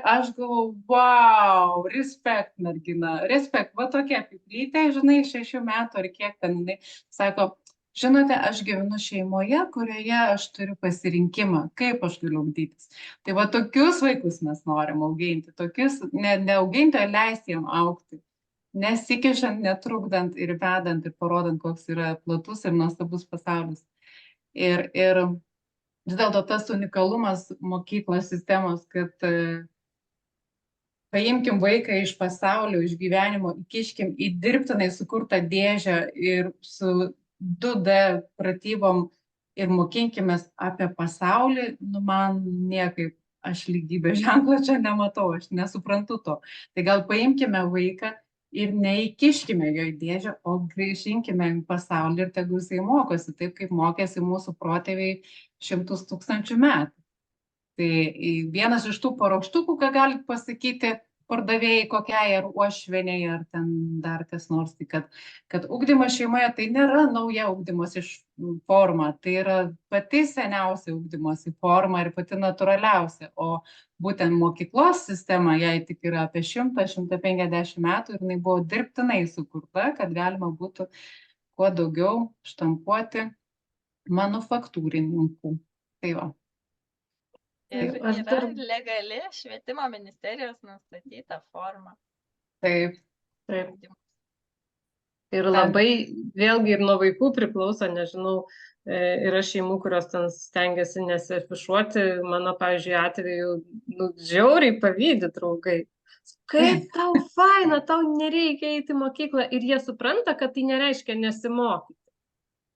aš galvoju, wow, respekt, mergina, respekt, va tokia piplytė, žinai, 6 metų ar kiek ten, jinai sako, žinote, aš gyvenu šeimoje, kurioje aš turiu pasirinkimą, kaip aš galiu ugdytis. Tai va tokius vaikus mes norim auginti, tokius, neauginti, o leisti jam augti. Nesikišant, netrukdant ir vedant ir parodant, koks yra platus ir nuostabus pasaulis. Ir vis dėlto tas unikalumas mokyklos sistemos, kad paimkim vaiką iš pasaulio, iš gyvenimo, įkiškim į dirbtinai sukurtą dėžę ir su 2D pratybom ir mokinkimės apie pasaulį, man niekaip, aš lygybės ženklo čia nematau, aš nesuprantu to. Tai gal paimkime vaiką ir neįkiškime jo į dėžę, o grįžinkime į pasaulį ir tegu jisai mokosi, taip kaip mokėsi mūsų protėviai 100 000 metų. Tai vienas iš tų paruoštukų, ką galit pasakyti pardavėjai kokiai, ar uošvieniai, ar ten dar kas nors, tai kad ugdymas šeimoje tai nėra nauja ugdymosi forma, tai yra pati seniausia ugdymosi forma ir pati natūraliausia, o būtent mokyklos sistema, jai tik yra apie 100-150 metų ir jinai buvo dirbtinai sukurta, kad galima būtų kuo daugiau štampuoti manufaktūrininkų. Tai va. Ir yra legali švietimo ministerijos nustatyta forma. Taip. Ir labai, vėlgi ir nuo vaikų priklauso, nežinau, yra šeimų, kurios ten stengiasi nesiafišuoti, mano, pavyzdžiui, atveju, žiauriai pavydi draugai. Kaip tau faina, tau nereikia eiti į mokyklą ir jie supranta, kad tai nereiškia nesimokyti.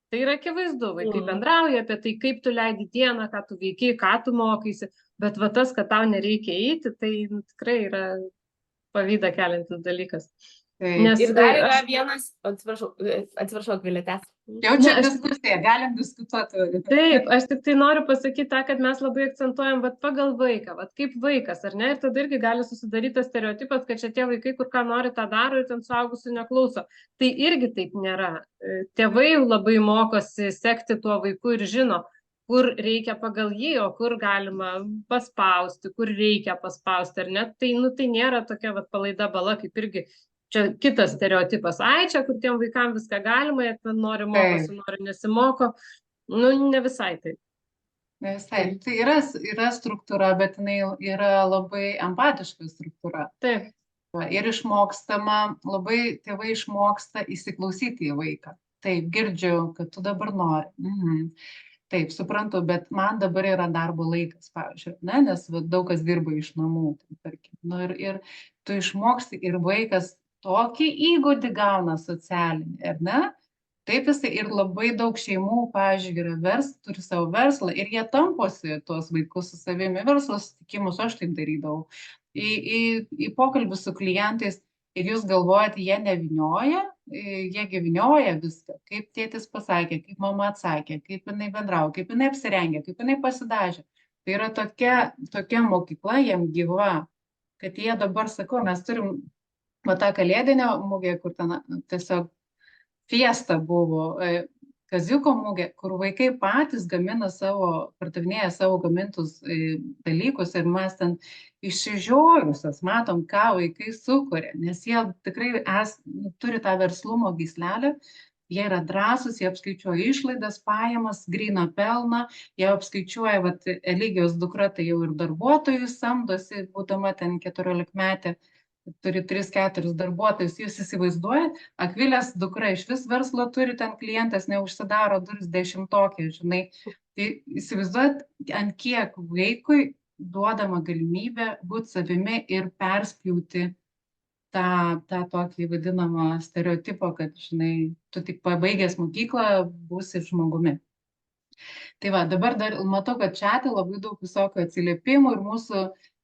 Tai yra akivaizdu, vaikai bendrauja apie tai, kaip tu leidi dieną, ką tu veiki, ką tu mokaisi, bet va tas, kad tau nereikia eiti, tai tikrai yra pavydą keliantis dalykas. Nes ir dar yra vienas, atsiprašau, Akvilė. Jau čia diskusija, galim diskutuoti. Taip, aš tik tai noriu pasakyti tą, kad mes labai akcentuojam pagal vaiką, kaip vaikas, ar ne? Ir tada irgi gali susidaryti tas stereotipas, kad čia tie vaikai, kur ką nori, tą daro ir ten suaugusių neklauso. Tai irgi taip nėra. Tėvai labai mokosi sekti tuo vaiku ir žino, kur reikia pagal jį, o kur galima paspausti, kur reikia paspausti, ar ne? Tai nėra tokia palaida bala, kaip irgi. Čia kitas stereotipas, čia kur tiem vaikam viską galima, jie ten nori mokosi, nori nesimoko, ne visai taip. Ne visai, tai yra struktūra, bet jinai yra labai empatiška struktūra. Taip. Ir išmokstama, labai tėvai išmoksta įsiklausyti į vaiką. Taip, girdžiu, kad tu dabar nori. Taip, suprantu, bet man dabar yra darbo laikas, pavyzdžiui, nes daug kas dirba iš namų, tarkim. Ir tu išmoksti ir vaikas tokį įgūdį gauna socialinį, ar ne? Taip jisai ir labai daug šeimų, pavyzdžiui, turi savo verslą ir jie tamposi tuos vaikus su savimi, verslo susitikimus, aš taip darydavau, į pokalbius su klientais ir jūs galvojate, jie nevinioja, jie gyvinioja viską, kaip tėtis pasakė, kaip mama atsakė, kaip jinai bendrauja, kaip jinai apsirengė, kaip jinai pasidažė. Tai yra tokia mokykla jiem gyva, kad jie dabar, sakau, mes turim tą kalėdinę mugę, kur ten tiesiog fiesta buvo, kaziuko mugė, kur vaikai patys gamina pardavinėja savo gamintus dalykus ir mes ten išsižiojusios matom, ką vaikai sukuria, nes jie tikrai turi tą verslumo gyslelę, jie yra drąsūs, jie apskaičiuoja išlaidas, pajamas, gryną pelną, jie apskaičiuoja, Eligijos dukra tai jau ir darbuotojus samdosi, būdama ten 14-metė. turi 3-4 darbuotojus, jūs įsivaizduojat, Akvilės dukra iš vis verslo turi, ten klientas neužsidaro duris 10-okė, žinai. Tai įsivaizduojat, ant kiek vaikui duodama galimybė būti savimi ir perspjauti tą tokį vadinamą stereotipą, kad, žinai, tu tik pabaigęs mokyklą būsi žmogumi. Tai va, dabar dar matau, kad čiate labai daug visokių atsiliepimų ir mūsų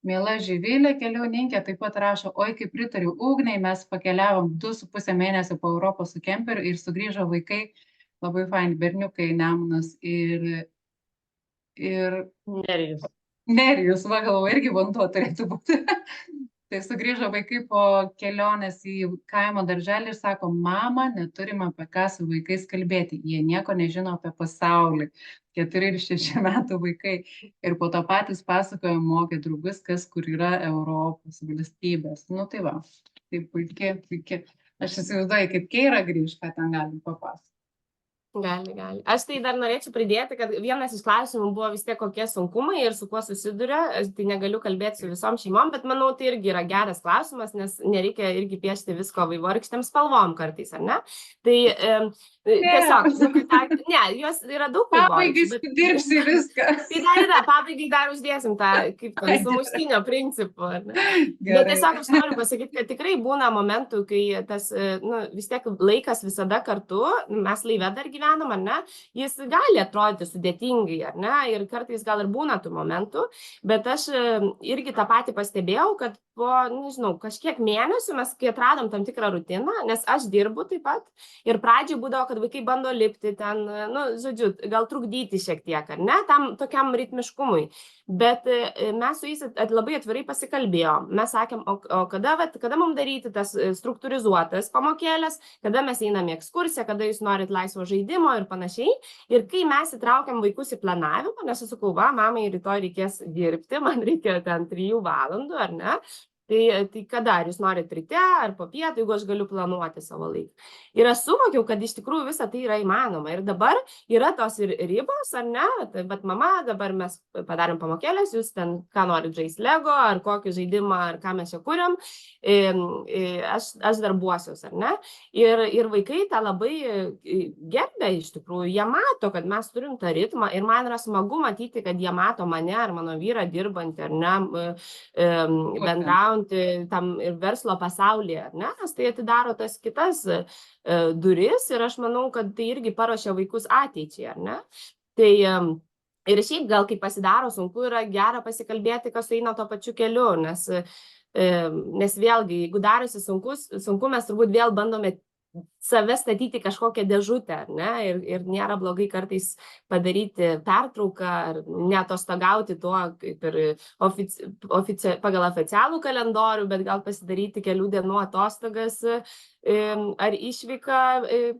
miela Živilė keliauninkė taip pat rašo, oi, kaip pritariu Ugniai, mes pakeliavom 2,5 mėnesio po Europą su kemperiu ir sugrįžo vaikai, labai faini berniukai, Nemunas ir Nerijus, va, galvo, irgi vanduo turėtų būti. Tai sugrįžo vaikai po kelionės į kaimo darželį ir sako, mama, neturime apie ką su vaikais kalbėti, jie nieko nežino apie pasaulį. 4 ir 6 metų vaikai. Ir po to patys pasakojo, mokė draugus, kas kur yra Europos valstybės. Nu tai va, tai puikiai. Aš įsivaizduoju, kaip Keira grįž, ką ten galim papasakoti. Gali. Aš tai dar norėčiau pridėti, kad vienas iš klausimų buvo vis tiek kokie sunkumai ir su kuo susiduria. Tai negaliu kalbėti su visom šeimom, bet manau, tai irgi yra geras klausimas, nes nereikia irgi piešti visko vaivorykštėm spalvom kartais, ar ne? Tai tiesiog, ne, jos yra daug Pabaigai dirbsi viską. Tai pabaigai dar uždėsim tą, kaip tą sumuštinio principų, ar ne? Bet tiesiog aš noriu pasakyti, kad tikrai būna momentų, kai tas, vis tiek laikas visada kartu, mes laive dar gyvenam, ar ne, jis gali atrodyti sudėtingai, ar ne, ir kartais gal ir būna tų momentų, bet aš irgi tą patį pastebėjau, kad po, nežinau, kažkiek mėnesių mes, kai atradom tam tikrą rutiną, nes aš dirbu taip pat, ir pradžiai būdavo, kad vaikai bando lipti ten, žodžiu, gal trukdyti šiek tiek, ar ne, tam tokiam ritmiškumui, bet mes su jais labai atvirai pasikalbėjom, mes sakėm, o kada mums daryti tas struktūrizuotas pamokėlės, kada mes einam į ekskursiją, kada jūs norit laisvo žaidimo ir panašiai, ir kai mes įtraukiam vaikus į planavimą, nes aš sakau, va, mamai rytoj reikės dirbti, man reikia ten 3 valandų, ar ne, tai kada, ar jūs norit ryte, ar po pietų, jeigu aš galiu planuoti savo laiką. Ir aš suvokiau, kad iš tikrųjų visa tai yra įmanoma. Ir dabar yra tos ir ribos, ar ne? Tai, bet mama, dabar mes padarėm pamokėlės, jūs ten ką norit žaisti Lego, ar kokį žaidimą, ar ką mes čia kuriam, aš darbuosiuos, ar ne? Ir vaikai tą labai gerbia iš tikrųjų. Jie mato, kad mes turim tą ritmą ir man yra smagu matyti, kad jie mato mane ar mano vyrą dirbantį, ar ne, bendraujant tam ir verslo pasaulyje, ne? Nes tai atidaro tas kitas duris ir aš manau, kad tai irgi paruošia vaikus ateičiai, ar ne? Tai ir šiaip gal kai pasidaro sunku, yra gera pasikalbėti, kas eina to pačiu keliu, nes vėlgi, jeigu darosi sunku, mes turbūt vėl bandome save statyti kažkokią dėžutę, ar ne? Ir nėra blogai kartais padaryti pertrauką ar neatostogauti tuo kaip ir pagal oficialų kalendorių, bet gal pasidaryti kelių dienų atostogas ar išvyką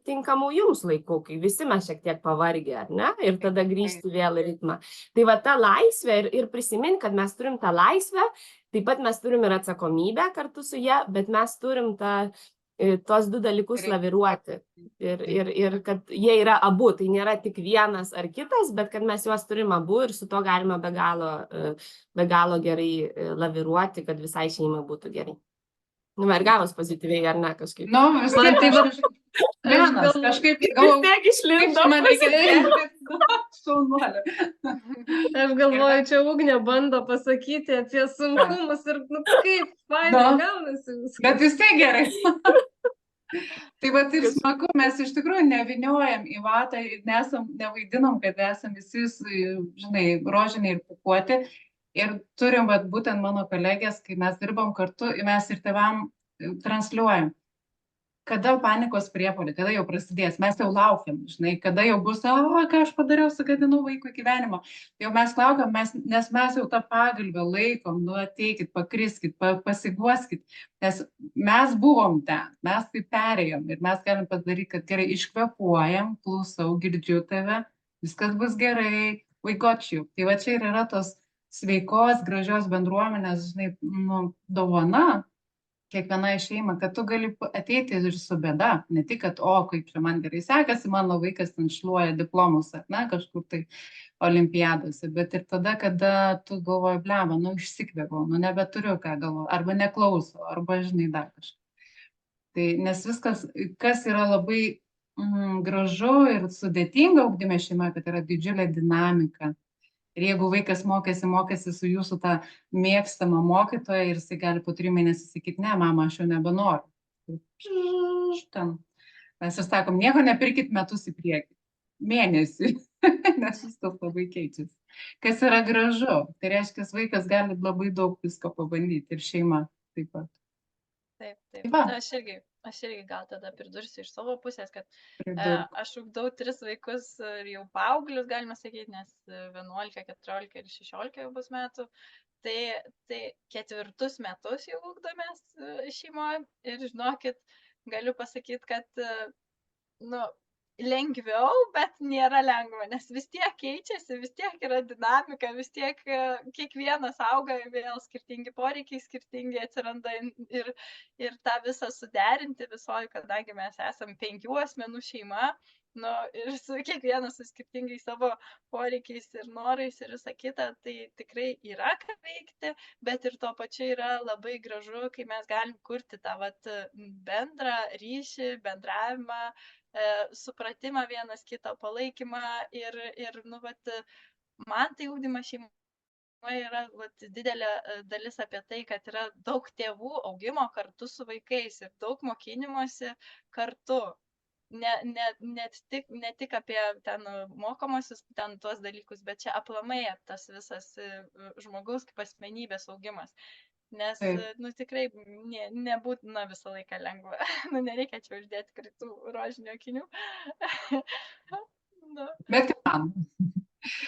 tinkamų jums laikų, kai visi mes šiek tiek pavargę, ar ne? Ir tada grįžti vėl į ritmą. Tai va ta laisvė ir prisimint, kad mes turim tą laisvę, taip pat mes turim ir atsakomybę kartu su ja, bet mes turim tos 2 dalykus laviruoti ir kad jie yra abu, tai nėra tik vienas ar kitas, bet kad mes juos turim abu ir su to galime be galo gerai laviruoti, kad visai šeimai būtų gerai. Ir gavos pozityviai, ar ne, kažkaip? Vis tiek tai vienas, kažkaip galvoju, vis tiek išlindo. Man reikia šaunuolio. Aš galvoju, čia Ugnė bando pasakyti apie sunkumus ir kaip fainai gaunasi viskas. Bet vis tiek gerai. Tai va taip smagu, mes iš tikrųjų neviniojam į vatą ir nevaidinam, kad esam visi, žinai, rožiniai ir pūkuoti. Ir turim, vat, būtent mano kolegės, kai mes dirbam kartu, mes ir tėvam transliuojam. Kada panikos priepuoliai, kada jau prasidės, mes jau laukiam, žinai, kada jau bus, ką aš padariau, sugadinau vaikui gyvenimo. Jau mes laukiam, nes mes jau tą pagalbę laikom, ateikit, pakriskit, pasiguoskit, nes mes buvom ten, mes tai perėjom ir mes galim padaryti, kad gerai iškvepuojam, klausau, girdžiu tave, viskas bus gerai, we got you. Tai va čia ir yra tos sveikos, gražios bendruomenės, žinai, dovana, kiekvienai šeimai, kad tu gali ateiti ir su bėda, ne tik, kad, kaip čia man gerai sekasi, mano vaikas ten šluoja diplomus, na, kažkur tai olimpiadose, bet ir tada, kada tu galvoji, blema, išsikvėpau, nebeturiu ką galvoju, arba neklauso, arba žinai dar kažką. Tai nes viskas, kas yra labai gražu ir sudėtinga ugdyme šeimoje, kad yra didžiulė dinamika. Ir jeigu vaikas mokėsi su jūsų tą mėgstamą mokytoją ir jisai gali po 3 mėnesių sakyti, ne, mama, aš jau nebenoriu. Mes ir sakom, nieko nepirkit metus į priekį. Mėnesį, nes viskas labai keičiasi. Kas yra gražu. Tai reiškia, vaikas gali labai daug visko pabandyti ir šeima taip pat. Taip. Va. Aš irgi gal tada pridursiu iš savo pusės, kad aš ugdau 3 vaikus ir jau paauglius, galima sakyti, nes 11, 14 ir 16 jau bus metų. Tai 4 metus jau ugdomės šeimoje ir žinokit, galiu pasakyti, kad lengviau, bet nėra lengva, nes vis tiek keičiasi, vis tiek yra dinamika, vis tiek kiekvienas auga, vėl skirtingi poreikiai, skirtingi atsiranda ir tą visą suderinti visoji, kadangi mes esam 5 asmenų šeima, ir su kiekvienas su skirtingais savo poreikiais ir norais ir visą kitą, tai tikrai yra ką veikti, bet ir tuo pačiu yra labai gražu, kai mes galim kurti tą bendrą ryšį, bendravimą, supratimą vienas kito, palaikymą ir man tai ugdymas šeimoje yra didelė dalis apie tai, kad yra daug tėvų augimo kartu su vaikais ir daug mokinimosi kartu. Ne tik apie ten mokomosius ten tuos dalykus, bet čia aplamai tas visas žmogaus kaip asmenybės augimas. Nes, tikrai nebūtina visą laiką lengva. Nereikia čia uždėti kritų rožinio akinių. Bet įmanoma.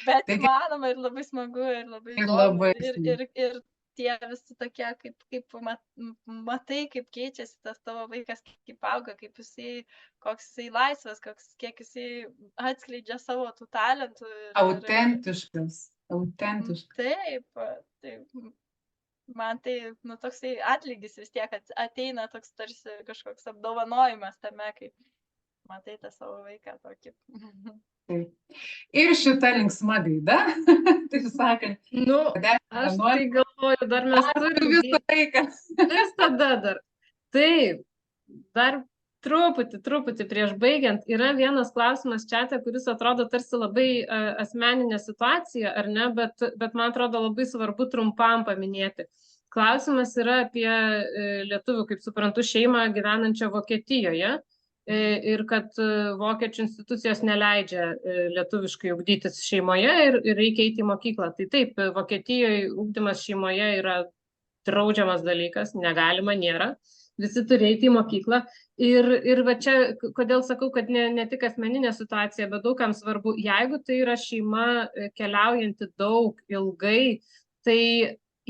Bet įmanoma ir labai smagu ir labai įdomu. Ir tie visi tokie, kaip matai, kaip keičiasi tas tavo vaikas, kaip auga, kaip koks jisai laisvas, kiek jisai atskleidžia savo tų talentų. Autentiškas. Taip. Man tai, toksai atlygis vis tiek ateina toks tarsi kažkoks apdovanojimas tame, kaip matai tą savo vaiką tokį. Ir šita linksma gaida, taip sakant. Aš tai galvoju, dar mes turime visą laiką. Visada dar. Taip, dar truputį prieš baigiant, yra vienas klausimas čiate, kuris atrodo tarsi labai asmeninė situacija, ar ne, bet man atrodo labai svarbu trumpam paminėti. Klausimas yra apie lietuvių, kaip suprantu, šeimą gyvenančią Vokietijoje ir kad vokiečių institucijos neleidžia lietuviškai ugdytis šeimoje ir reikia eiti į mokyklą. Tai taip, Vokietijoje ugdymas šeimoje yra draudžiamas dalykas, negalima, nėra. Visi turi eiti į mokyklą. Ir va čia, kodėl sakau, kad ne tik asmeninė situacija, bet daugam svarbu, jeigu tai yra šeima keliaujanti daug, ilgai, tai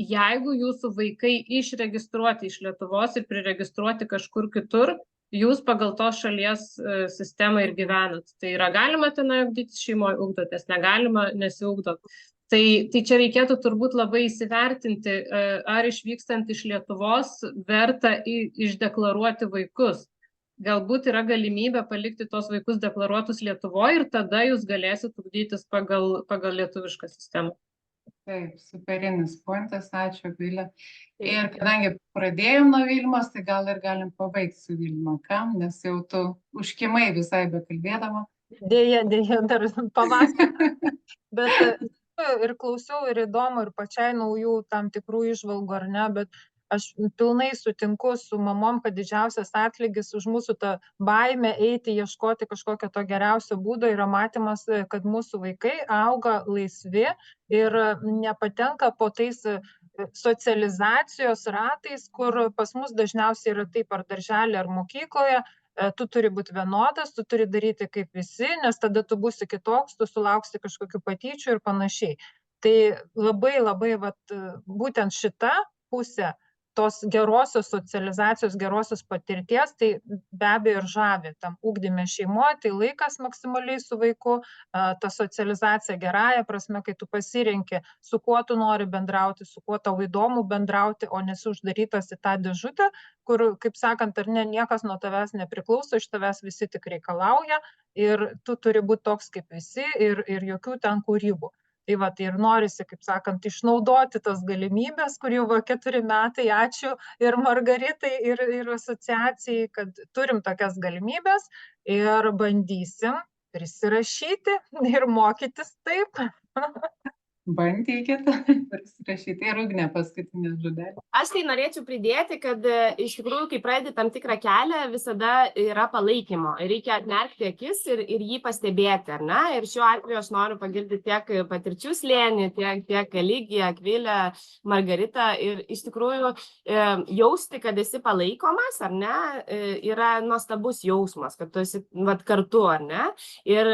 jeigu jūsų vaikai išregistruoti iš Lietuvos ir priregistruoti kažkur kitur, jūs pagal tos šalies sistemą ir gyvenat. Tai yra galima tenai ugdytis šeimoje, ugdotės, negalima, nesiugdot. Tai čia reikėtų turbūt labai įsivertinti, ar išvykstant iš Lietuvos verta išdeklaruoti vaikus. Galbūt yra galimybė palikti tos vaikus deklaruotus Lietuvoje ir tada jūs galėsit ugdytis pagal lietuvišką sistemą. Taip, superinis pointas, ačiū Vilė. Ir kadangi pradėjom nuo Vilmos, tai gal ir galim pabaigti su Vilma, kam, nes jau tu užkimai visai bekalbėdama. Dėja, dar pavasarį. Bet ir klausiau, ir įdomu, ir pačiai naujų tam tikrų įžvalgų, ar ne, bet aš pilnai sutinku su mamom, kad didžiausias atlygis už mūsų tą baimę eiti, ieškoti kažkokio to geriausio būdo yra matymas, kad mūsų vaikai auga laisvi ir nepatenka po tais socializacijos ratais, kur pas mus dažniausiai yra taip ar darželį, ar mokykloje. Tu turi būti vienodas, tu turi daryti kaip visi, nes tada tu būsi kitoks, tu sulauksi kažkokių patyčių ir panašiai. Tai labai būtent šita pusė tos gerosios socializacijos, gerosios patirties, tai be abejo ir žavi tam ugdyme šeimoje, tai laikas maksimaliai su vaiku, ta socializacija gerąja prasme, kai tu pasirenki, su kuo tu nori bendrauti, su kuo tau įdomu bendrauti, o nesi uždarytas į tą dėžutę, kur, kaip sakant, ar ne, niekas nuo tavęs nepriklauso, iš tavęs visi tik reikalauja ir tu turi būti toks kaip visi ir jokių ten kūrybų. Tai va, tai ir norisi, kaip sakant, išnaudoti tas galimybės, kur jau 4 metai, ačiū ir Margaritai, ir asociacijai, kad turim tokias galimybės ir bandysim prisirašyti ir mokytis taip. Bandykit prisirašyti. Ir Ugnė paskutinis žodelis. Aš tai norėčiau pridėti, kad iš tikrųjų, kai pradedi tam tikrą kelią, visada yra palaikymo. Reikia atmerkti akis ir jį pastebėti, ar ne? Ir šiuo atveju aš noriu pagirti tiek patirčių slėnį, tiek Eligiją, Akvilę, Margaritą. Ir iš tikrųjų jausti, kad esi palaikomas, ar ne, yra nuostabus jausmas, kad tu esi kartu, ar ne? Ir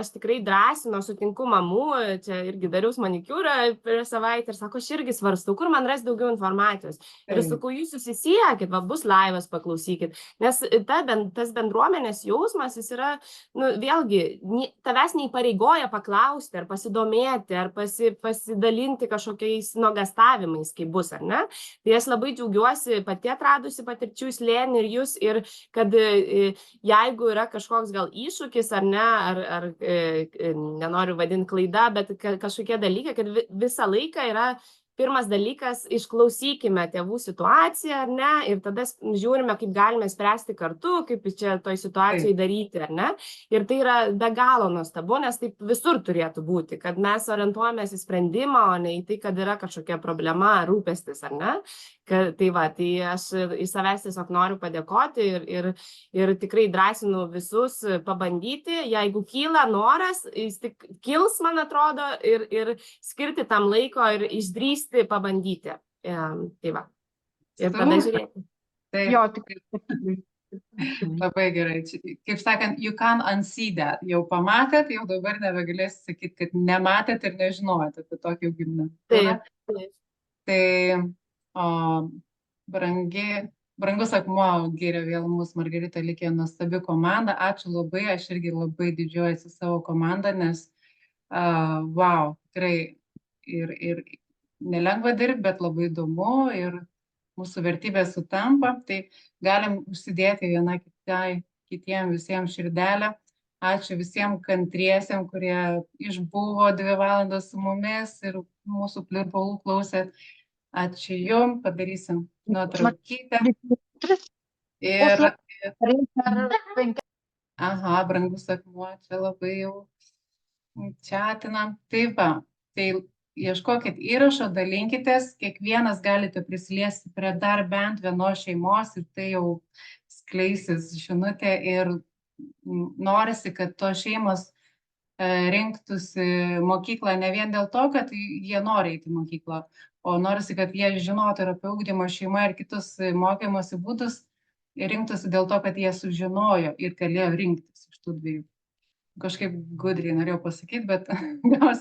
aš tikrai drąsinu, sutinku mamų, čia irgi dariau manikiūrą per savaitę ir sako, aš irgi svarstau, kur man rasti daugiau informacijos. Ir sakau, jūs susisiekit, va, bus laivas, paklausykit. Nes tas bendruomenės jausmas, jis yra, vėlgi, tavęs neįpareigoja paklausti, ar pasidomėti, ar pasidalinti kažkokiais nuogastavimais, kaip bus, ar ne? Tai aš labai džiaugiuosi pati atradusi patirčių slėnį ir jūs, ir kad jeigu yra kažkoks gal iššūkis, ar ne, ar nenoriu vadinti klaida, bet kažkokie dalykai, kad visą laiką yra pirmas dalykas, išklausykime tėvų situaciją, ar ne, ir tada žiūrime, kaip galime spręsti kartu, kaip čia toj situacijai daryti, ar ne. Ir tai yra be galo nuostabu, nes taip visur turėtų būti, kad mes orientuojamės į sprendimą, o ne į tai, kad yra kažkokia problema, rūpestis, ar ne. Tai va, tai aš iš savęs tiesiog noriu padėkoti ir tikrai drąsinu visus pabandyti, jeigu kyla noras, jis tik kils, man atrodo, ir skirti tam laiko ir išdrįsti pabandyti. Tai va. Ir tada žiūrėti. Jo, tikrai. Labai gerai. Kaip sakant, you can't unsee that. Jau pamatėt, jau dabar nebegalėsit sakyti, kad nematėt ir nežinojot apie tokį ugdymą. Taip. Tai brangus akmuo gyrė vėl mūsų Margarita Likė nuostabi komanda. Ačiū labai, aš irgi labai didžiuojuosi savo komandą, nes wow, tikrai ir nelengva dirbti, bet labai įdomu ir mūsų vertybės sutampa. Tai galim užsidėti viena kitiem visiems širdelę. Ačiū visiems kantriesiem, kurie išbuvo 2 valandas su mumis ir mūsų pliurpalų klausėt. Ačiū jum, padarysim nuotraukytę. Ir aha, brangus akmuo, čia labai jau čiatinam. Taip va, tai ieškokit įrašo, dalinkitės, kiekvienas galite prisiliesti prie dar bent vienos šeimos ir tai jau skleisis žinutė ir norisi, kad tos šeimos rinktųsi mokyklą ne vien dėl to, kad jie nori eiti į mokyklą, o norisi, kad jie žinotų ir apie ugdymo šeimą ir kitus mokymosi būdus ir rinktųsi dėl to, kad jie sužinojo ir galėjo rinktis iš tų 2. Kažkaip gudriai norėjau pasakyti, bet gal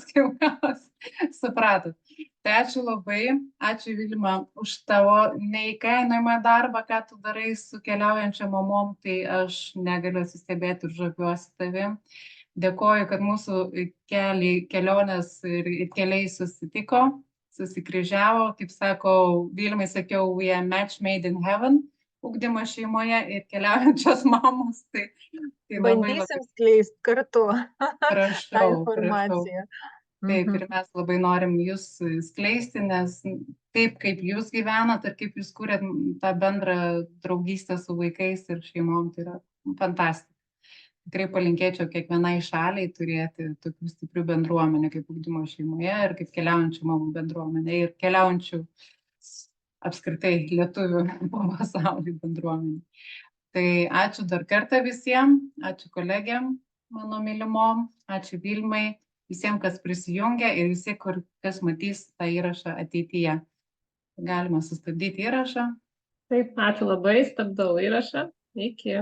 supratot. Tai ačiū labai, ačiū Vilma už tavo neįkainojamą darbą, ką tu darai su keliaujančiom mamom, tai aš negaliu atsistebėti ir žaviuosi tavim. Dėkoju, kad mūsų kelionės ir keliai susitiko, susikryžiavo, kaip sako, Vilmai sakiau, we are match made in heaven, ugdymo šeimoje ir keliaujančios mamos. Tai bandysim skleisti kartu tą informaciją. Taip, ir mes labai norim jūs skleisti, nes taip, kaip jūs gyvenat ir kaip jūs kūrėt tą bendrą draugystę su vaikais ir šeimom, tai yra fantastika. Tikrai palinkėčiau kiekvienai šaliai turėti tokių stiprių bendruomenių kaip ugdymo šeimoje ir kaip keliaujančių mamų bendruomenė ir keliaujančių apskritai lietuvių po pasaulį bendruomenį. Tai ačiū dar kartą visiems, ačiū kolegiam mano mylimom, ačiū Vilmai, visiems, kas prisijungia ir visi, kas matys tą įrašą ateityje. Galima sustabdyti įrašą. Taip, ačiū labai, stabdau įrašą. Iki.